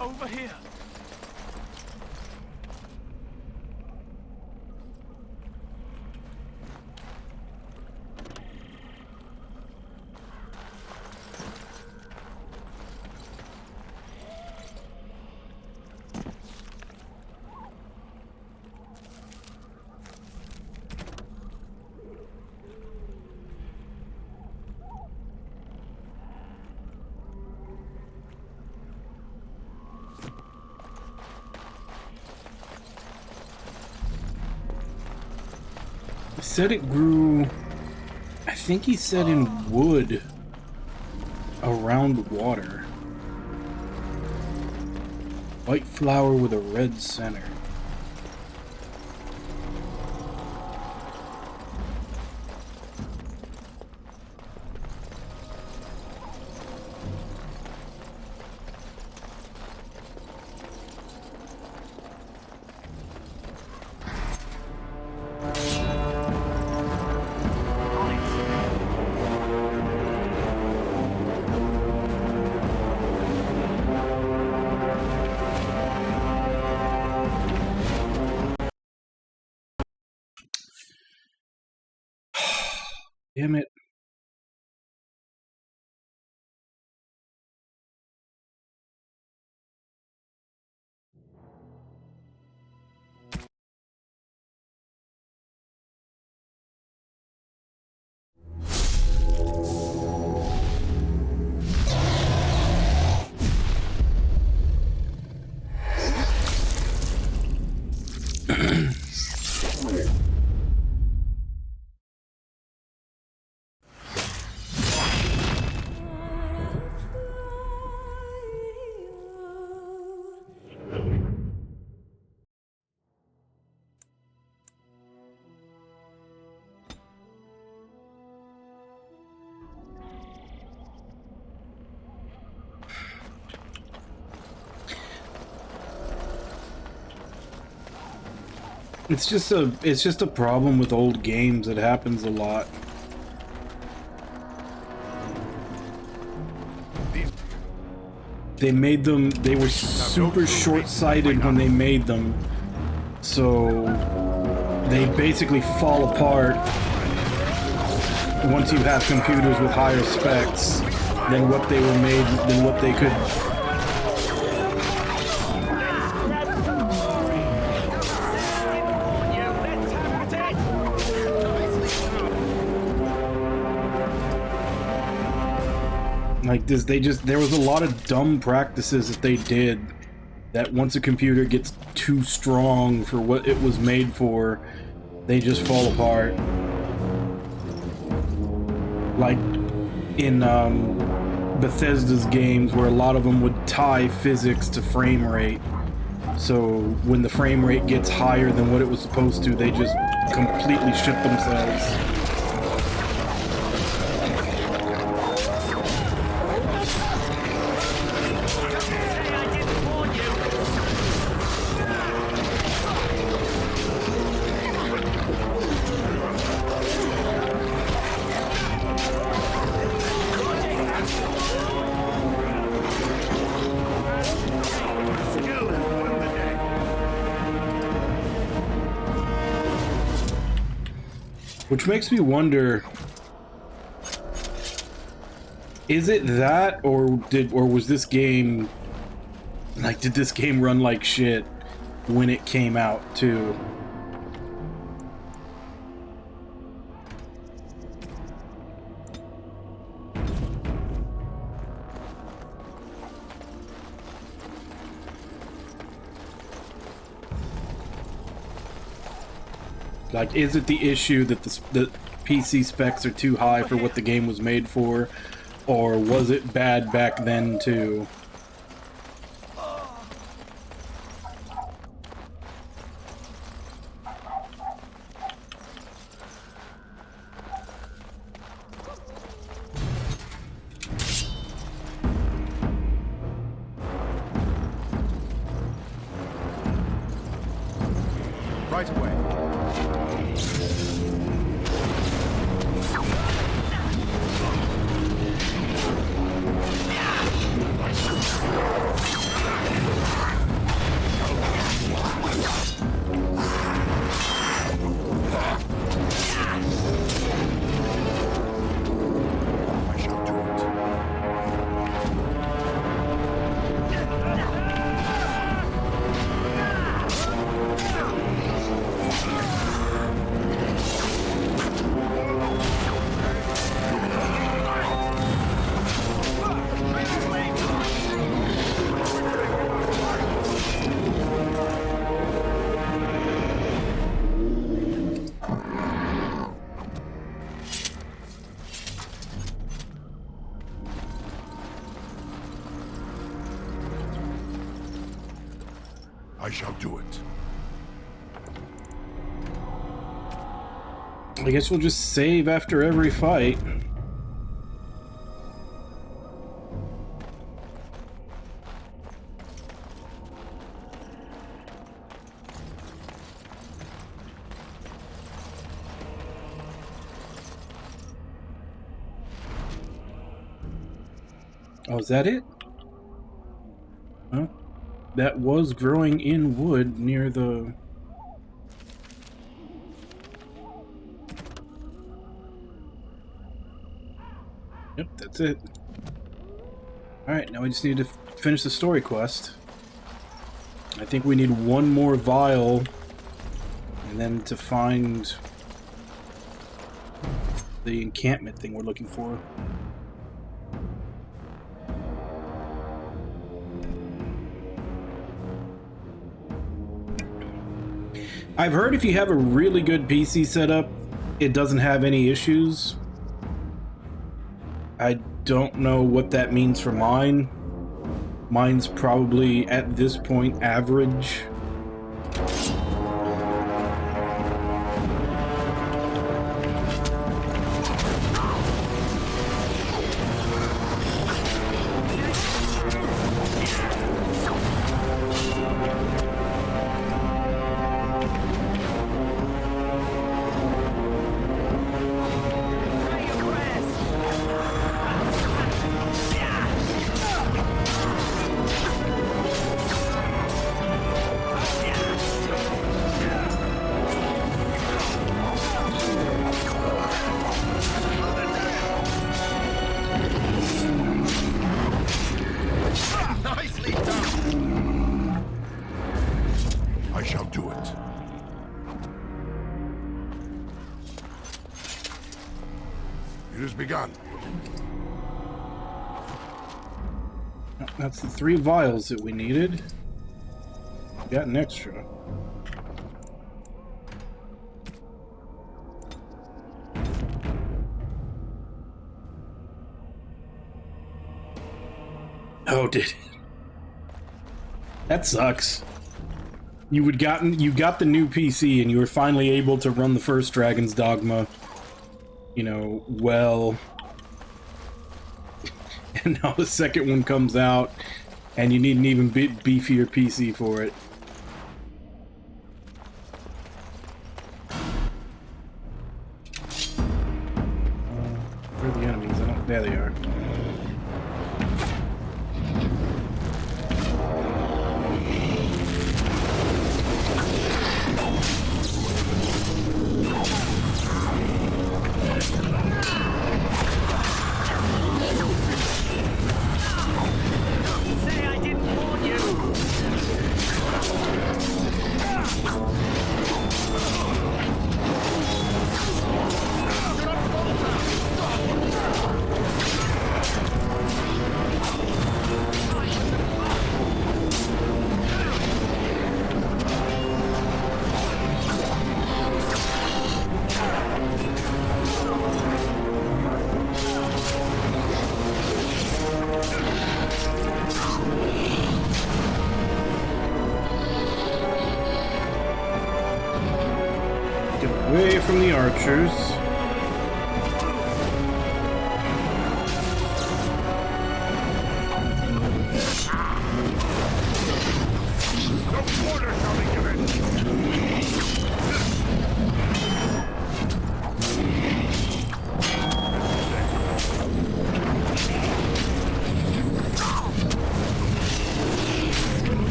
Over here. He said it grew, I think he said in wood around water. White flower with a red center. Damn it. It's just a problem with old games. It happens a lot. They made them, they were super short-sighted when they made them, so they basically fall apart once you have computers with higher specs than what they were made, than what they could. Like this, there was a lot of dumb practices that they did that once a computer gets too strong for what it was made for, they just fall apart. Like in Bethesda's games, where a lot of them would tie physics to frame rate. So when the frame rate gets higher than what it was supposed to, they just completely shit themselves. Which makes me wonder, is it that, or was this game, like, did this game run like shit when it came out too? Like, is it the issue that the PC specs are too high for what the game was made for? Or was it bad back then too? Right away. I shall do it. I guess we'll just save after every fight. Oh, is that it? Huh? That was growing in wood near the... Yep, that's it. Alright, now we just need to finish the story quest. I think we need one more vial, and then to find the encampment thing we're looking for. I've heard if you have a really good PC setup, it doesn't have any issues. I don't know what that means for mine. Mine's probably, at this point, average. Begun. That's the 3 vials that we needed. Got an extra. Oh, did it? That sucks. You got the new PC and you were finally able to run the first Dragon's Dogma. You know, well, and now the second one comes out, and you need an even beefier PC for it. Where are the enemies? I don't. There they are. away from the archers.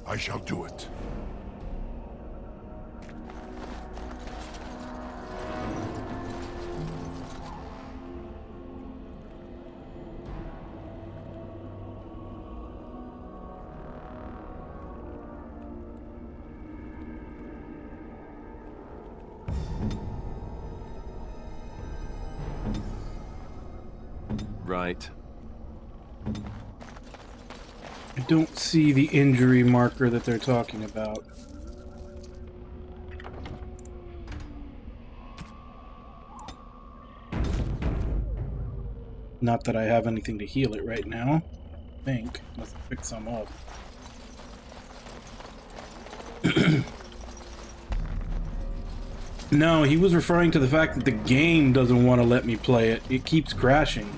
I shall do it. Right. I don't see the injury marker that they're talking about. Not that I have anything to heal it right now. I think. Let's pick some up. No, he was referring to the fact that the game doesn't want to let me play it. It keeps crashing.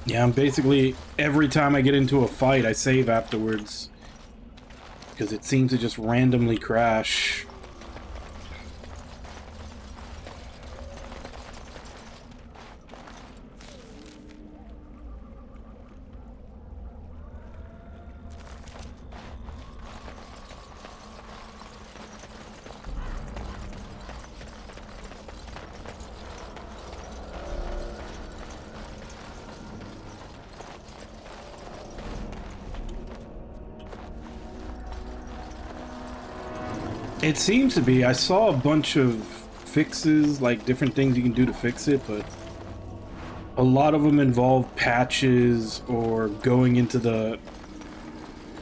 Yeah, I'm basically, every time I get into a fight, I save afterwards. Because it seems to just randomly crash. It seems to be. I saw a bunch of fixes, like different things you can do to fix it, but a lot of them involve patches or going into the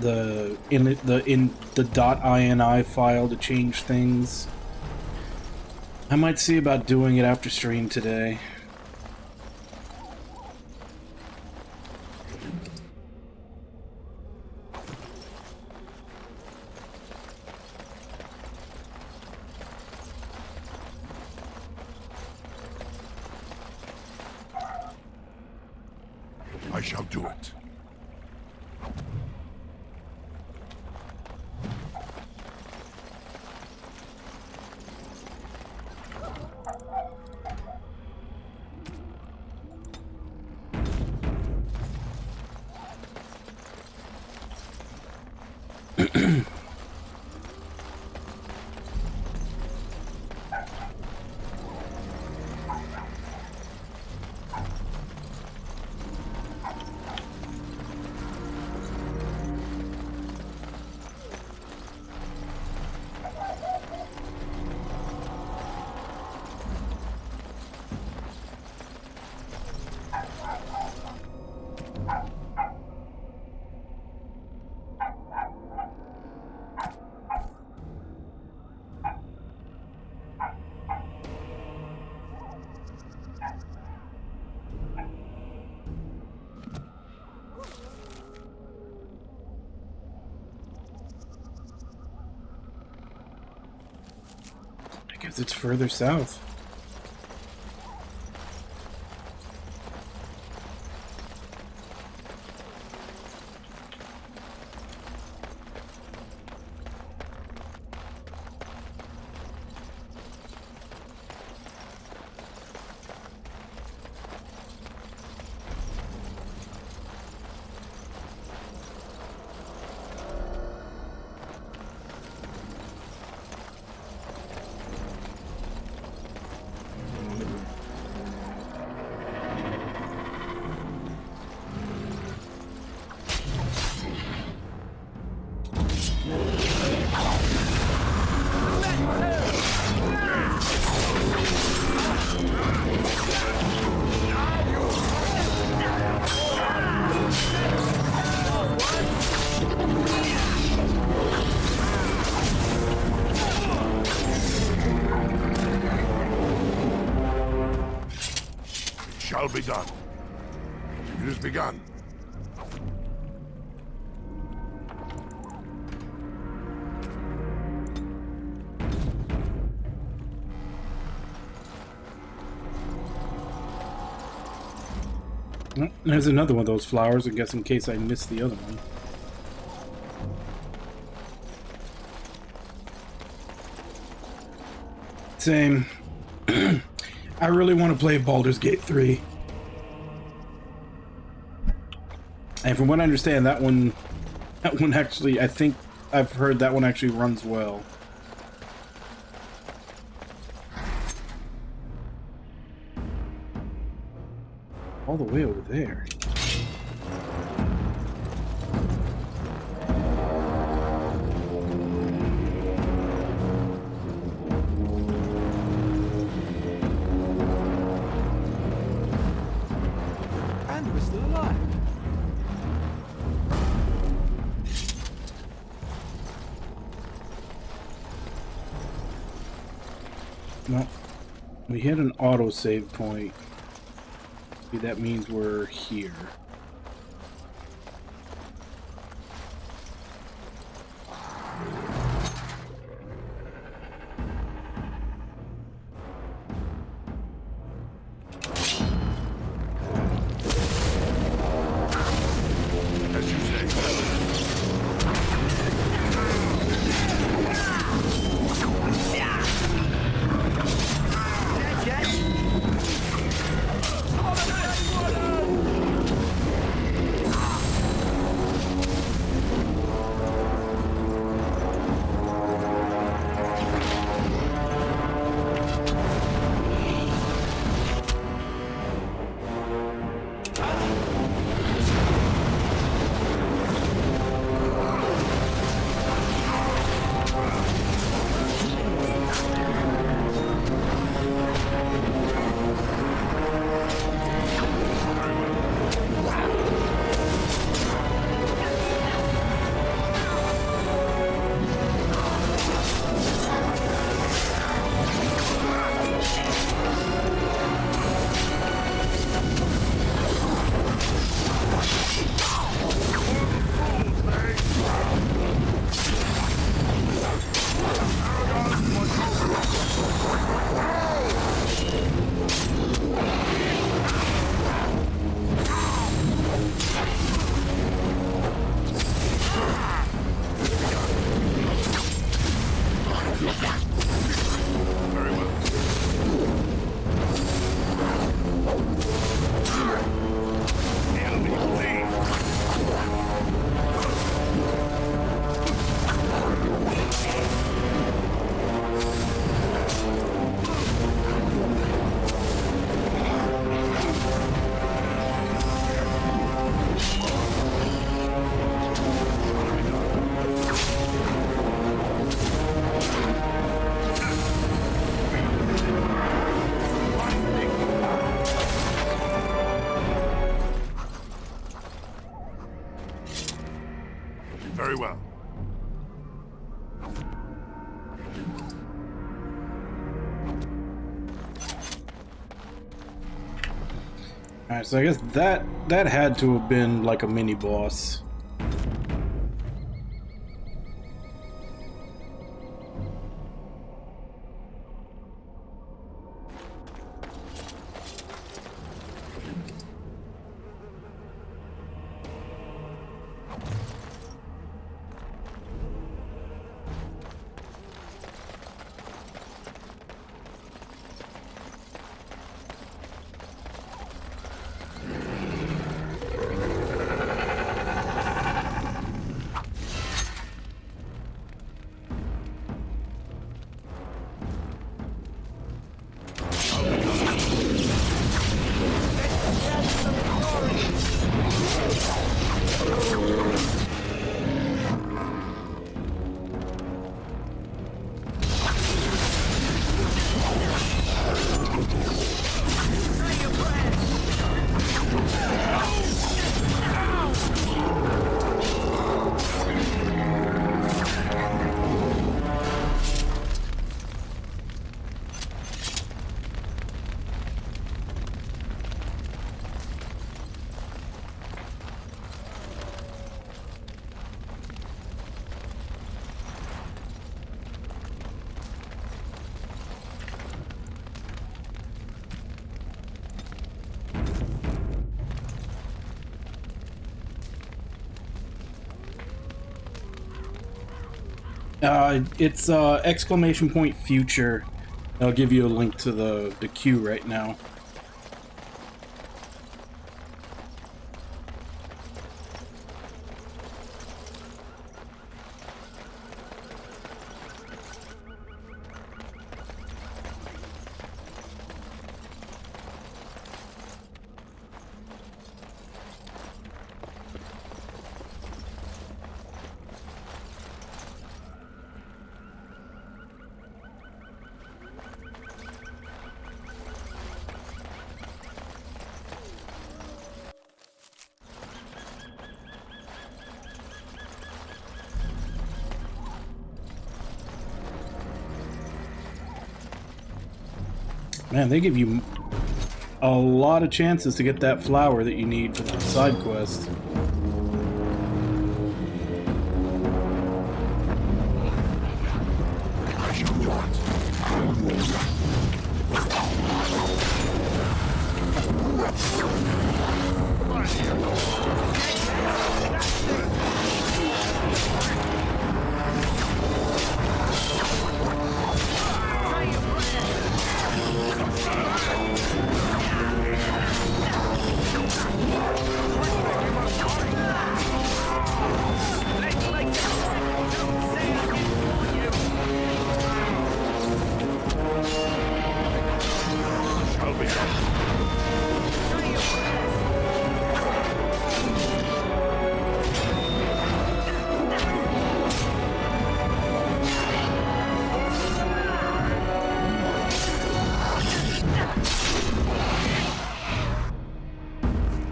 .ini file to change things. I might see about doing it after stream today. I shall do it. Guess it's further south. Shall be done. It has begun. Oh, there's another one of those flowers, I guess, in case I missed the other one. Same. I really want to play Baldur's Gate 3. And from what I understand, that one actually, I think I've heard that one actually runs well. All the way over there. And we're still alive. No, we hit an autosave point. Maybe that means we're here. As you say. Very well. Alright, so I guess that had to have been like a mini boss. It's exclamation point future. I'll give you a link to the queue right now. Man, they give you a lot of chances to get that flower that you need for the side quest.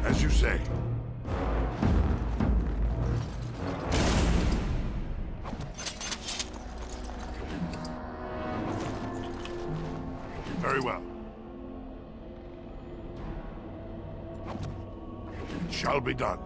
As you say. Very well. It shall be done.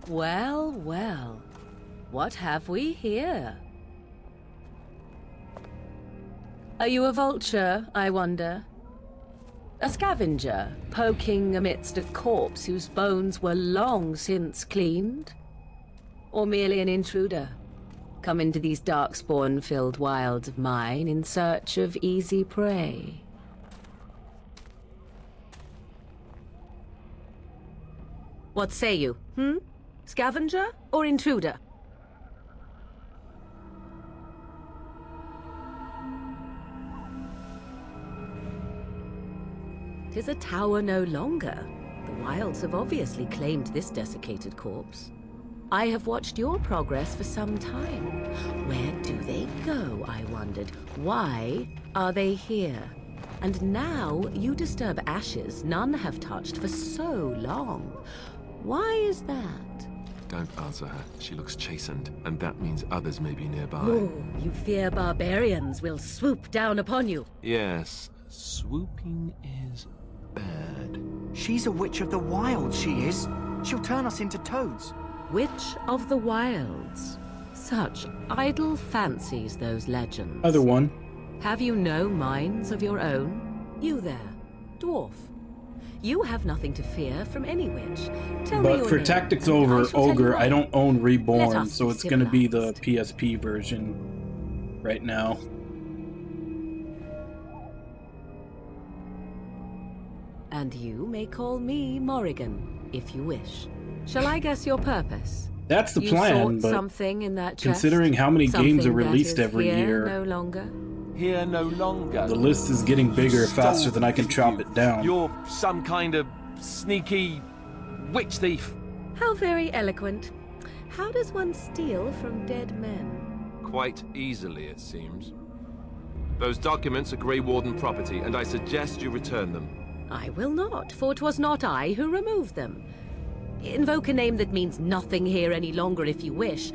Well, well. What have we here? Are you a vulture, I wonder? A scavenger, poking amidst a corpse whose bones were long since cleaned? Or merely an intruder, come into these darkspawn-filled wilds of mine in search of easy prey? What say you, Scavenger or intruder? Tis a tower no longer. The wilds have obviously claimed this desiccated corpse. I have watched your progress for some time. Where do they go, I wondered? Why are they here? And now you disturb ashes none have touched for so long. Why is that? Don't answer her. She looks chastened, and that means others may be nearby. Oh, you fear barbarians will swoop down upon you. Yes, swooping is bad. She's a witch of the wilds, she is. She'll turn us into toads. Witch of the wilds. Such idle fancies, those legends. Other one. Have you no minds of your own? You there, dwarf. You have nothing to fear from any witch. Tell me But your for name, Tactics and Over I shall tell you Ogre, mine. I don't own Let Reborn, us so be it's going to be the civilized. PSP version right now. And you may call me Morrigan, if you wish. Shall I guess your purpose? That's the You plan, sought but something in that chest? considering how many games are Something that released is every here year, no longer? Here no longer. the list is getting bigger faster than I can chop it down. You're some kind of sneaky witch thief. How very eloquent. How does one steal from dead men? Quite easily, it seems. Those documents are Grey Warden property, and I suggest you return them. I will not, for 'twas not I who removed them. Invoke a name that means nothing here any longer if you wish.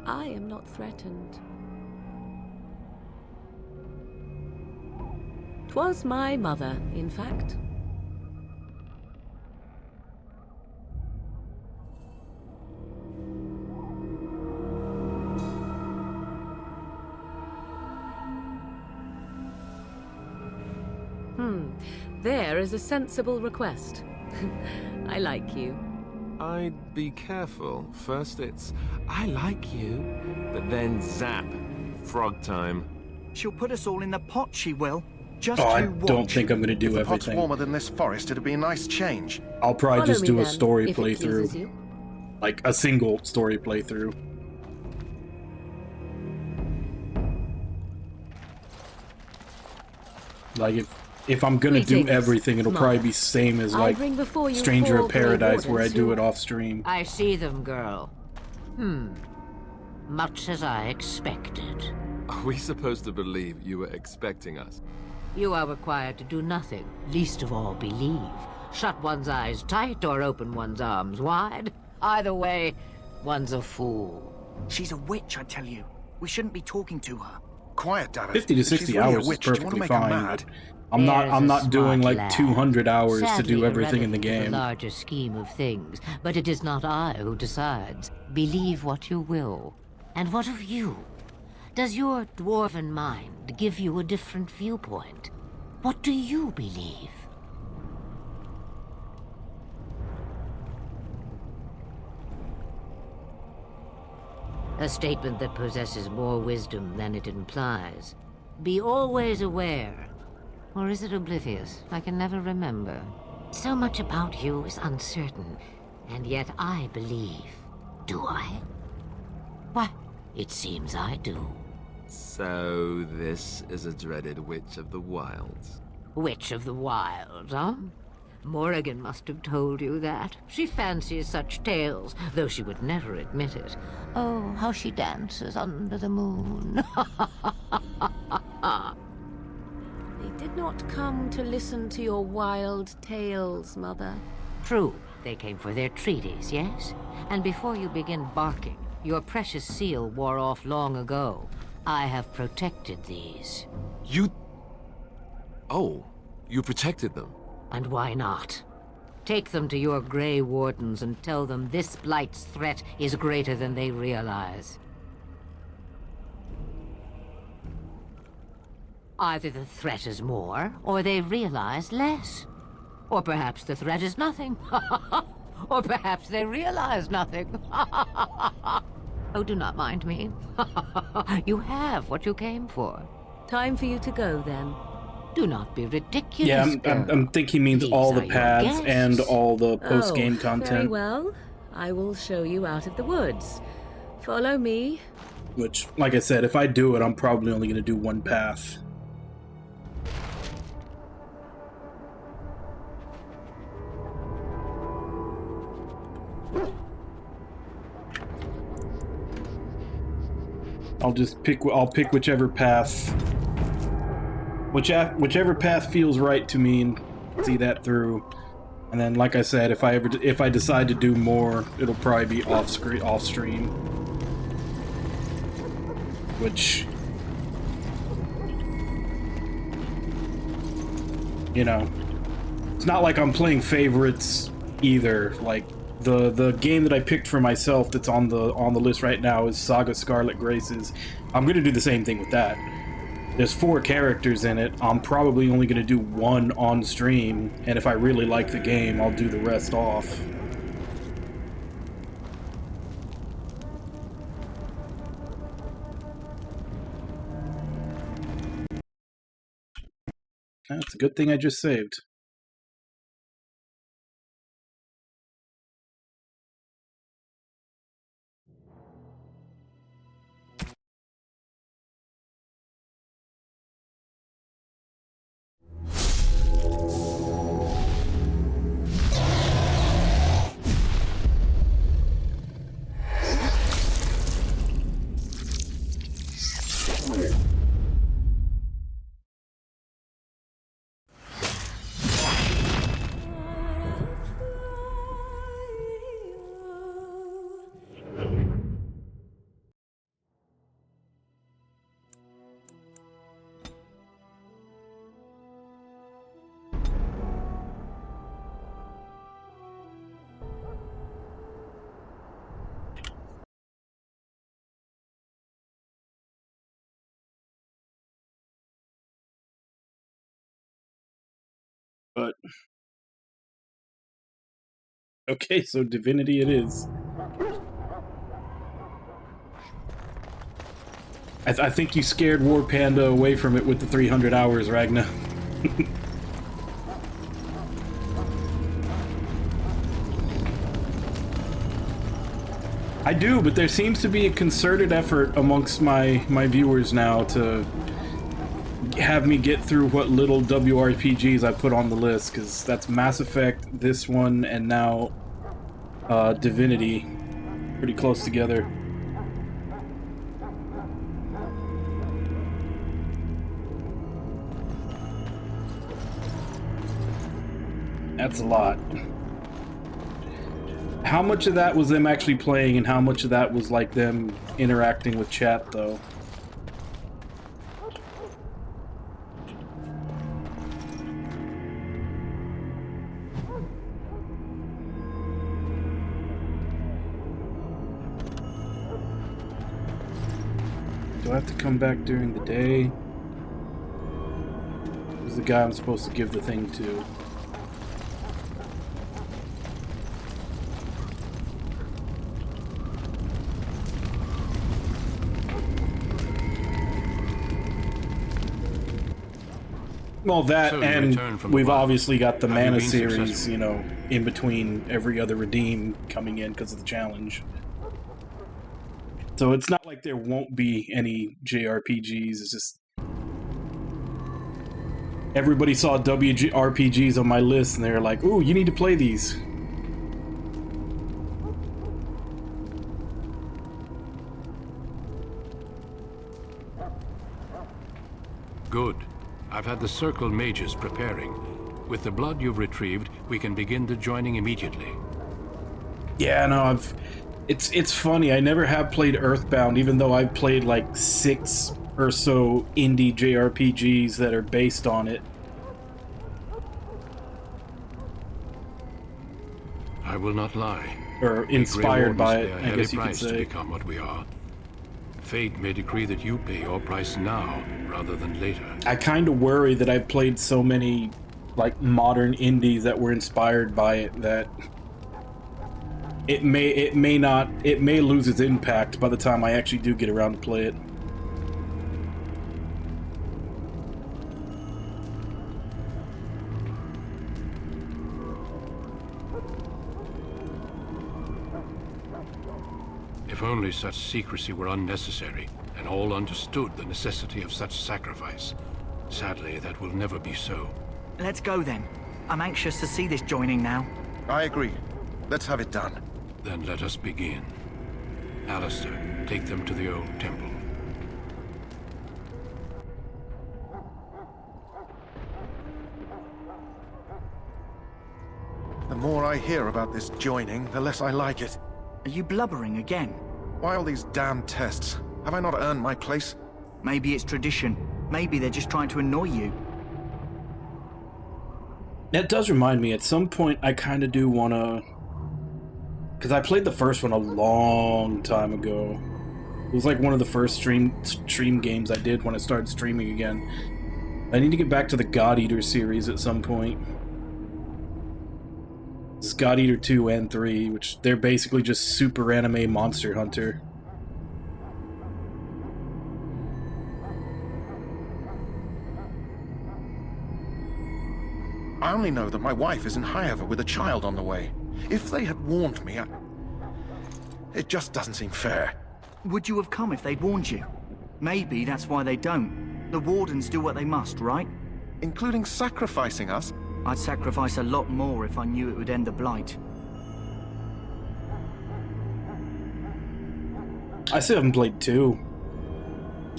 I am not threatened. was my mother, in fact. There is a sensible request. I like you. I'd be careful. First it's, I like you, but then zap. Frog time. She'll put us all in the pot, she will. Just I you watch. don't think I'm going to do If the pot's everything. warmer than this forest, it'd be a nice change. I'll probably Follow just me do a then, story if it pleases playthrough. you. Like a single story playthrough. Like if I'm gonna do Greetings, everything, it'll Mother. probably be same as I like bring before you Stranger 4 of Paradise, Grey where I do it Wardens off stream. I see them, girl. Much as I expected. Are we supposed to believe you were expecting us? You are required to do nothing, least of all believe. Shut one's eyes tight or open one's arms wide. Either way, one's a fool. She's a witch, I tell you. We shouldn't be talking to her. Quiet, damn it. 50 to If she's 60 really a hours is witch, do you want to perfectly make her fine. mad? I'm There's not a doing smart like lad. 200 hours to Sadly do everything in the irrelevant to game. the larger scheme of things, but it is not I who decides. Believe what you will. And what of you? Does your dwarven mind give you a different viewpoint? What do you believe? A statement that possesses more wisdom than it implies. Be always aware. Or is it oblivious? I can never remember. So much about you is uncertain, and yet I believe. Do I? Why, it seems I do. So this is a dreaded Witch of the Wilds. Witch of the Wilds, huh? Morrigan must have told you that. She fancies such tales, though she would never admit it. Oh, how she dances under the moon. They did not come to listen to your wild tales, Mother. True, they came for their treaties, yes? And before you begin barking, your precious seal wore off long ago. I have protected these. You... Oh, you protected them. And why not? Take them to your Grey Wardens and tell them this Blight's threat is greater than they realize. Either the threat is more, or they realize less. Or perhaps the threat is nothing. Or perhaps they realize nothing. Oh, do not mind me. You have what you came for. Time for you to go, then. Do not be ridiculous, Yeah, I'm thinking he means These all are the your pads guests. and all the post-game Very content. well. I will show you out of the woods. Follow me. Which, like I said, if I do it, I'm probably only going to do one path. I'll pick whichever path. Whichever path feels right to me and see that through. And then, like I said, if I decide to do more, it'll probably be off stream. Which, you know, it's not like I'm playing favorites either. Like the game that I picked for myself that's on the list right now is Saga Scarlet Graces. I'm gonna do the same thing with that. There's 4 characters in it. I'm probably only gonna do 1 on stream, and if I really like the game, I'll do the rest off. That's a good thing I just saved. But okay, so Divinity it is. I think you scared War Panda away from it with the 300 hours, Ragna. I do, but there seems to be a concerted effort amongst my viewers now to have me get through what little WRPGs I put on the list, because that's Mass Effect, this one, and now Divinity. Pretty close together. That's a lot. How much of that was them actually playing, and how much of that was like them interacting with chat, though? Do I have to come back during the day? Who's the guy I'm supposed to give the thing to? Well, that, So and we've obviously got the Mana series, you know, in between every other redeem coming in because of the challenge. So it's not like there won't be any JRPGs, it's just... Everybody saw WRPGs on my list and they're like, ooh, you need to play these. Good. I've had the Circle mages preparing. With the blood you've retrieved, we can begin the joining immediately. Yeah, no, it's funny, I never have played Earthbound, even though I've played like 6 or so indie JRPGs that are based on it. I will not lie. Or inspired by it, I guess you could say. To become what we are. Fate may decree that you pay your price now, rather than later. I kind of worry that I've played so many, like, modern indies that were inspired by it that it may lose its impact by the time I actually do get around to play it. If only such secrecy were unnecessary, and all understood the necessity of such sacrifice. Sadly, that will never be so. Let's go then. I'm anxious to see this joining now. I agree. Let's have it done. Then let us begin. Alistair, take them to the old temple. The more I hear about this joining, the less I like it. Are you blubbering again? Why all these damn tests? Have I not earned my place? Maybe it's tradition. Maybe they're just trying to annoy you. That does remind me, at some point I kind of do want to... Because I played the first one a long time ago. It was like one of the first stream games I did when I started streaming again. I need to get back to the God Eater series at some point. It's God Eater 2 and 3, which they're basically just super anime Monster Hunter. I only know that my wife is in Highever with a child on the way. If they had warned me, it just doesn't seem fair. Would you have come if they'd warned you? Maybe that's why they don't. The Wardens do what they must, right? Including sacrificing us? I'd sacrifice a lot more if I knew it would end the Blight. I still haven't played 2.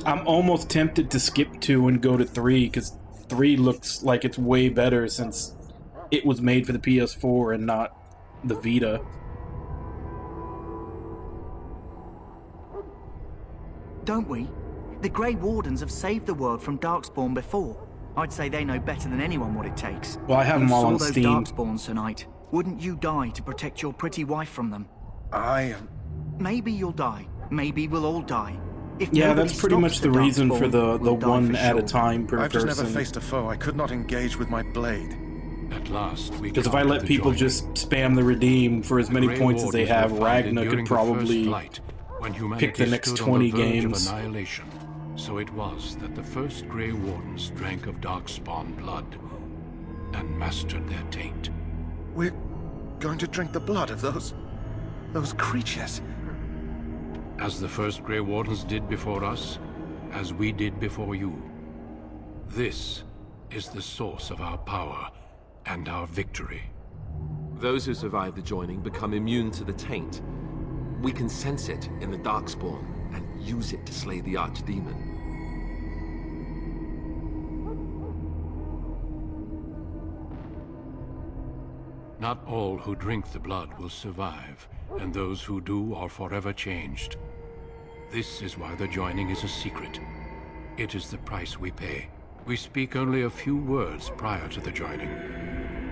I'm almost tempted to skip 2 and go to 3, because 3 looks like it's way better since it was made for the PS4 and not the Vita. Don't we? The Grey Wardens have saved the world from Darkspawn before. I'd say they know better than anyone what it takes. Well, I have them all on Steam. You saw those Darkspawns tonight. Wouldn't you die to protect your pretty wife from them? Maybe you'll die. Maybe we'll all die. If yeah, that's pretty much the reason for the one at a time per person. I've just never faced a foe I could not engage with my blade. At last, we Because if I let people just spam the redeem for as many points as they have, Ragna could probably pick the next 20 games. Of annihilation. So it was that the first Grey Wardens drank of Darkspawn blood and mastered their taint. We're going to drink the blood of those creatures. As the first Grey Wardens did before us, as we did before you. This is the source of our power and our victory. Those who survive the joining become immune to the taint. We can sense it in the Darkspawn and use it to slay the Archdemon. Not all who drink the blood will survive, and those who do are forever changed. This is why the joining is a secret. It is the price we pay. We speak only a few words prior to the joining,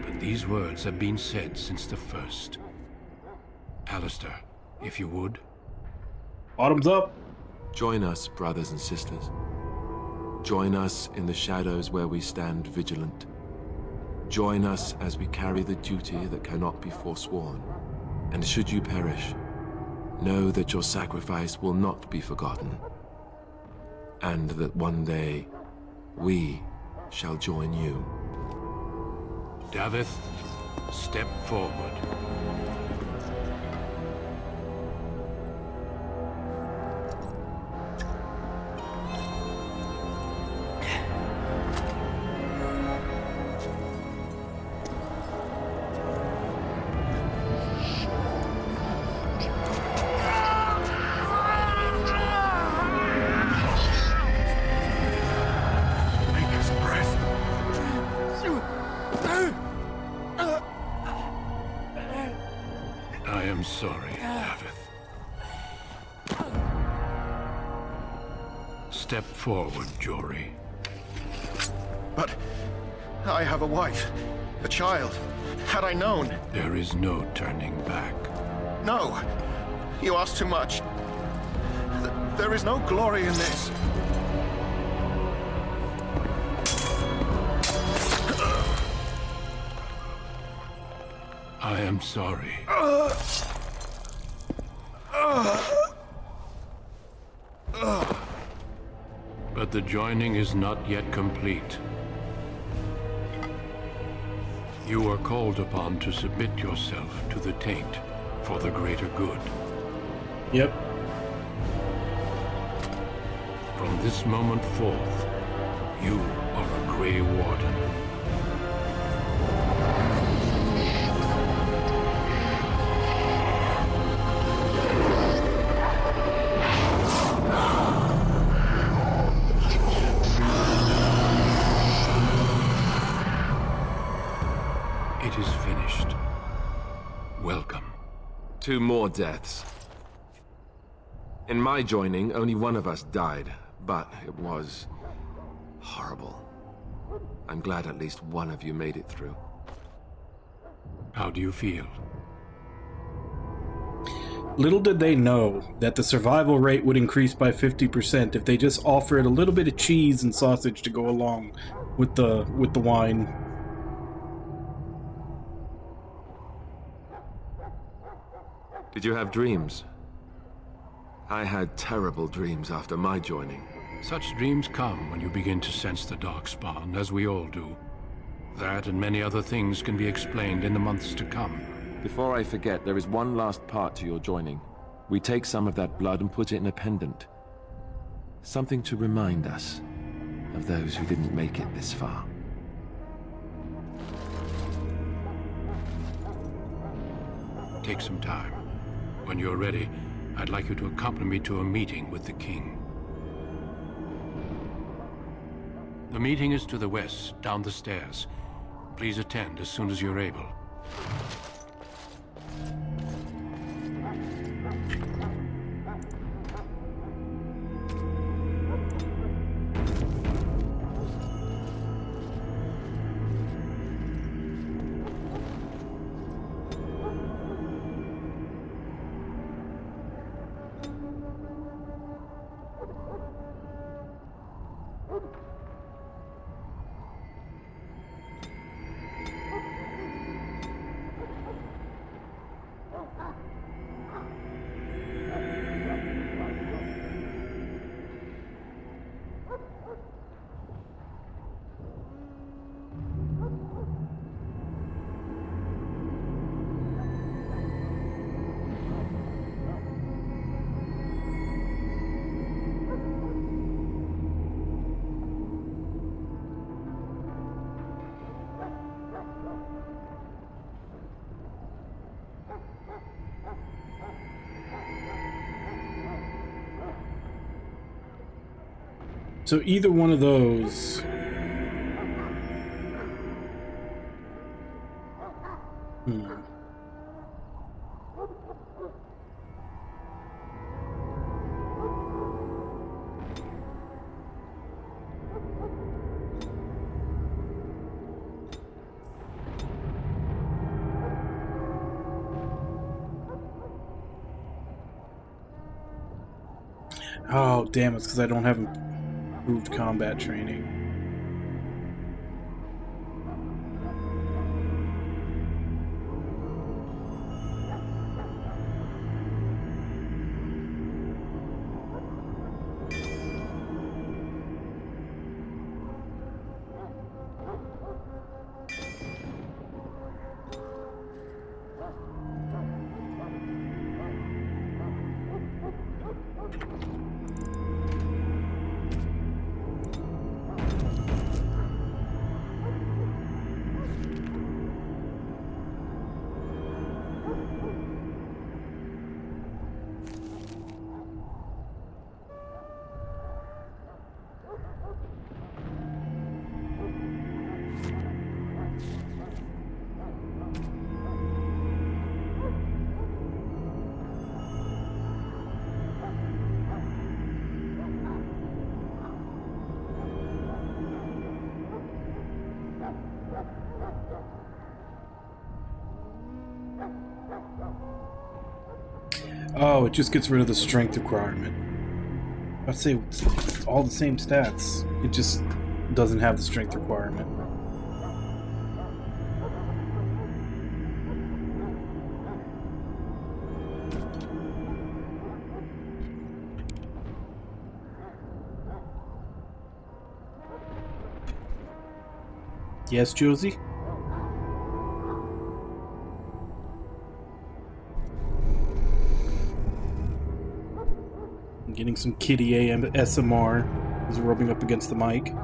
but these words have been said since the first. Alistair, if you would. Bottoms up. Join us, brothers and sisters. Join us in the shadows where we stand vigilant. Join us as we carry the duty that cannot be forsworn. And should you perish, know that your sacrifice will not be forgotten. And that one day, we shall join you. Davith, step forward. I am sorry, Davith. Step forward, Jory. But I have a wife, a child. Had I known... There is no turning back. No! You ask too much. There is no glory in this. I am sorry. But the joining is not yet complete. You are called upon to submit yourself to the taint for the greater good. Yep. From this moment forth, you are a Grey Warden. It is finished. Welcome. 2 more deaths. In my joining, only one of us died, but it was horrible. I'm glad at least one of you made it through. How do you feel? Little did they know that the survival rate would increase by 50% if they just offered a little bit of cheese and sausage to go along with the wine. Did you have dreams? I had terrible dreams after my joining. Such dreams come when you begin to sense the Darkspawn, as we all do. That and many other things can be explained in the months to come. Before I forget, there is one last part to your joining. We take some of that blood and put it in a pendant. Something to remind us of those who didn't make it this far. Take some time. When you're ready, I'd like you to accompany me to a meeting with the king. The meeting is to the west, down the stairs. Please attend as soon as you're able. So either one of those. Oh, damn, it's because I don't have improved combat training. Oh, it just gets rid of the strength requirement. I'd say it's all the same stats. It just doesn't have the strength requirement. Yes, Josie? I'm getting some kitty ASMR. He's rubbing up against the mic.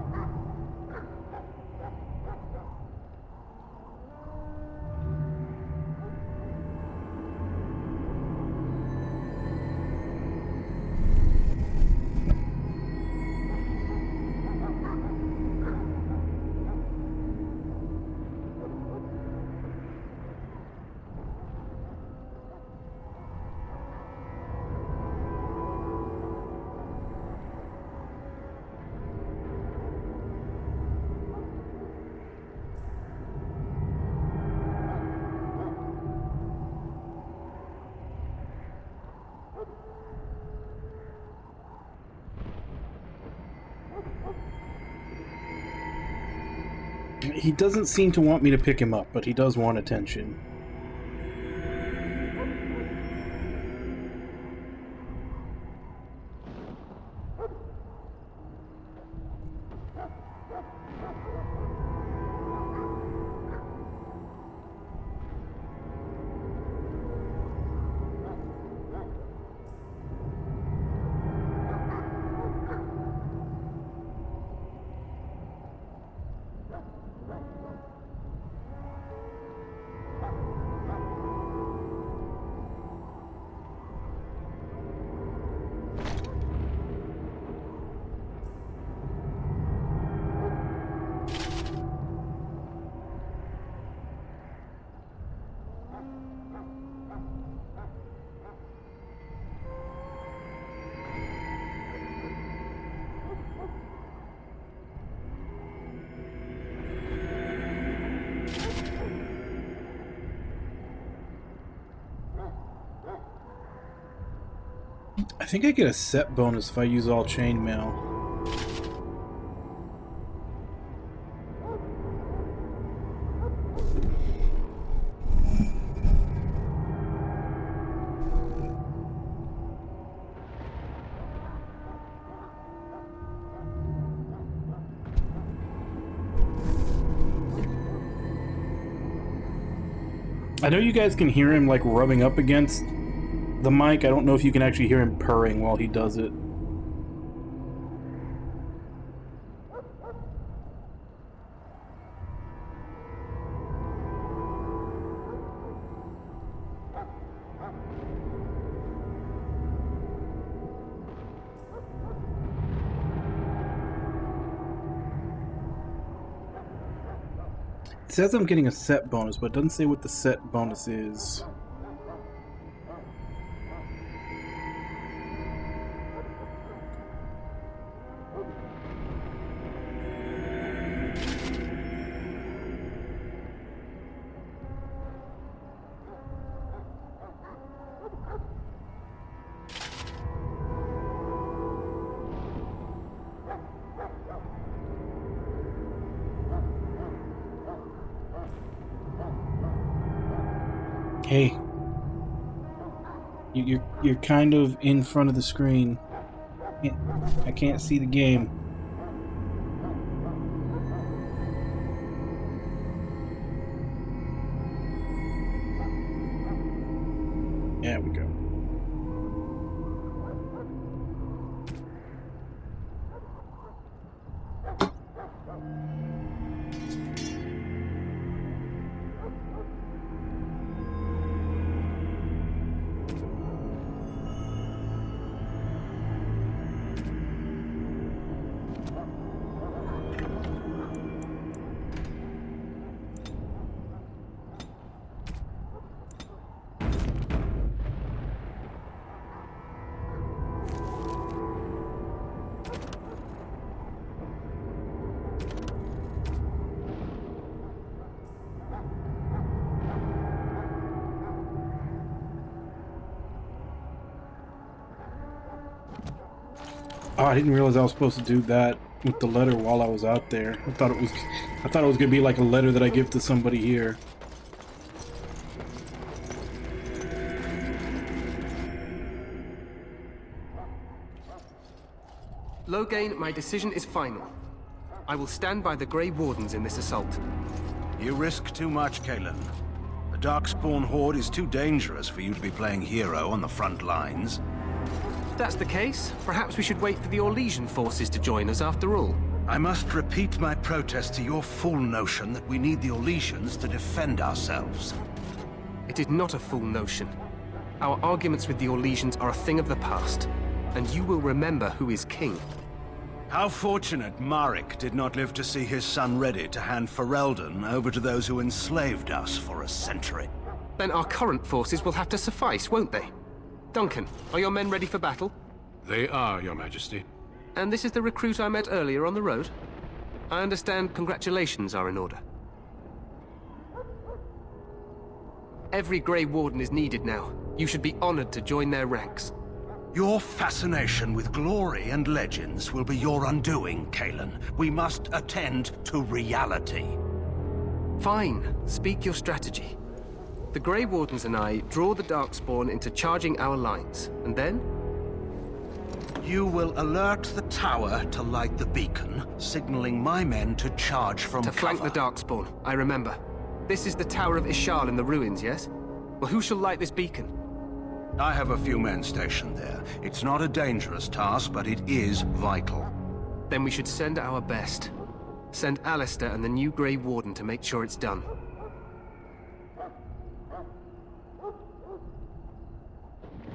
He doesn't seem to want me to pick him up, but he does want attention. I think I get a set bonus if I use all chainmail. I know you guys can hear him like rubbing up against the mic. I don't know if you can actually hear him purring while he does it. It says I'm getting a set bonus, but it doesn't say what the set bonus is. Hey, you're kind of in front of the screen. I can't see the game. There we go. Oh, I didn't realize I was supposed to do that with the letter while I was out there. I thought it was gonna be like a letter that I give to somebody here. Loghain, my decision is final. I will stand by the Grey Wardens in this assault. You risk too much, Kalen. The Darkspawn Horde is too dangerous for you to be playing hero on the front lines. If that's the case, perhaps we should wait for the Orlesian forces to join us after all. I must repeat my protest to your fool notion that we need the Orlesians to defend ourselves. It is not a fool notion. Our arguments with the Orlesians are a thing of the past, and you will remember who is king. How fortunate Marek did not live to see his son ready to hand Ferelden over to those who enslaved us for a century. Then our current forces will have to suffice, won't they? Duncan, are your men ready for battle? They are, Your Majesty. And this is the recruit I met earlier on the road? I understand congratulations are in order. Every Grey Warden is needed now. You should be honored to join their ranks. Your fascination with glory and legends will be your undoing, Kalen. We must attend to reality. Fine. Speak your strategy. The Grey Wardens and I draw the Darkspawn into charging our lines, and then? You will alert the tower to light the beacon, signaling my men to charge from cover. To flank the Darkspawn, I remember. This is the Tower of Ishal in the ruins, yes? Well, who shall light this beacon? I have a few men stationed there. It's not a dangerous task, but it is vital. Then we should send our best. Send Alistair and the new Grey Warden to make sure it's done.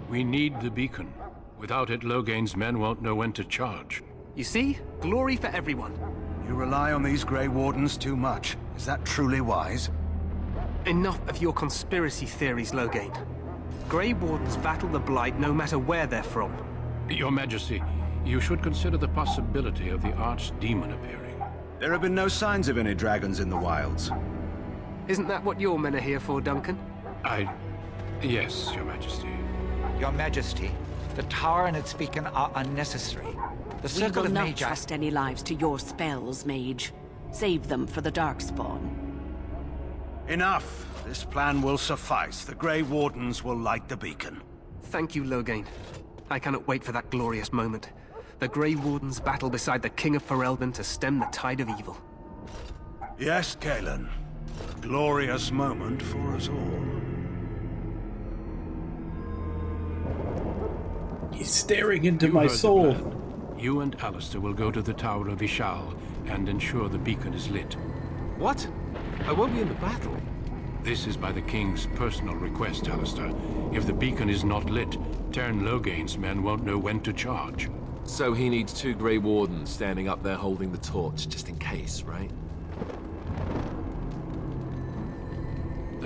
We need the beacon. Without it, Loghain's men won't know when to charge. You see? Glory for everyone. You rely on these Grey Wardens too much. Is that truly wise? Enough of your conspiracy theories, Loghain. Grey Wardens battle the Blight no matter where they're from. Your Majesty, you should consider the possibility of the Archdemon appearing. There have been no signs of any dragons in the wilds. Isn't that what your men are here for, Duncan? Yes, Your Majesty. Your Majesty, the tower and its beacon are unnecessary. The circle We of will not Magi... trust any lives to your spells, Mage. Save them for the Darkspawn. Enough! This plan will suffice. The Grey Wardens will light the beacon. Thank you, Loghain. I cannot wait for that glorious moment. The Grey Wardens battle beside the King of Ferelden to stem the tide of evil. Yes, Kalen. A glorious moment for us all. He's staring into my soul. You and Alistair will go to the Tower of Ishal and ensure the beacon is lit. What? I won't be in the battle. This is by the King's personal request, Alistair. If the beacon is not lit, Tern Loghain's men won't know when to charge. So he needs 2 Grey Wardens standing up there holding the torch, just in case, right?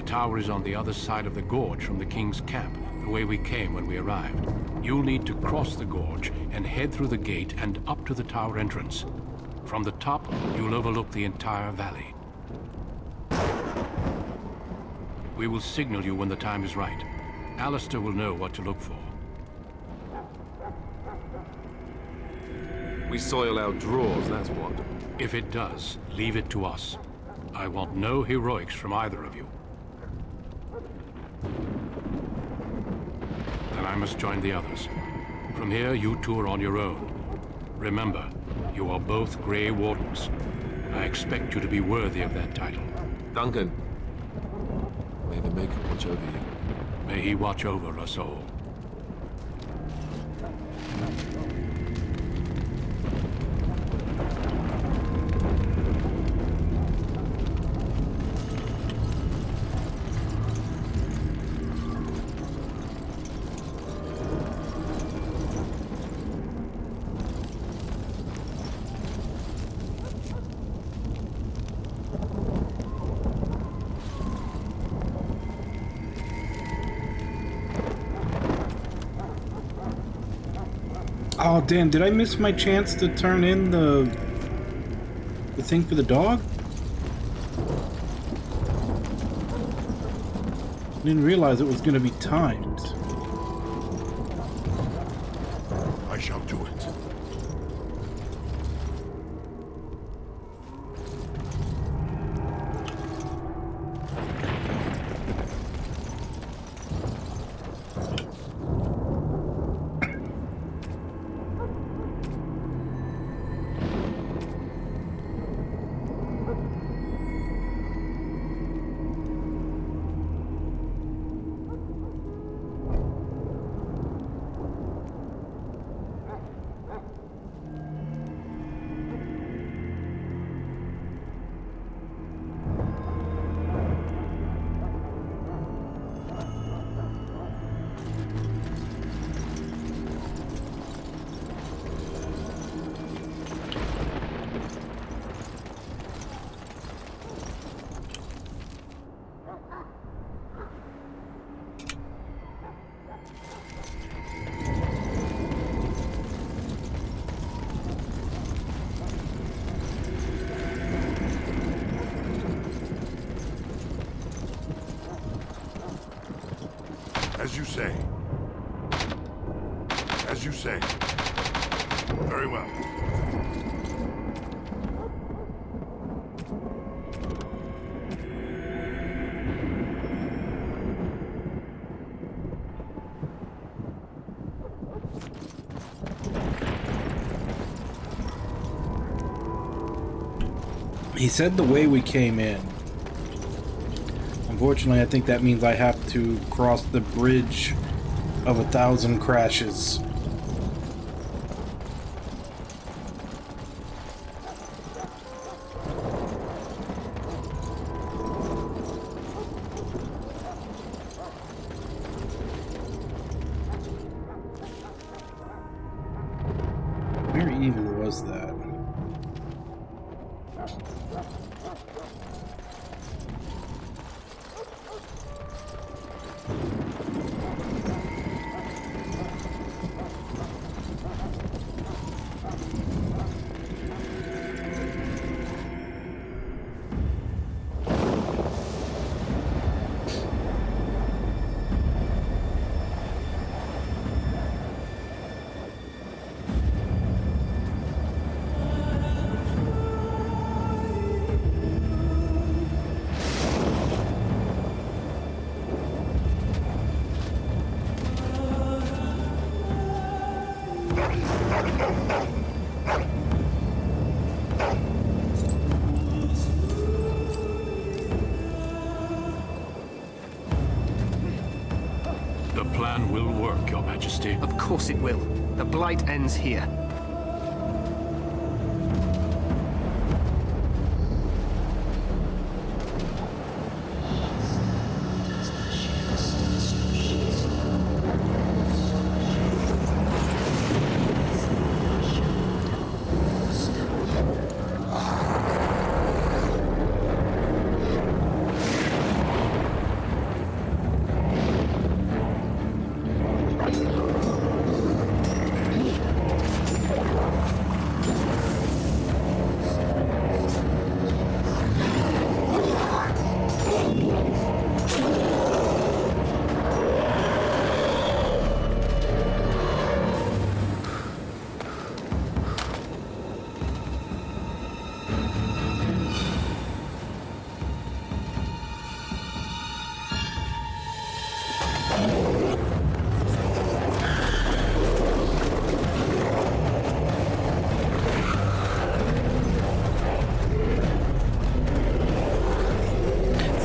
The tower is on the other side of the gorge from the king's camp, the way we came when we arrived. You'll need to cross the gorge and head through the gate and up to the tower entrance. From the top, you'll overlook the entire valley. We will signal you when the time is right. Alistair will know what to look for. We soil our drawers, that's what. If it does, leave it to us. I want no heroics from either of you. Then I must join the others. From here, you two are on your own. Remember, you are both Grey Wardens. I expect you to be worthy of that title. Duncan, may the Maker watch over you. May he watch over us all. Oh, damn, did I miss my chance to turn in the thing for the dog? Didn't realize it was going to be timed. I shall do it. As you say. As you say. Very well. He said the way we came in. Unfortunately, I think that means I have to cross the bridge of 1,000 crashes. Where even was that? The plan will work, Your Majesty. Of course it will. The Blight ends here.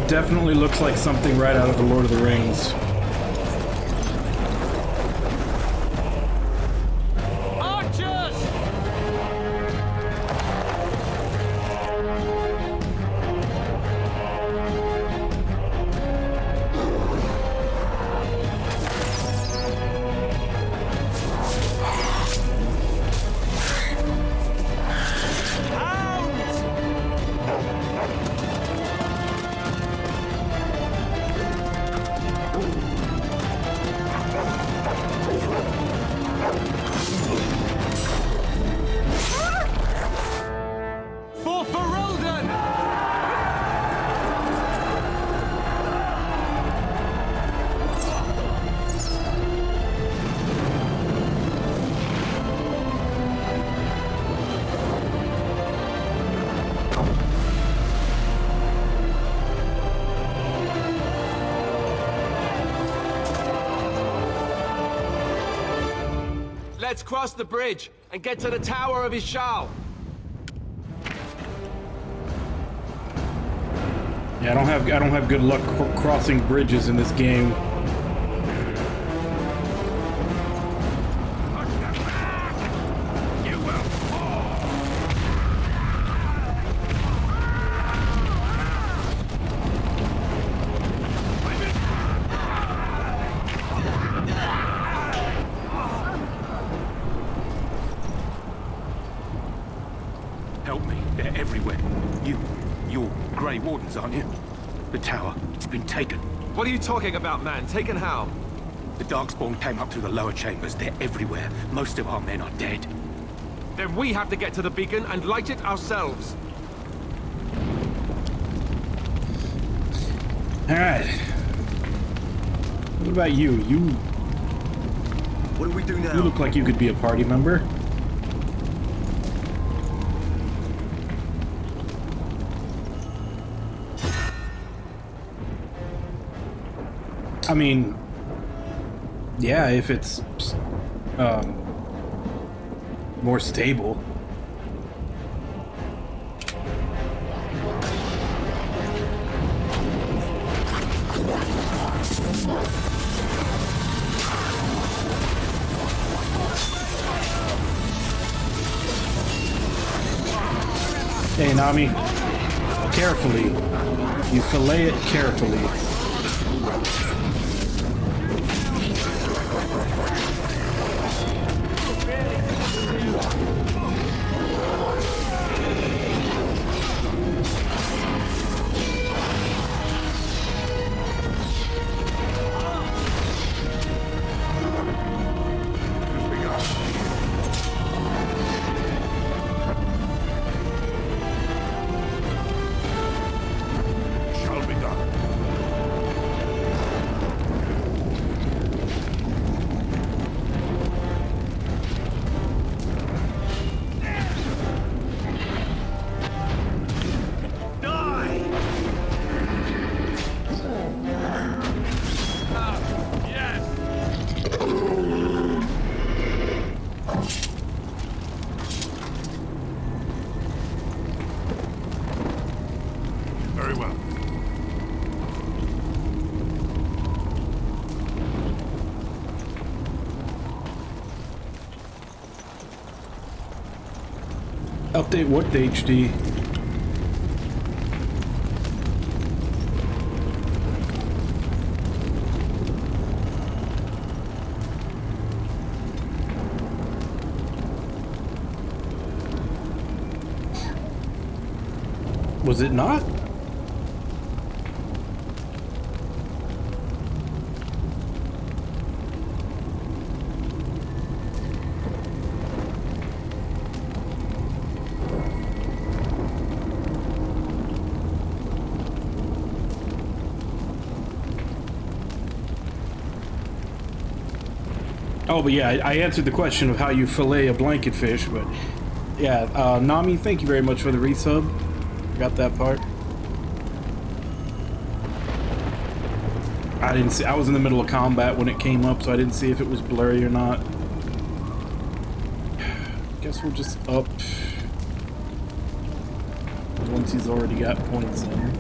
definitely looks like something right out of the Lord of the Rings. Let's cross the bridge and get to the Tower of Ishal. Yeah, I don't have good luck crossing bridges in this game. Help me. They're everywhere. You're Grey Wardens, aren't you? The tower, it's been taken. What are you talking about, man? Taken how? The Darkspawn came up through the lower chambers. They're everywhere. Most of our men are dead. Then we have to get to the beacon and light it ourselves. Alright. What about you? What do we do now? You look like you could be a party member. I mean, yeah, if it's more stable. Hey, Nami, carefully. You fillet it carefully. Very well. Update what to HD? Was it not? Oh, but yeah, I answered the question of how you fillet a blanket fish, but yeah, Nami, thank you very much for the resub. Got that part. I didn't see, I was in the middle of combat when it came up, so I didn't see if it was blurry or not. Guess we'll just up once he's already got points in.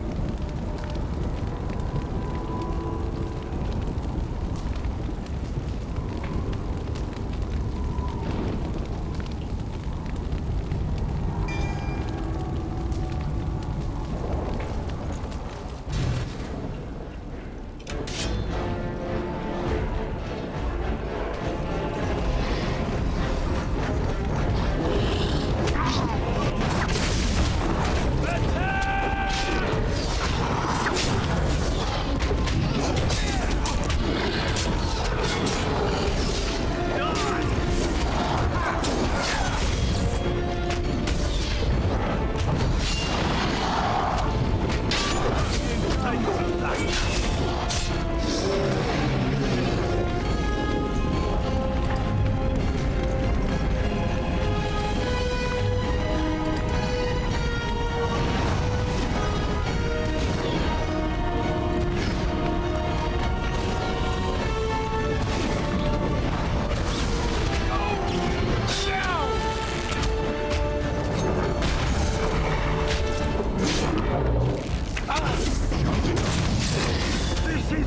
We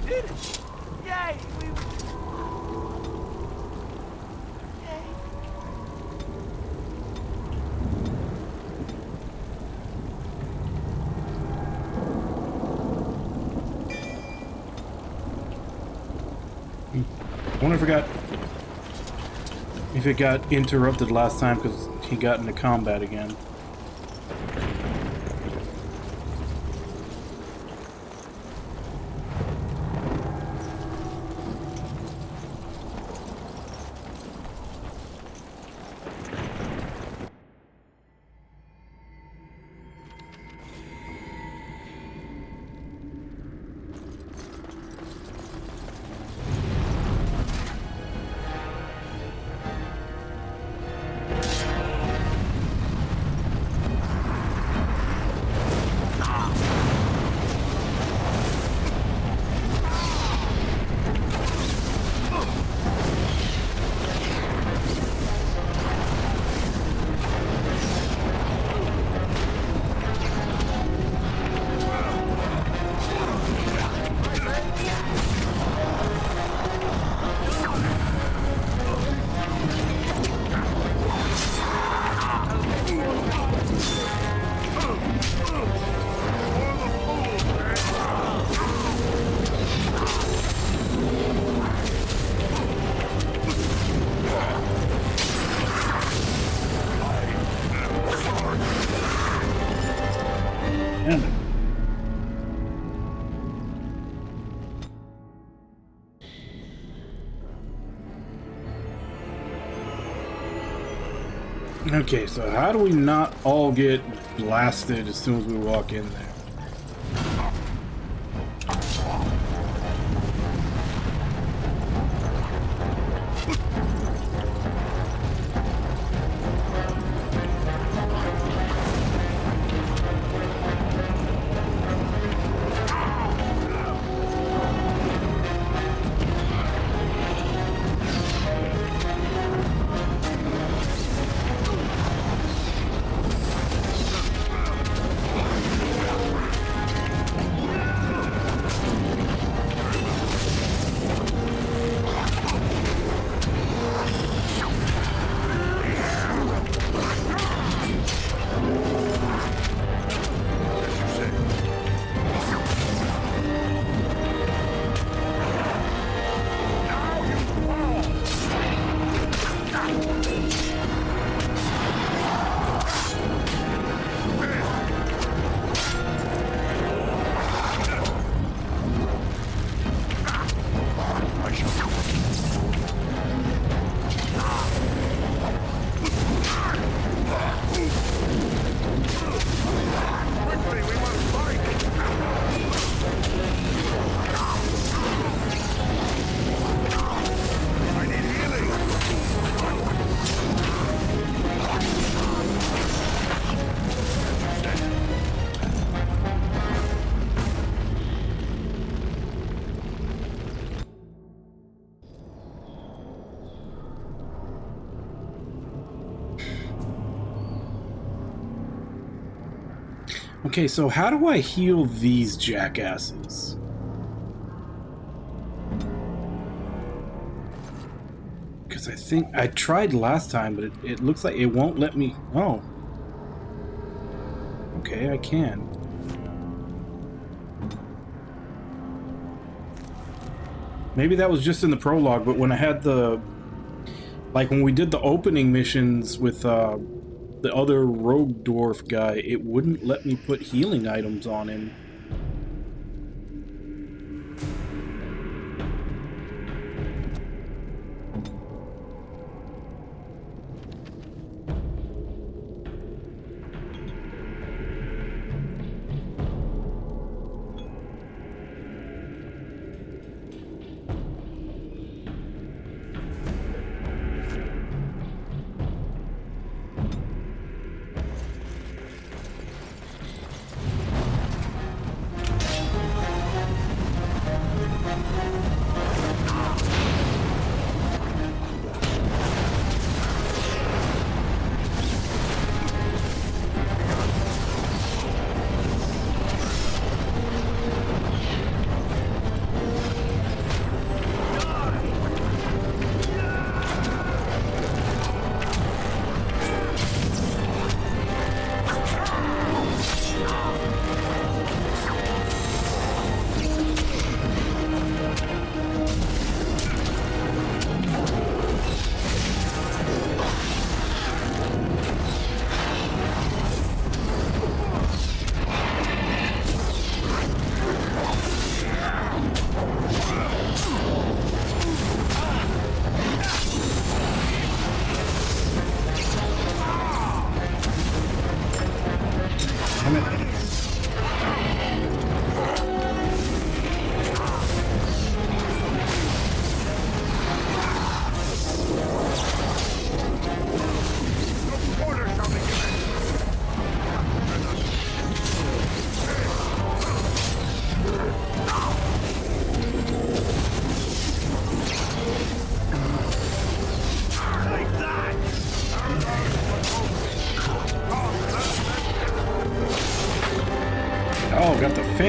did it! Yay! We... Yay! I wonder if it got interrupted last time because he got into combat again. Okay, so how do we not all get blasted as soon as we walk in there? Okay, so how do I heal these jackasses? Because I think I tried last time, but it looks like it won't let me... Oh. Okay, I can. Maybe that was just in the prologue, but when I had the... Like, when we did the opening missions with the other rogue dwarf guy, it wouldn't let me put healing items on him.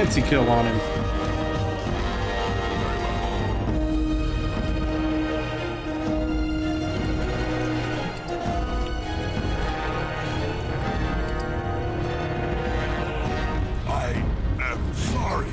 fancy kill on him. I am sorry.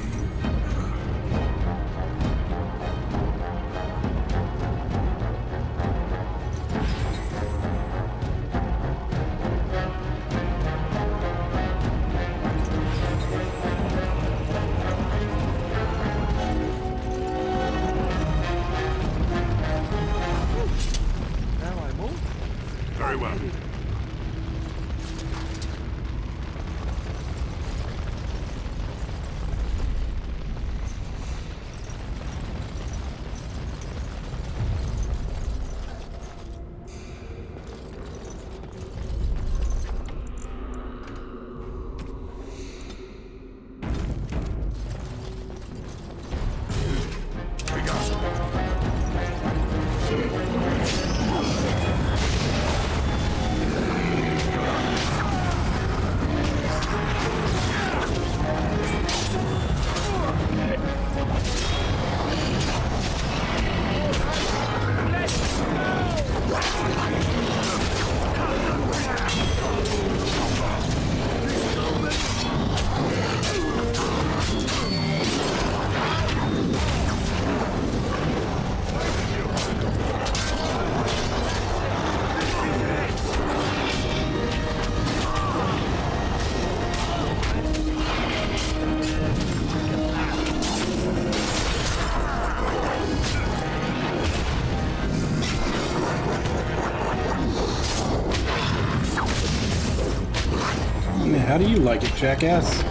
Now I move. Very well. How do you like it, jackass?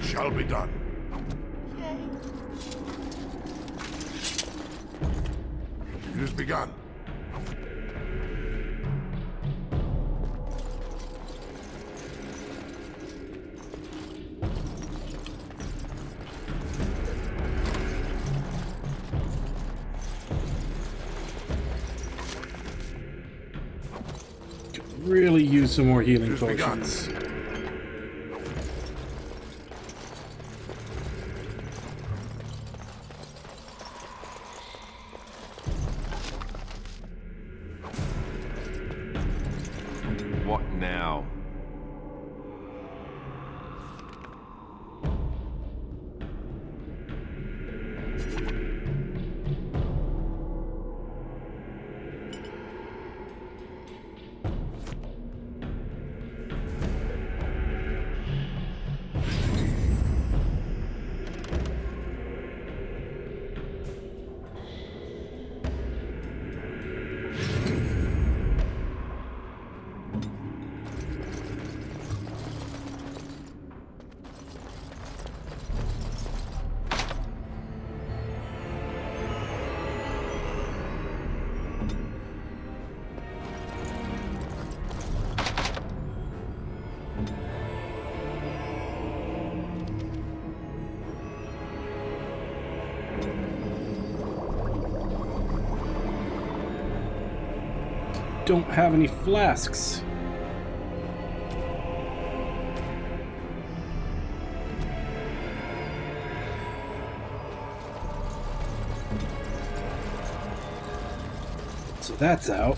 Shall be done. It has begun. Could really use some more healing potions. What now? Don't have any flasks. So that's out.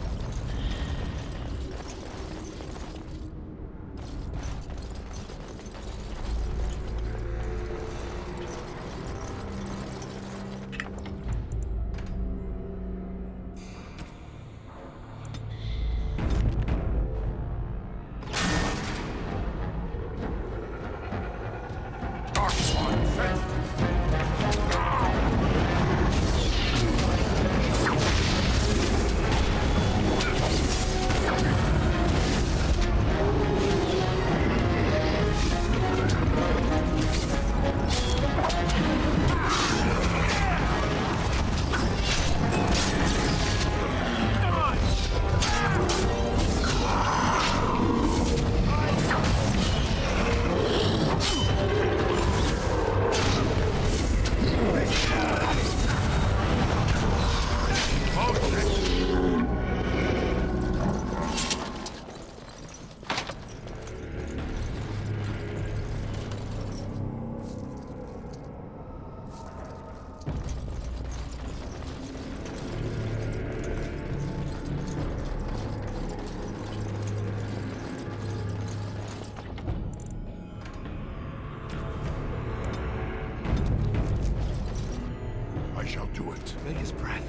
I shall do it. Maker's breath.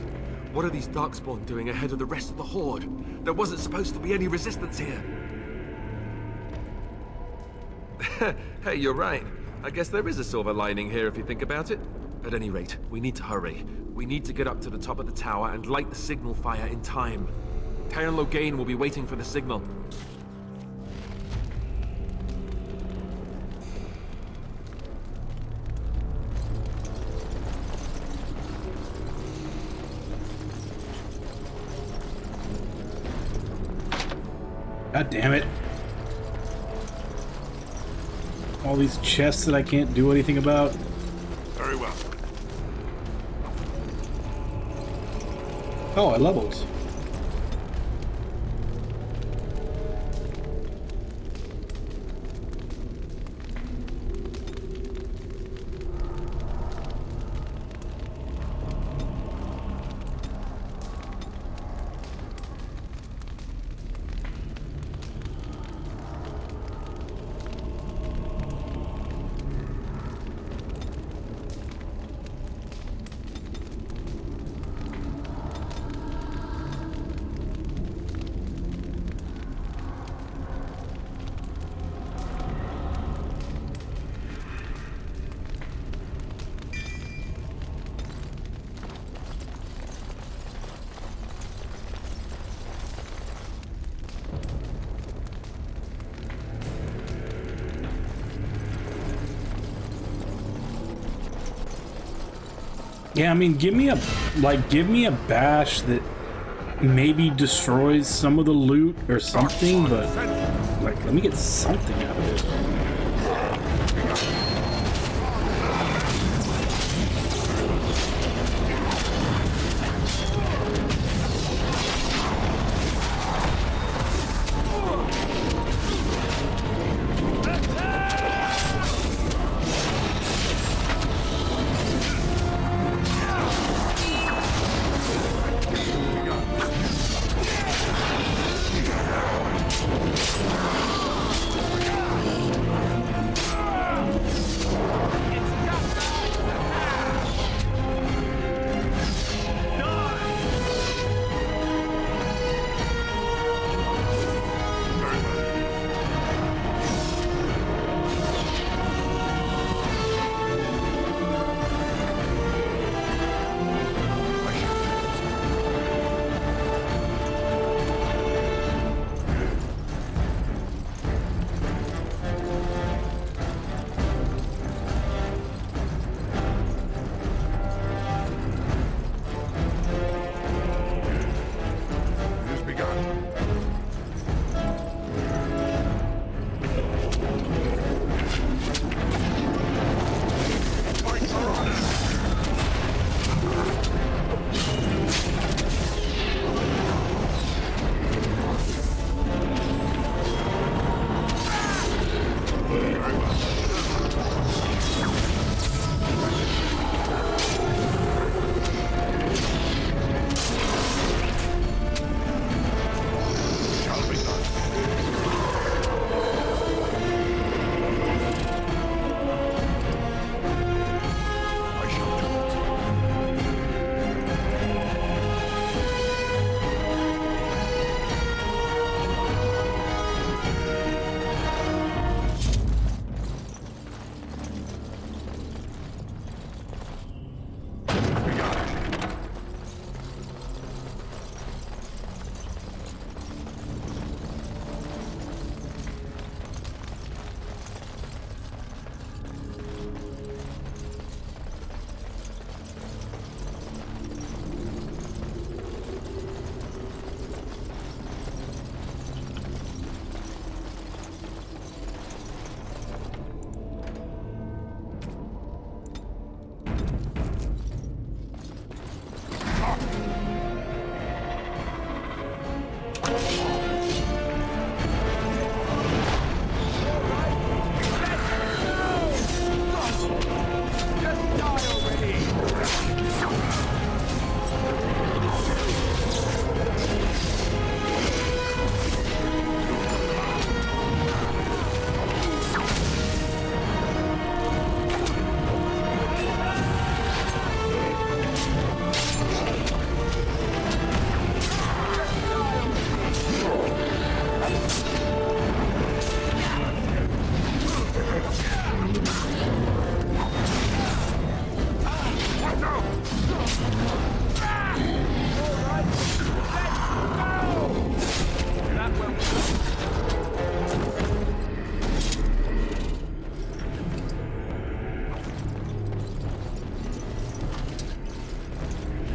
What are these Darkspawn doing ahead of the rest of the Horde? There wasn't supposed to be any resistance here. Hey, you're right. I guess there is a silver lining here if you think about it. At any rate, we need to hurry. We need to get up to the top of the tower and light the signal fire in time. Taron Loghain will be waiting for the signal. God damn it. All these chests that I can't do anything about. Very well. Oh, I leveled. Yeah, I mean, give me a bash that maybe destroys some of the loot or something, but like, let me get something out of it.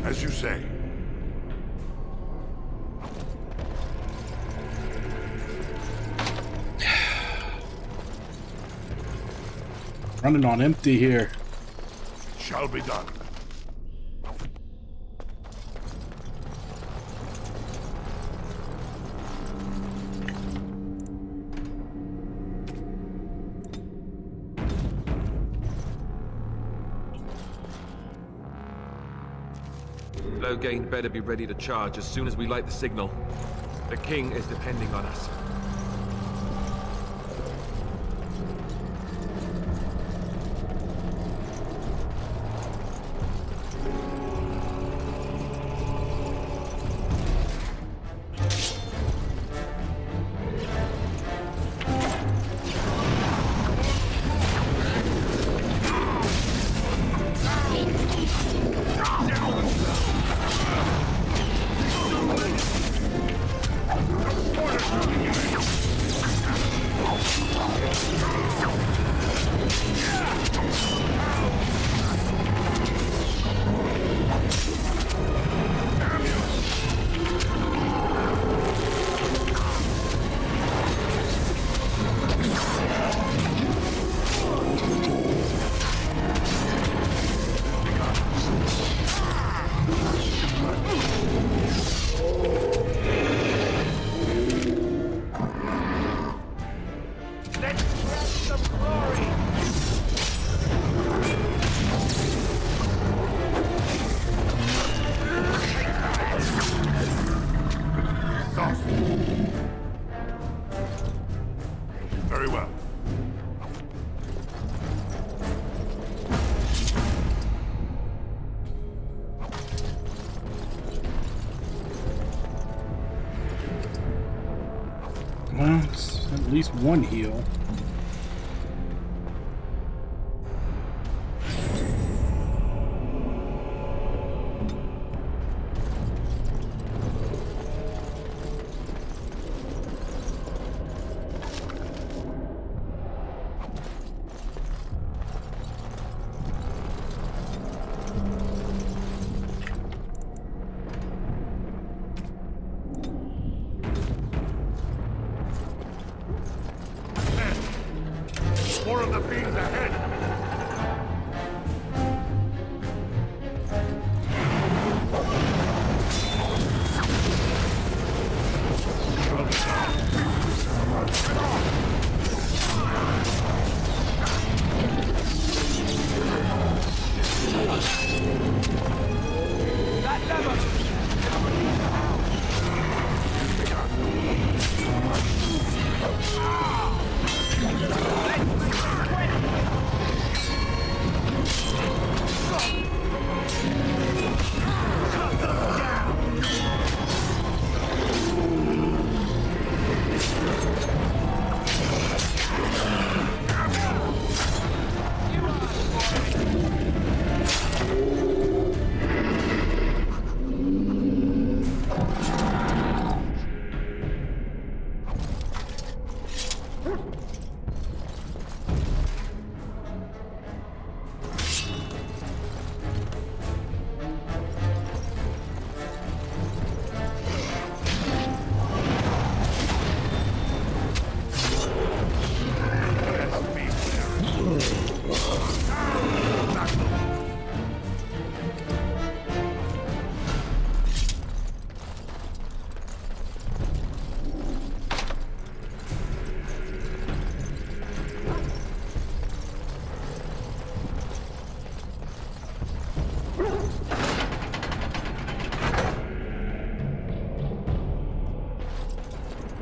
As you say. Running on empty here. Shall be done. Loghain better be ready to charge as soon as we light the signal. The king is depending on us. Very well. Well, it's at least one heal. More of the fiends ahead! That lever!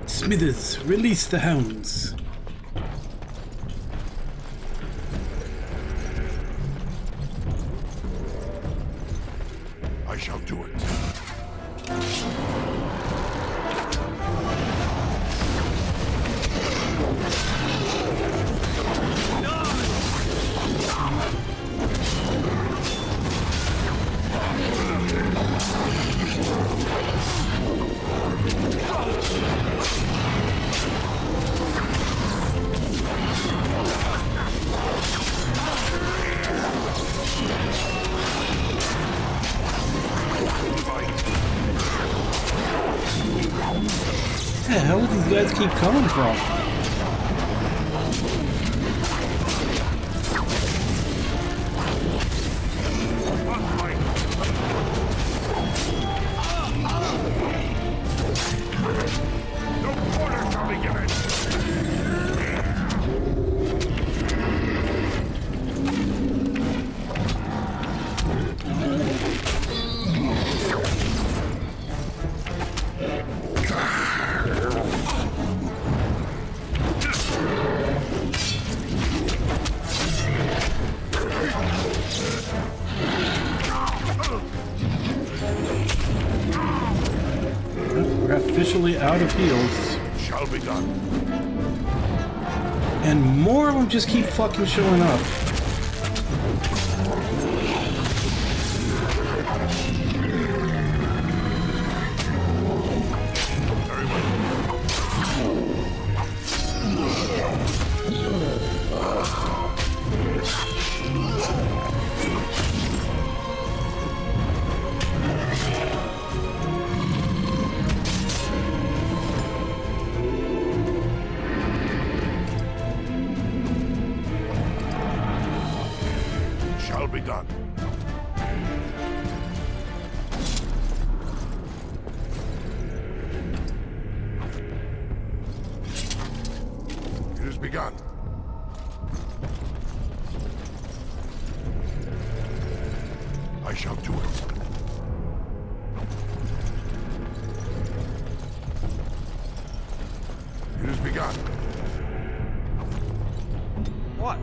Smithers, release the hounds. I shall do it. Where the hell do these guys keep coming from? We're officially out of heals. Shall be done. And more of them just keep fucking showing up. Shall be done. It has begun. I shall do it. It has begun. What?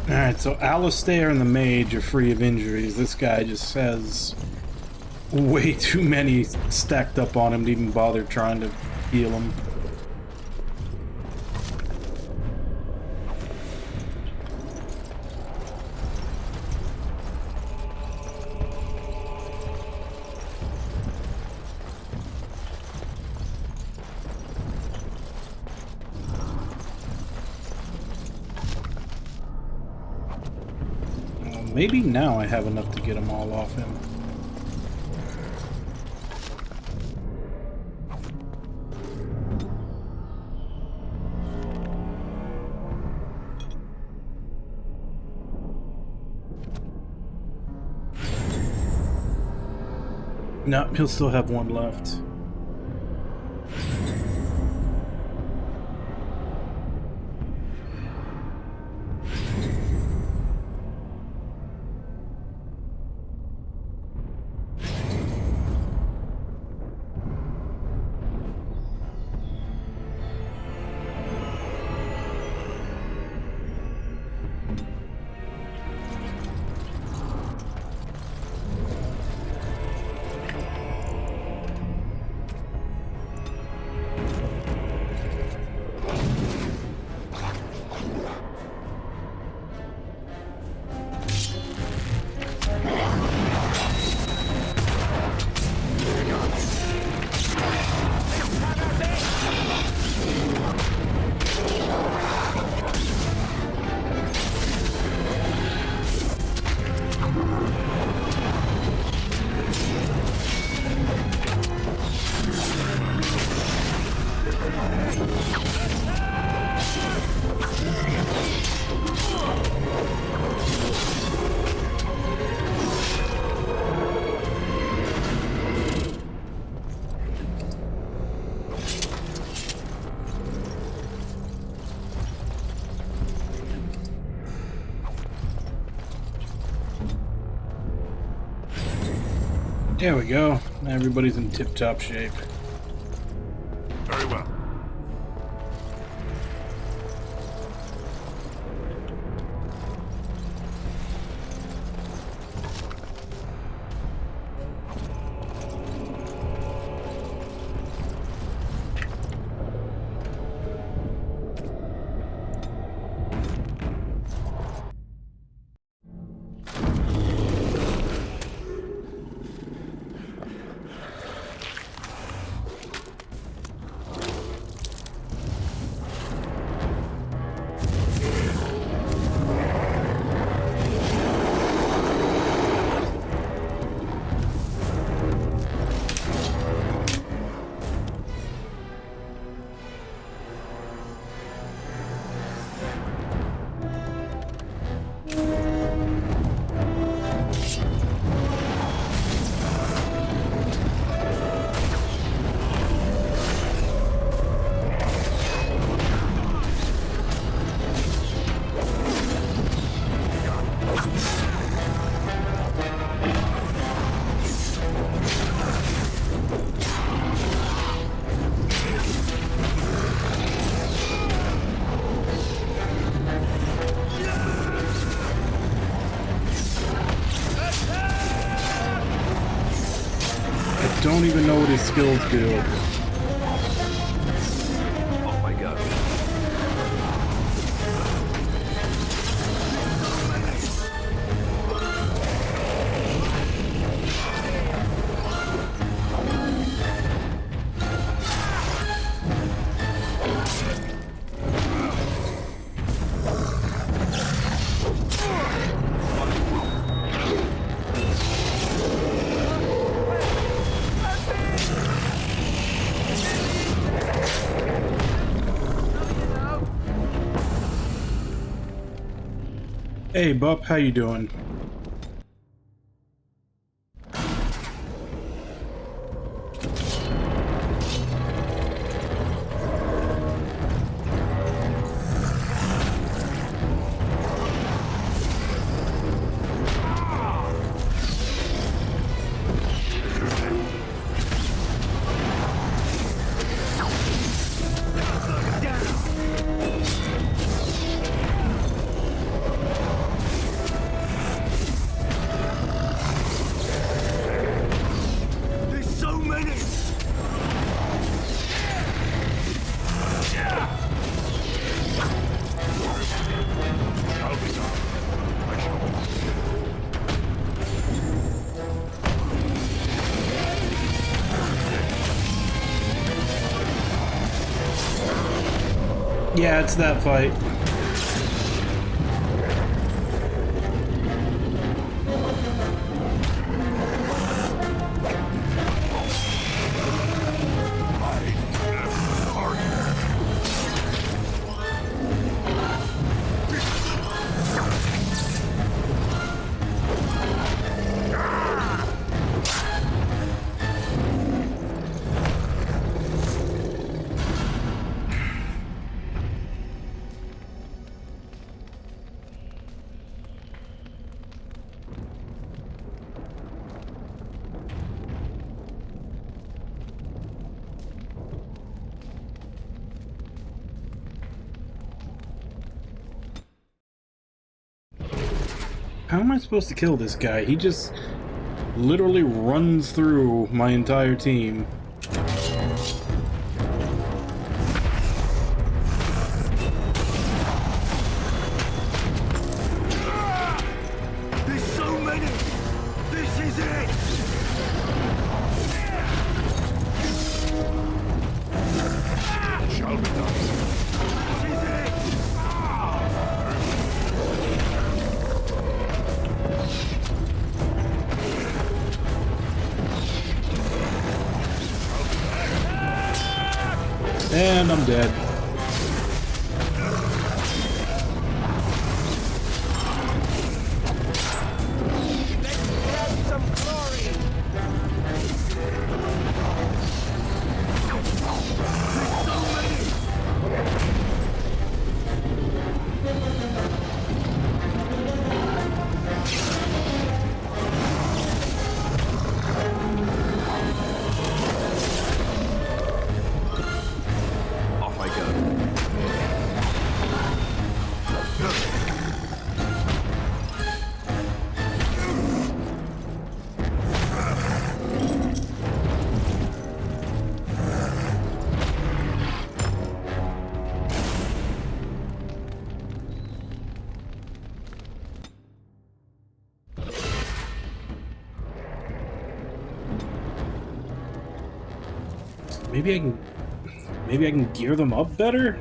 Alright, so Alistair and the mage are free of injuries. This guy just has way too many stacked up on him to even bother trying to heal him. Maybe now I have enough to get them all off him. No, he'll still have one left. There we go. Everybody's in tip-top shape. Very well. know what his skills do. Off I go. Hey, Bup, how you doing? Yeah, it's that fight. How am I supposed to kill this guy? He just literally runs through my entire team. There's so many! This is it! Shall be done. This is it! And I'm dead. Maybe I can gear them up better?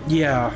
Yeah.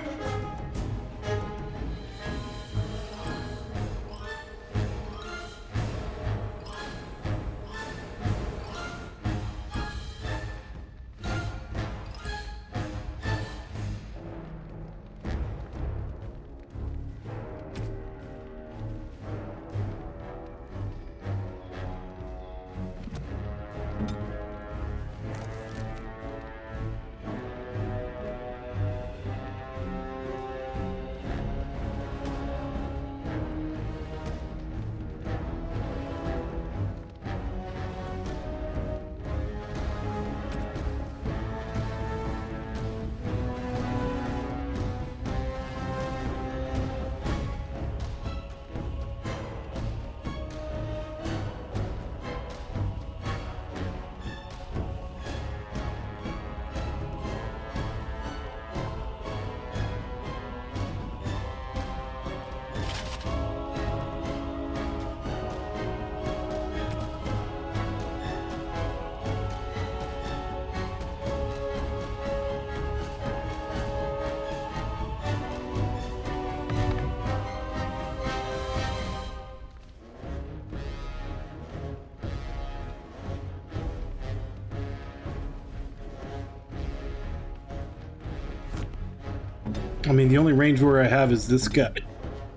I mean, the only range warrior I have is this guy,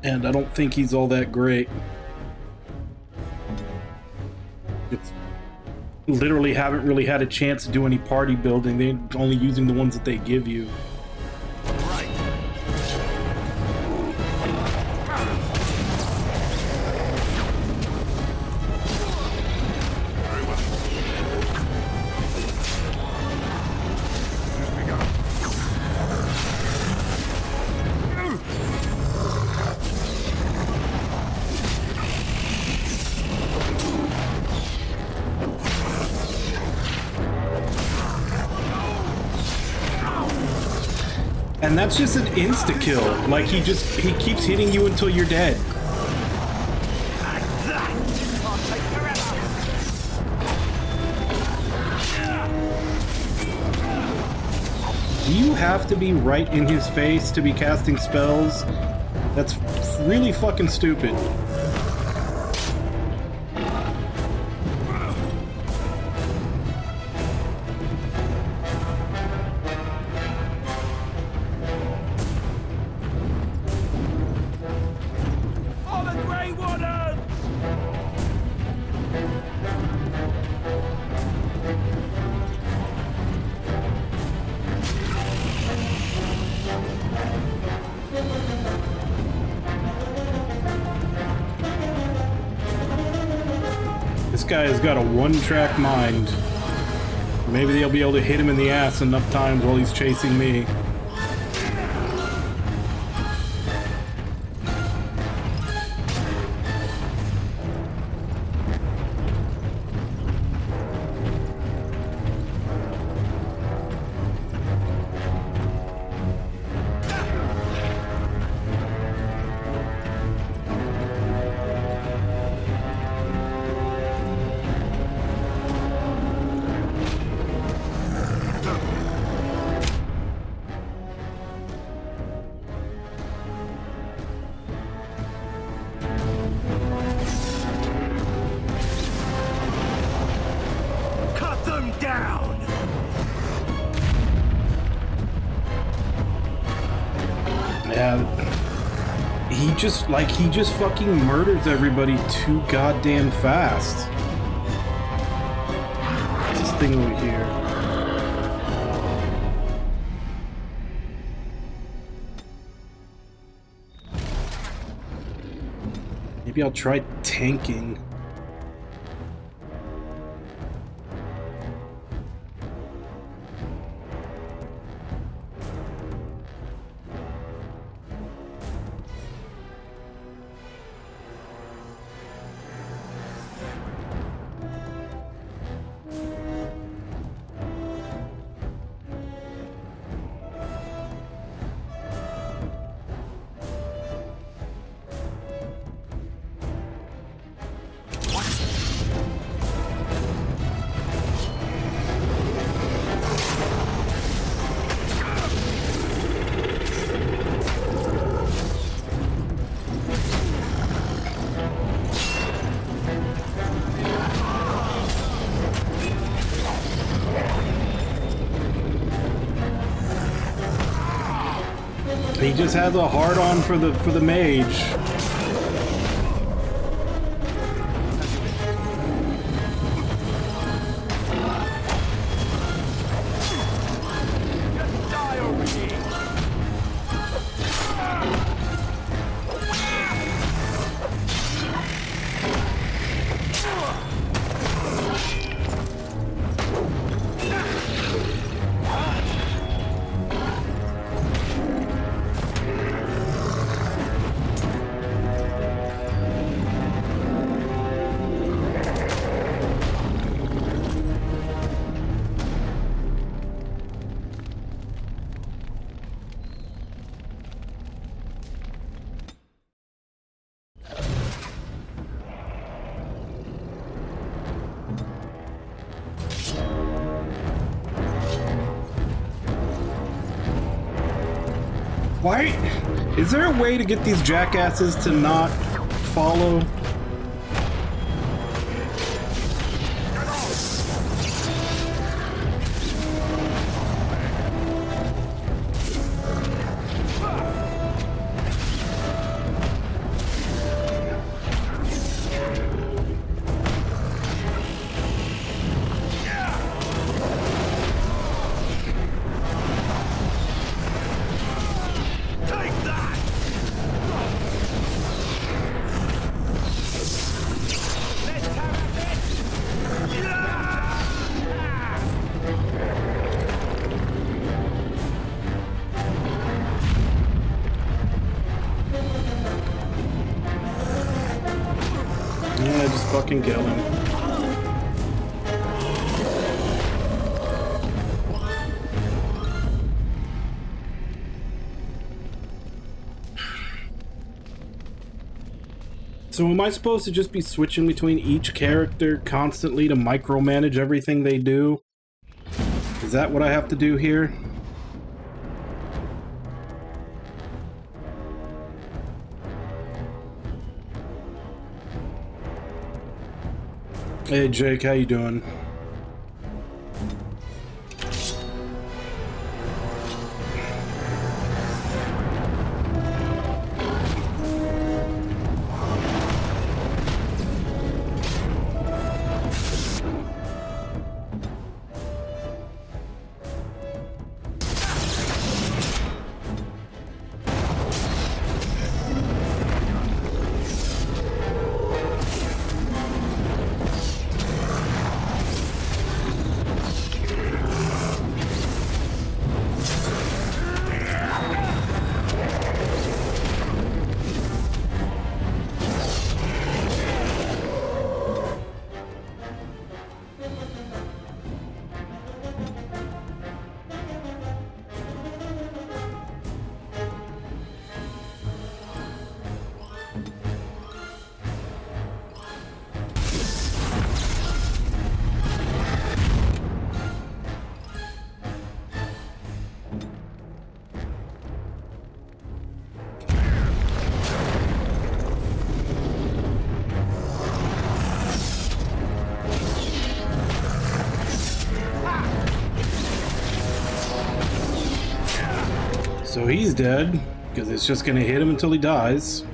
and I don't think he's all that great. It's literally haven't really had a chance to do any party building. They're only using the ones that they give you. And that's just an insta-kill. Like, he keeps hitting you until you're dead. Do you have to be right in his face to be casting spells? That's really fucking stupid. This guy has got a one-track mind. Maybe they'll be able to hit him in the ass enough times while he's chasing me. He just fucking murders everybody too goddamn fast. What's this thing over here? Maybe I'll try tanking. He just has a hard-on for the mage. Why? Is there a way to get these jackasses to not follow? just fucking kill him. So am I supposed to just be switching between each character constantly to micromanage everything they do? Is that what I have to do here? Hey Jake, how you doing? So he's dead, because it's just gonna hit him until he dies.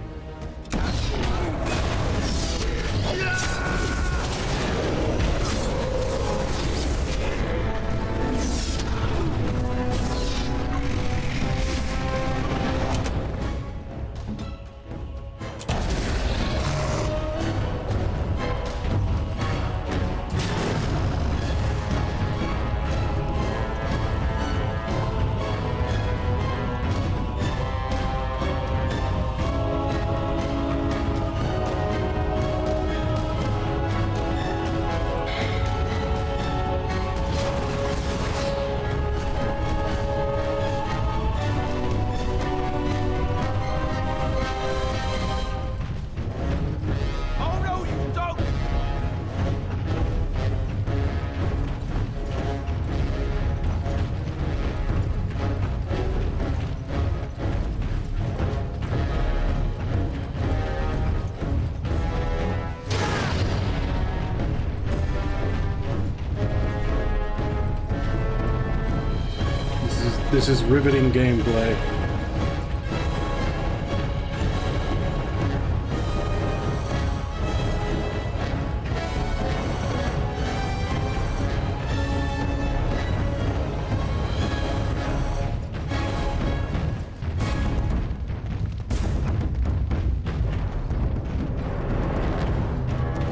This is riveting gameplay.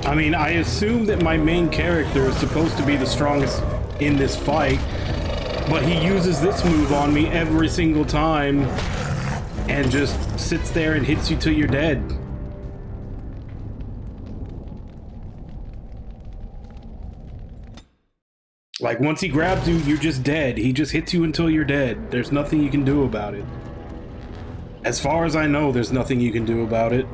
I mean, I assume that my main character is supposed to be the strongest in this fight, but he uses this move on me every single time and just sits there and hits you till you're dead. Like, once he grabs you, you're just dead. He just hits you until you're dead. There's nothing you can do about it. As far as I know, there's nothing you can do about it.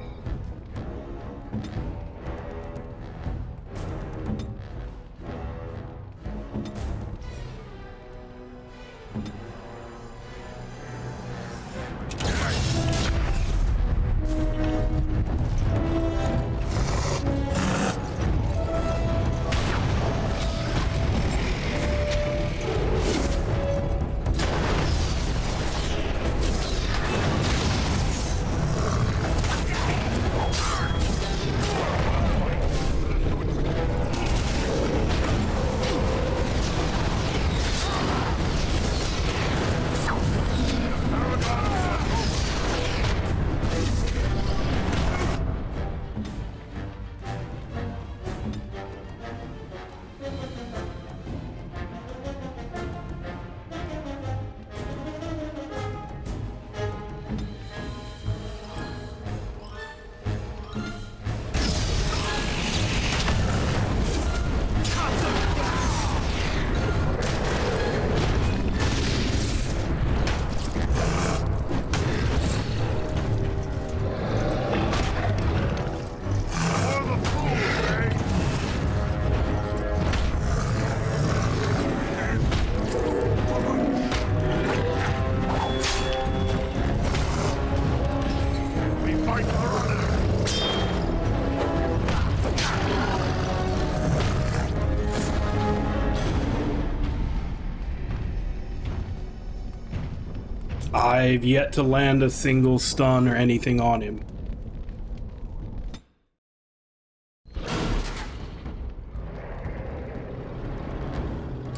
I've yet to land a single stun or anything on him.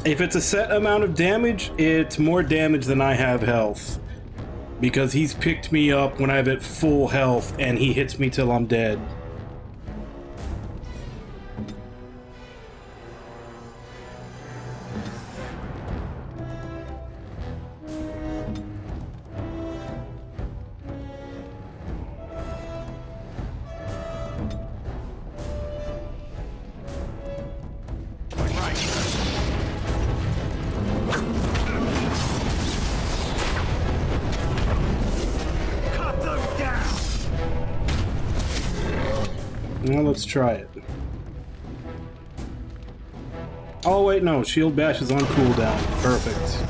If it's a set amount of damage, it's more damage than I have health. Because he's picked me up when I'm at full health and he hits me till I'm dead. Well, let's try it. Oh wait, no, shield bash is on cooldown. Perfect.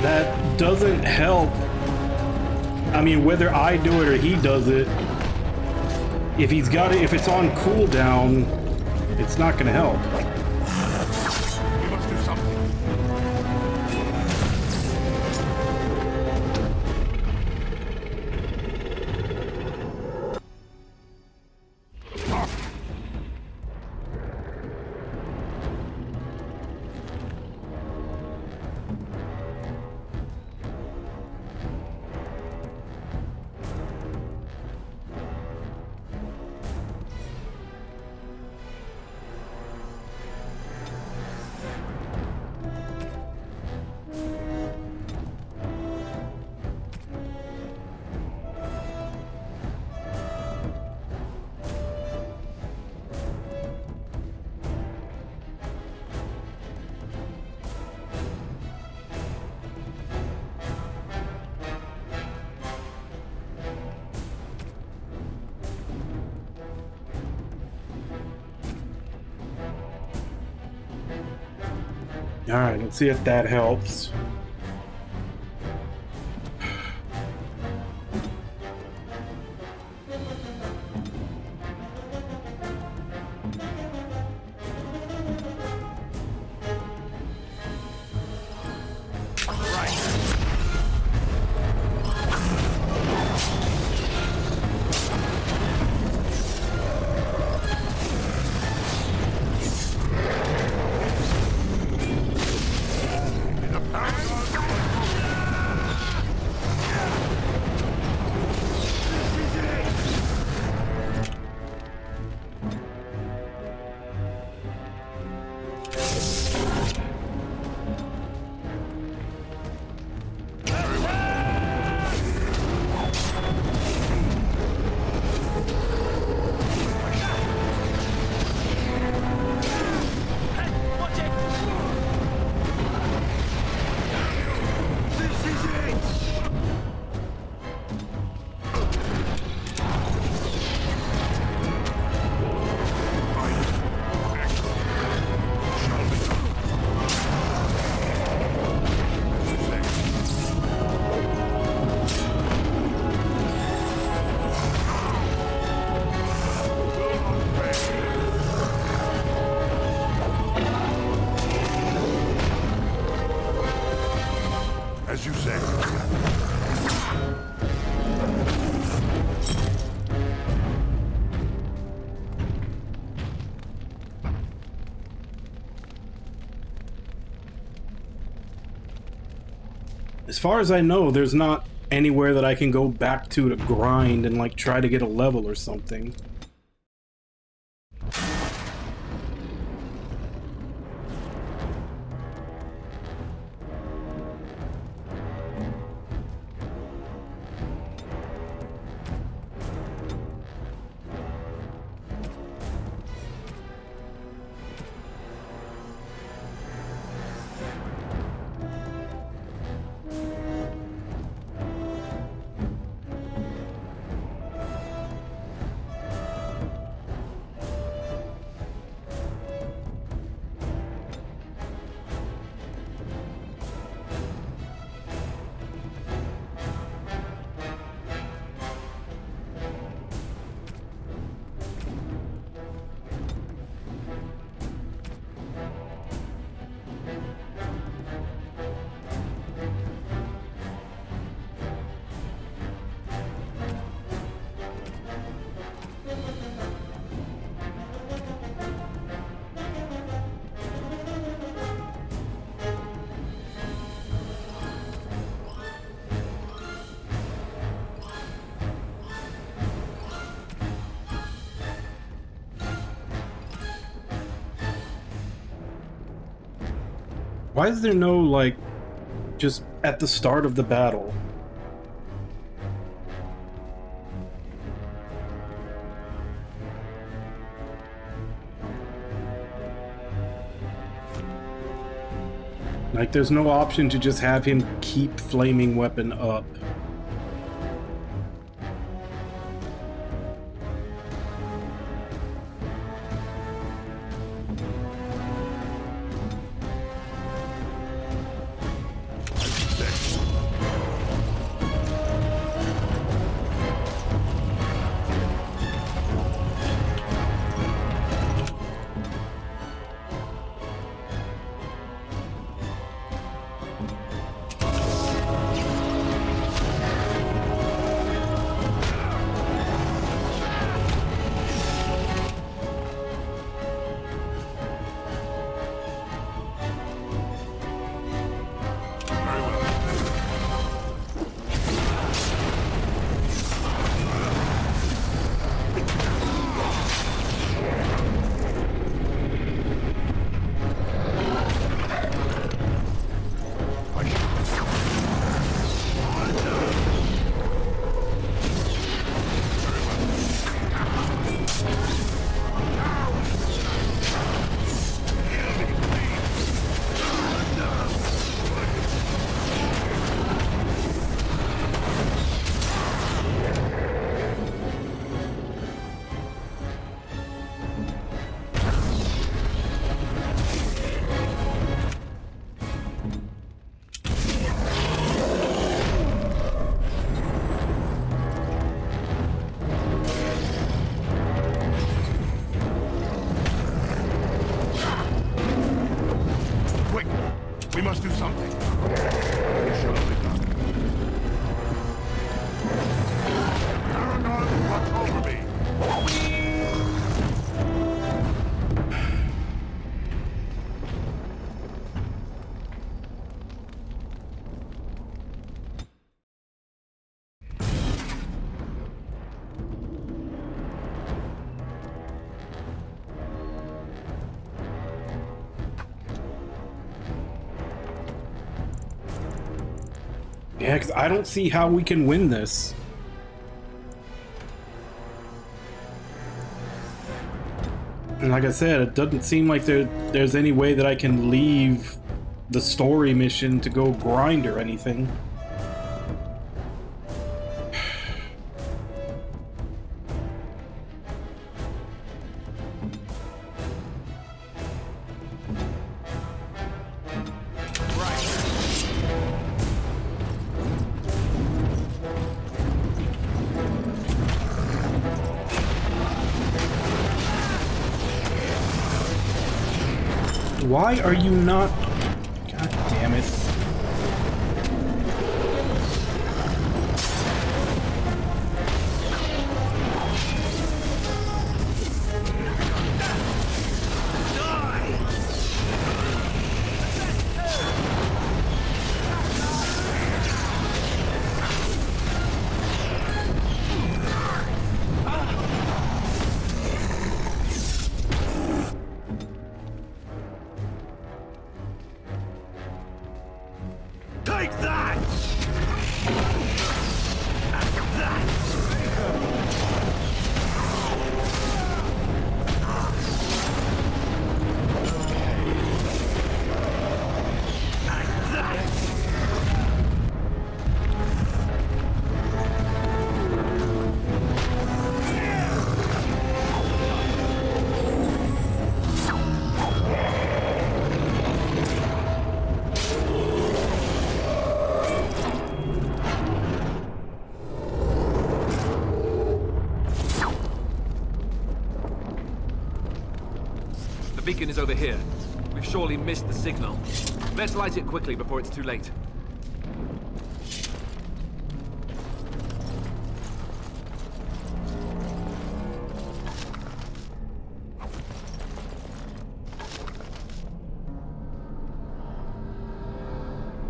That doesn't help. I mean, whether I do it or he does it, if he's got it, if it's on cooldown, it's not gonna help. You must do something. Alright, let's see if that helps. As far as I know, there's not anywhere that I can go back to grind and, like, try to get a level or something. Why is there no, like, just at the start of the battle? Like, there's no option to just have him keep flaming weapon up. We must do something. Paragon, watch over me. Yeah, because I don't see how we can win this. And like I said, it doesn't seem like there's any way that I can leave the story mission to go grind or anything. Why are you not... God damn it. beacon is over here. We've surely missed the signal. Let's light it quickly before it's too late.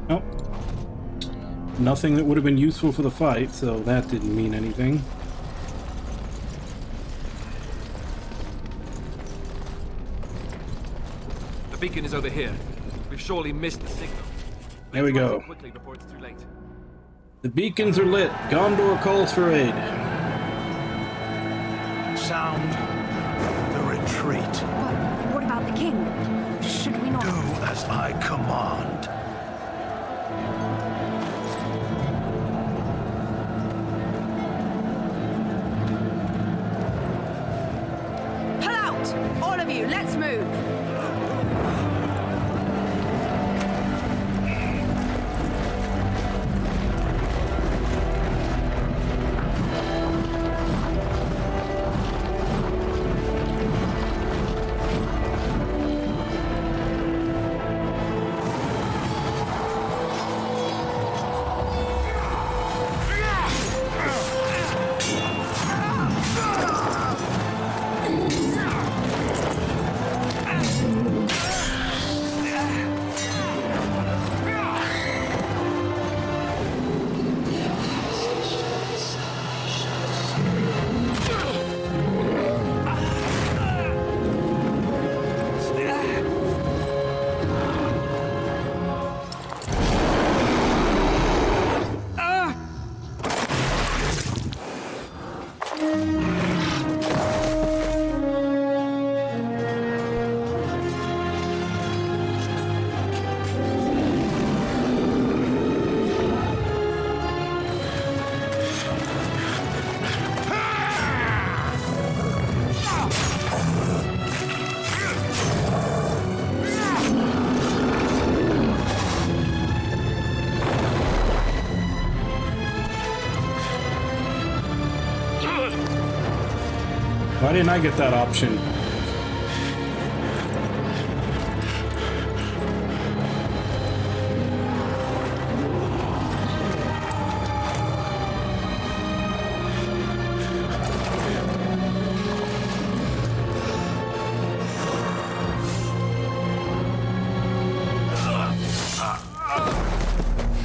Nope. Nothing that would have been useful for the fight, so that didn't mean anything. The beacon is over here. We've surely missed the signal. There we go. Quickly before it's too late. The beacons are lit. Gondor calls for aid. Sound the retreat. But what about the king? Should we not... Do as I command. Pull out! All of you, let's move! Why didn't I get that option?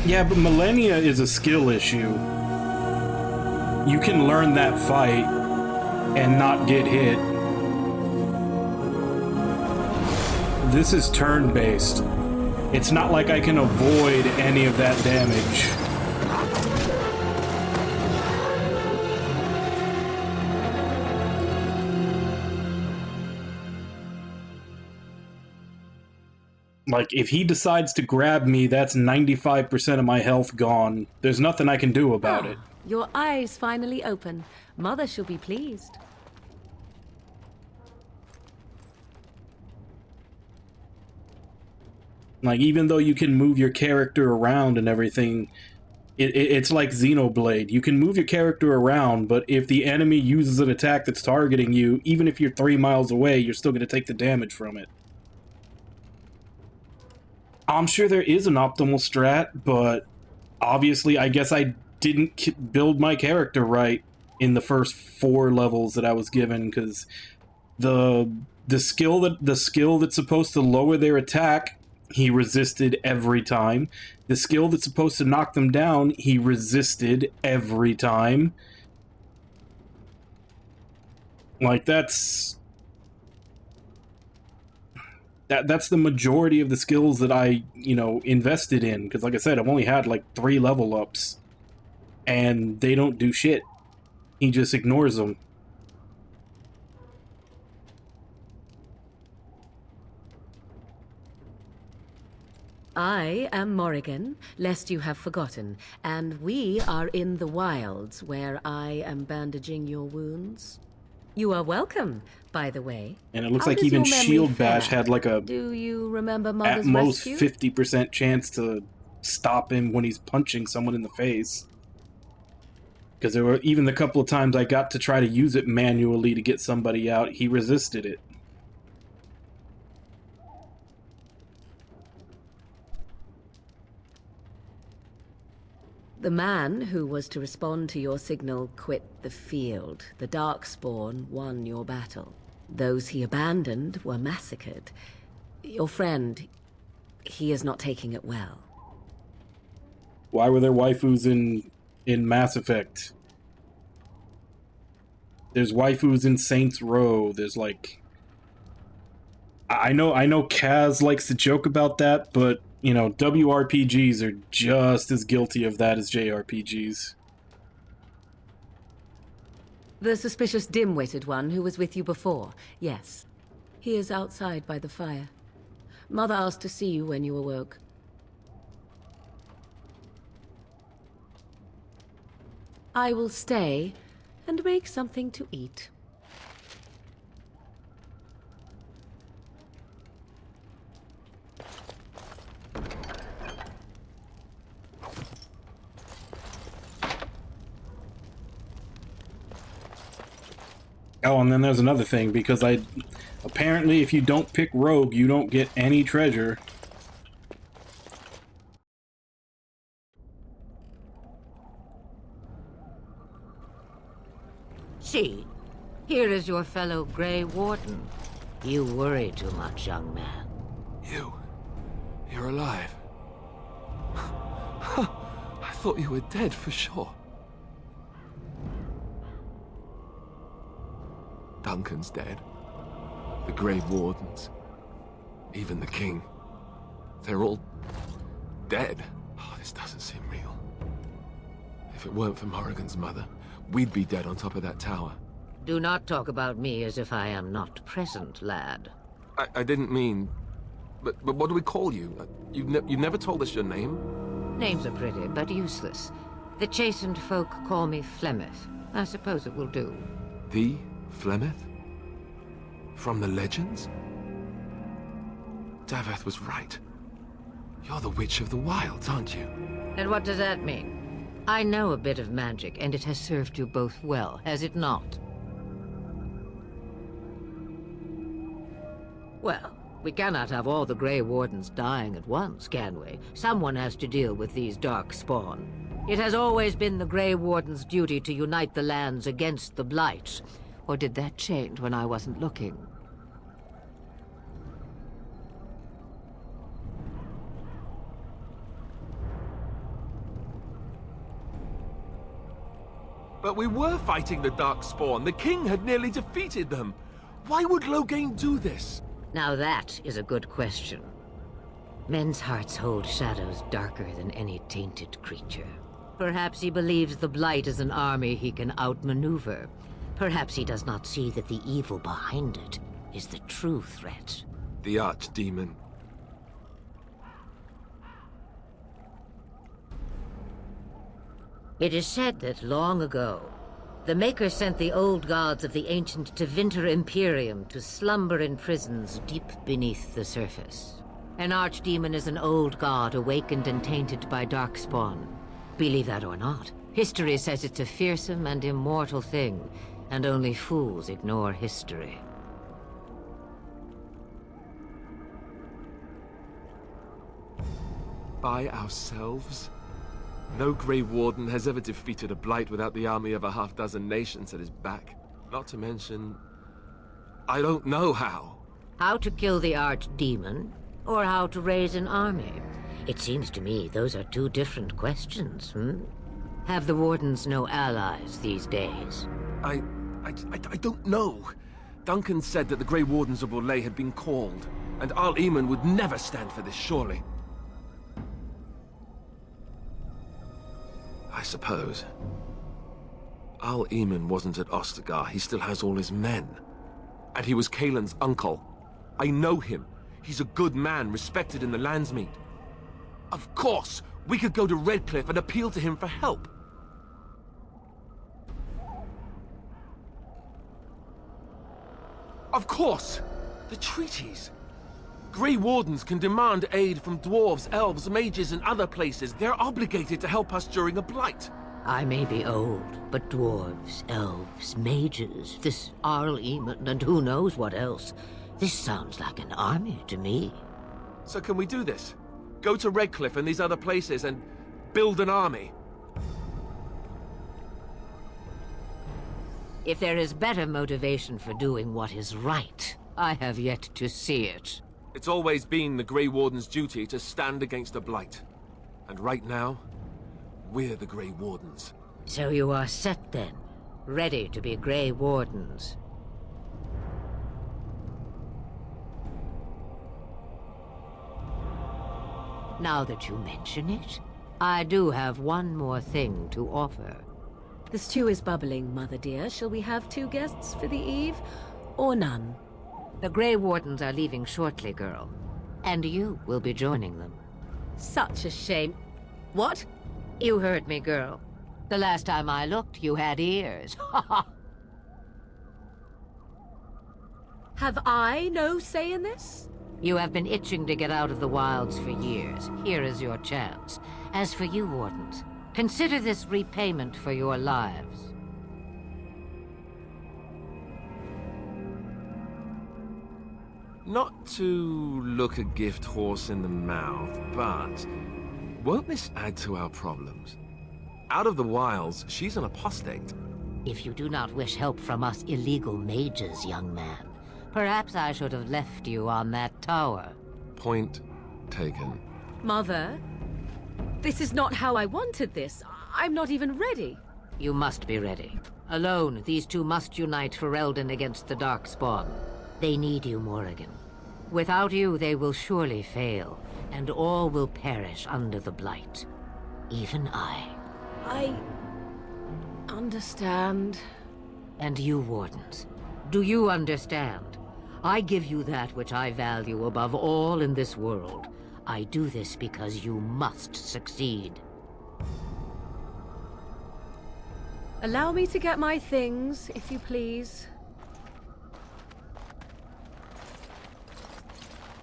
Yeah, but Millennia is a skill issue. You can learn that fight and not get hit. This is turn-based. It's not like I can avoid any of that damage. Like, if he decides to grab me, that's 95% of my health gone. There's nothing I can do about it. Your eyes finally open. Mother shall be pleased. Like, even though you can move your character around and everything, it's like Xenoblade. You can move your character around, but if the enemy uses an attack that's targeting you, even if you're 3 miles away, you're still going to take the damage from it. I'm sure there is an optimal strat, but obviously I guess I didn't build my character right in the first 4 levels that I was given, because the skill that's supposed to lower their attack, he resisted every time. The skill that's supposed to knock them down, he resisted every time. Like, that's the majority of the skills that I, invested in. Because, like I said, I've only had, 3 level ups. And they don't do shit. He just ignores them. I am Morrigan, lest you have forgotten, and we are in the wilds where I am bandaging your wounds. You are welcome, by the way. And it looks How like does even your memory Shield Bash fare? had a Do you remember Mother's at most rescue? 50% chance to stop him when he's punching someone in the face. Because there were even the couple of times I got to try to use it manually to get somebody out, he resisted it. The man who was to respond to your signal quit the field. The Darkspawn won your battle. Those he abandoned were massacred. Your friend, he is not taking it well. Why were there waifus in Mass Effect? There's waifus in Saints Row. There's like... I know Kaz likes to joke about that, but, you know, WRPGs are just as guilty of that as JRPGs. The suspicious dim-witted one who was with you before, yes. He is outside by the fire. Mother asked to see you when you awoke. I will stay and make something to eat. Oh, and then there's another thing, because apparently if you don't pick Rogue, you don't get any treasure. See, here is your fellow Grey Warden. You worry too much, young man. You're alive. I thought you were dead for sure. Duncan's dead. The Grey Wardens. Even the King. They're all dead. Oh, this doesn't seem real. If it weren't for Morrigan's mother, we'd be dead on top of that tower. Do not talk about me as if I am not present, lad. I didn't mean... But what do we call you? You never told us your name? Names are pretty, but useless. The chastened folk call me Flemeth. I suppose it will do. The Flemeth? From the legends? Daveth was right. You're the Witch of the Wilds, aren't you? And what does that mean? I know a bit of magic, and it has served you both well, has it not? Well, we cannot have all the Grey Wardens dying at once, can we? Someone has to deal with these Darkspawn. It has always been the Grey Warden's duty to unite the lands against the Blight. Or did that change when I wasn't looking? But we were fighting the Darkspawn. The King had nearly defeated them. Why would Loghain do this? Now that is a good question. Men's hearts hold shadows darker than any tainted creature. Perhaps he believes the Blight is an army he can outmaneuver. Perhaps he does not see that the evil behind it is the true threat. The Archdemon. It is said that long ago, the Maker sent the old gods of the ancient Tevinter Imperium to slumber in prisons deep beneath the surface. An archdemon is an old god awakened and tainted by Darkspawn. Believe that or not, history says it's a fearsome and immortal thing, and only fools ignore history. By ourselves? No Grey Warden has ever defeated a Blight without the army of a half-dozen nations at his back. Not to mention... I don't know how. How to kill the Archdemon, or how to raise an army? It seems to me those are two different questions, Have the Wardens no allies these days? I don't know. Duncan said that the Grey Wardens of Orlais had been called, and Arl Eamon would never stand for this, surely. I suppose. Arl Eamon wasn't at Ostagar. He still has all his men. And he was Kaelin's uncle. I know him. He's a good man, respected in the Landsmeet. Of course, we could go to Redcliffe and appeal to him for help. Of course! The treaties! Grey Wardens can demand aid from dwarves, elves, mages, and other places. They're obligated to help us during a blight. I may be old, but dwarves, elves, mages, this Arl Eamon, and who knows what else. This sounds like an army to me. So can we do this? Go to Redcliffe and these other places and build an army? If there is better motivation for doing what is right, I have yet to see it. It's always been the Grey Warden's duty to stand against the Blight. And right now, we're the Grey Wardens. So you are set then, ready to be Grey Wardens. Now that you mention it, I do have one more thing to offer. The stew is bubbling, Mother dear. Shall we have 2 guests for the eve, or none? The Grey Wardens are leaving shortly, girl. And you will be joining them. Such a shame. What? You heard me, girl. The last time I looked, you had ears. Have I no say in this? You have been itching to get out of the wilds for years. Here is your chance. As for you, Wardens, consider this repayment for your lives. Not to look a gift horse in the mouth, but won't this add to our problems? Out of the wilds, she's an apostate. If you do not wish help from us illegal mages, young man, perhaps I should have left you on that tower. Point taken. Mother, this is not how I wanted this. I'm not even ready. You must be ready. Alone, these two must unite for Eldon against the Darkspawn. They need you, Morrigan. Without you, they will surely fail, and all will perish under the Blight. Even I. I understand. And you, Wardens, do you understand? I give you that which I value above all in this world. I do this because you must succeed. Allow me to get my things, if you please.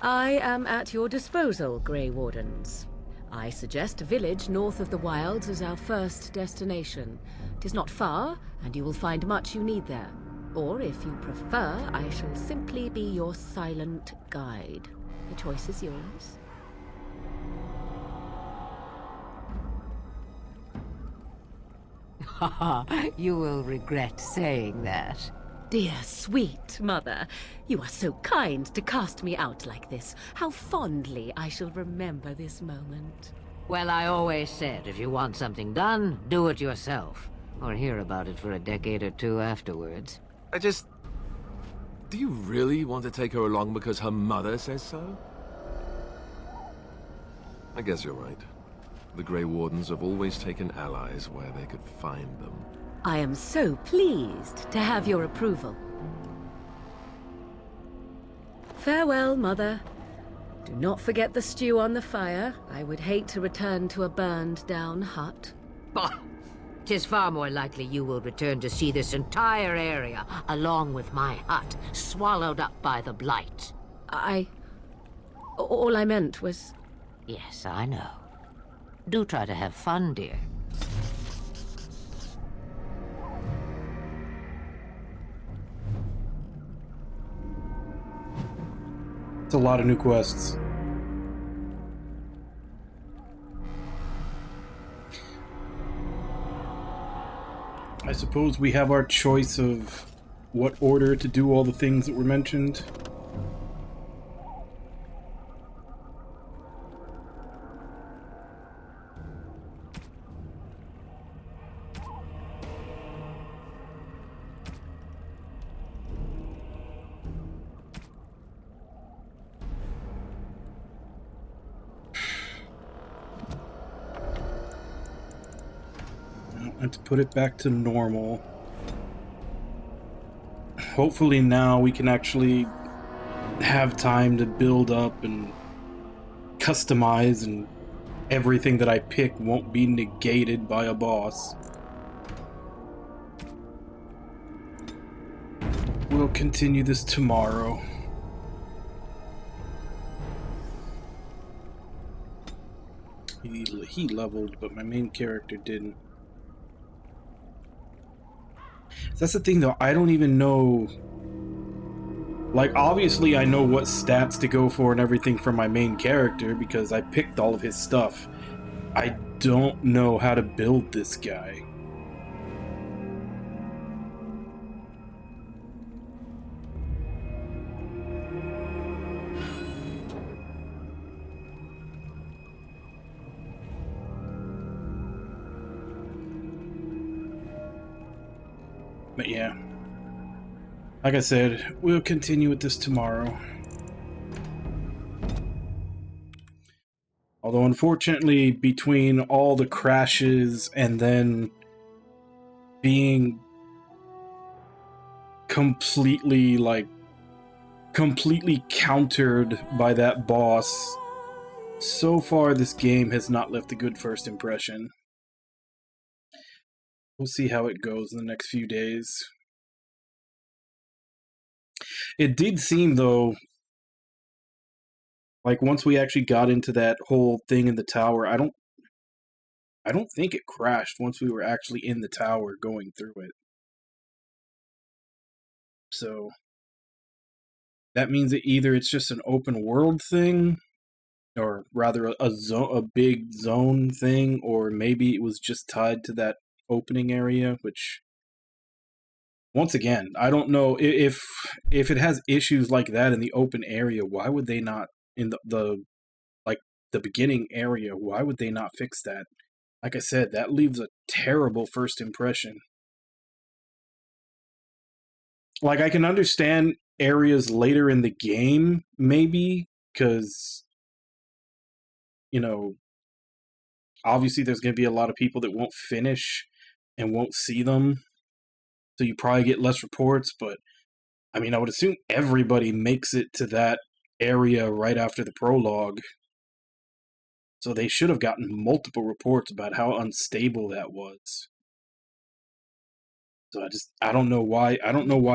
I am at your disposal, Grey Wardens. I suggest a village north of the wilds as our first destination. It is not far, and you will find much you need there. Or, if you prefer, I shall simply be your silent guide. The choice is yours. You will regret saying that. Dear, sweet mother, you are so kind to cast me out like this. How fondly I shall remember this moment. Well, I always said, if you want something done, do it yourself. Or hear about it for a decade or two afterwards. Do you really want to take her along because her mother says so? I guess you're right. The Grey Wardens have always taken allies where they could find them. I am so pleased to have your approval. Farewell, Mother. Do not forget the stew on the fire. I would hate to return to a burned-down hut. Bah! 'Tis far more likely you will return to see this entire area, along with my hut, swallowed up by the Blight. All I meant was... Yes, I know. Do try to have fun, dear. It's a lot of new quests. I suppose we have our choice of what order to do all the things that were mentioned. Let's put it back to normal. Hopefully now we can actually have time to build up and customize, and everything that I pick won't be negated by a boss. We'll continue this tomorrow. He leveled, but my main character didn't. That's the thing though, I don't even know, like obviously I know what stats to go for and everything for my main character because I picked all of his stuff. I don't know how to build this guy. But yeah. Like I said, we'll continue with this tomorrow. Although, unfortunately, between all the crashes and then being completely countered by that boss, so far this game has not left a good first impression. We'll see how it goes in the next few days. It did seem, though, like once we actually got into that whole thing in the tower, I don't think it crashed once we were actually in the tower going through it. So that means that either it's just an open world thing, or rather a big zone thing, or maybe it was just tied to that opening area, which, once again, I don't know if it has issues like that in the open area. Why would they not in the beginning area? Why would they not fix that? Like I said, that leaves a terrible first impression. Like, I can understand areas later in the game, maybe, because, you know, obviously there's going to be a lot of people that won't finish and won't see them, so you probably get less reports, but, I mean, I would assume everybody makes it to that area right after the prologue, so they should have gotten multiple reports about how unstable that was. So I don't know why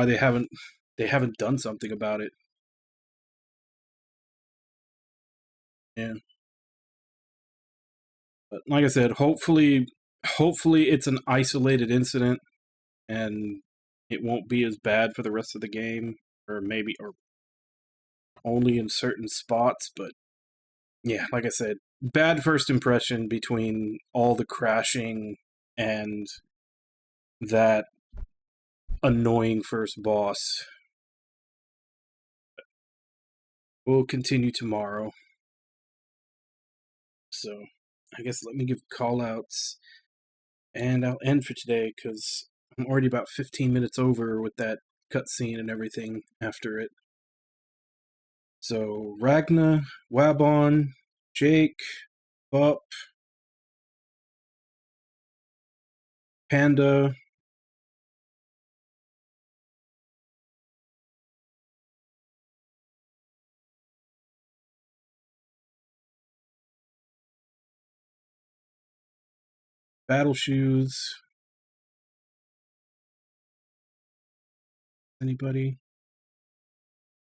they haven't done something about it. Yeah. But like I said, hopefully it's an isolated incident and it won't be as bad for the rest of the game, or only in certain spots. But yeah, like I said, bad first impression between all the crashing and that annoying first boss. We'll continue tomorrow. So I guess let me give call outs and I'll end for today because I'm already about 15 minutes over with that cutscene and everything after it. So Ragna, Wabon, Jake, Bup, Panda, Battle Shoes. Anybody?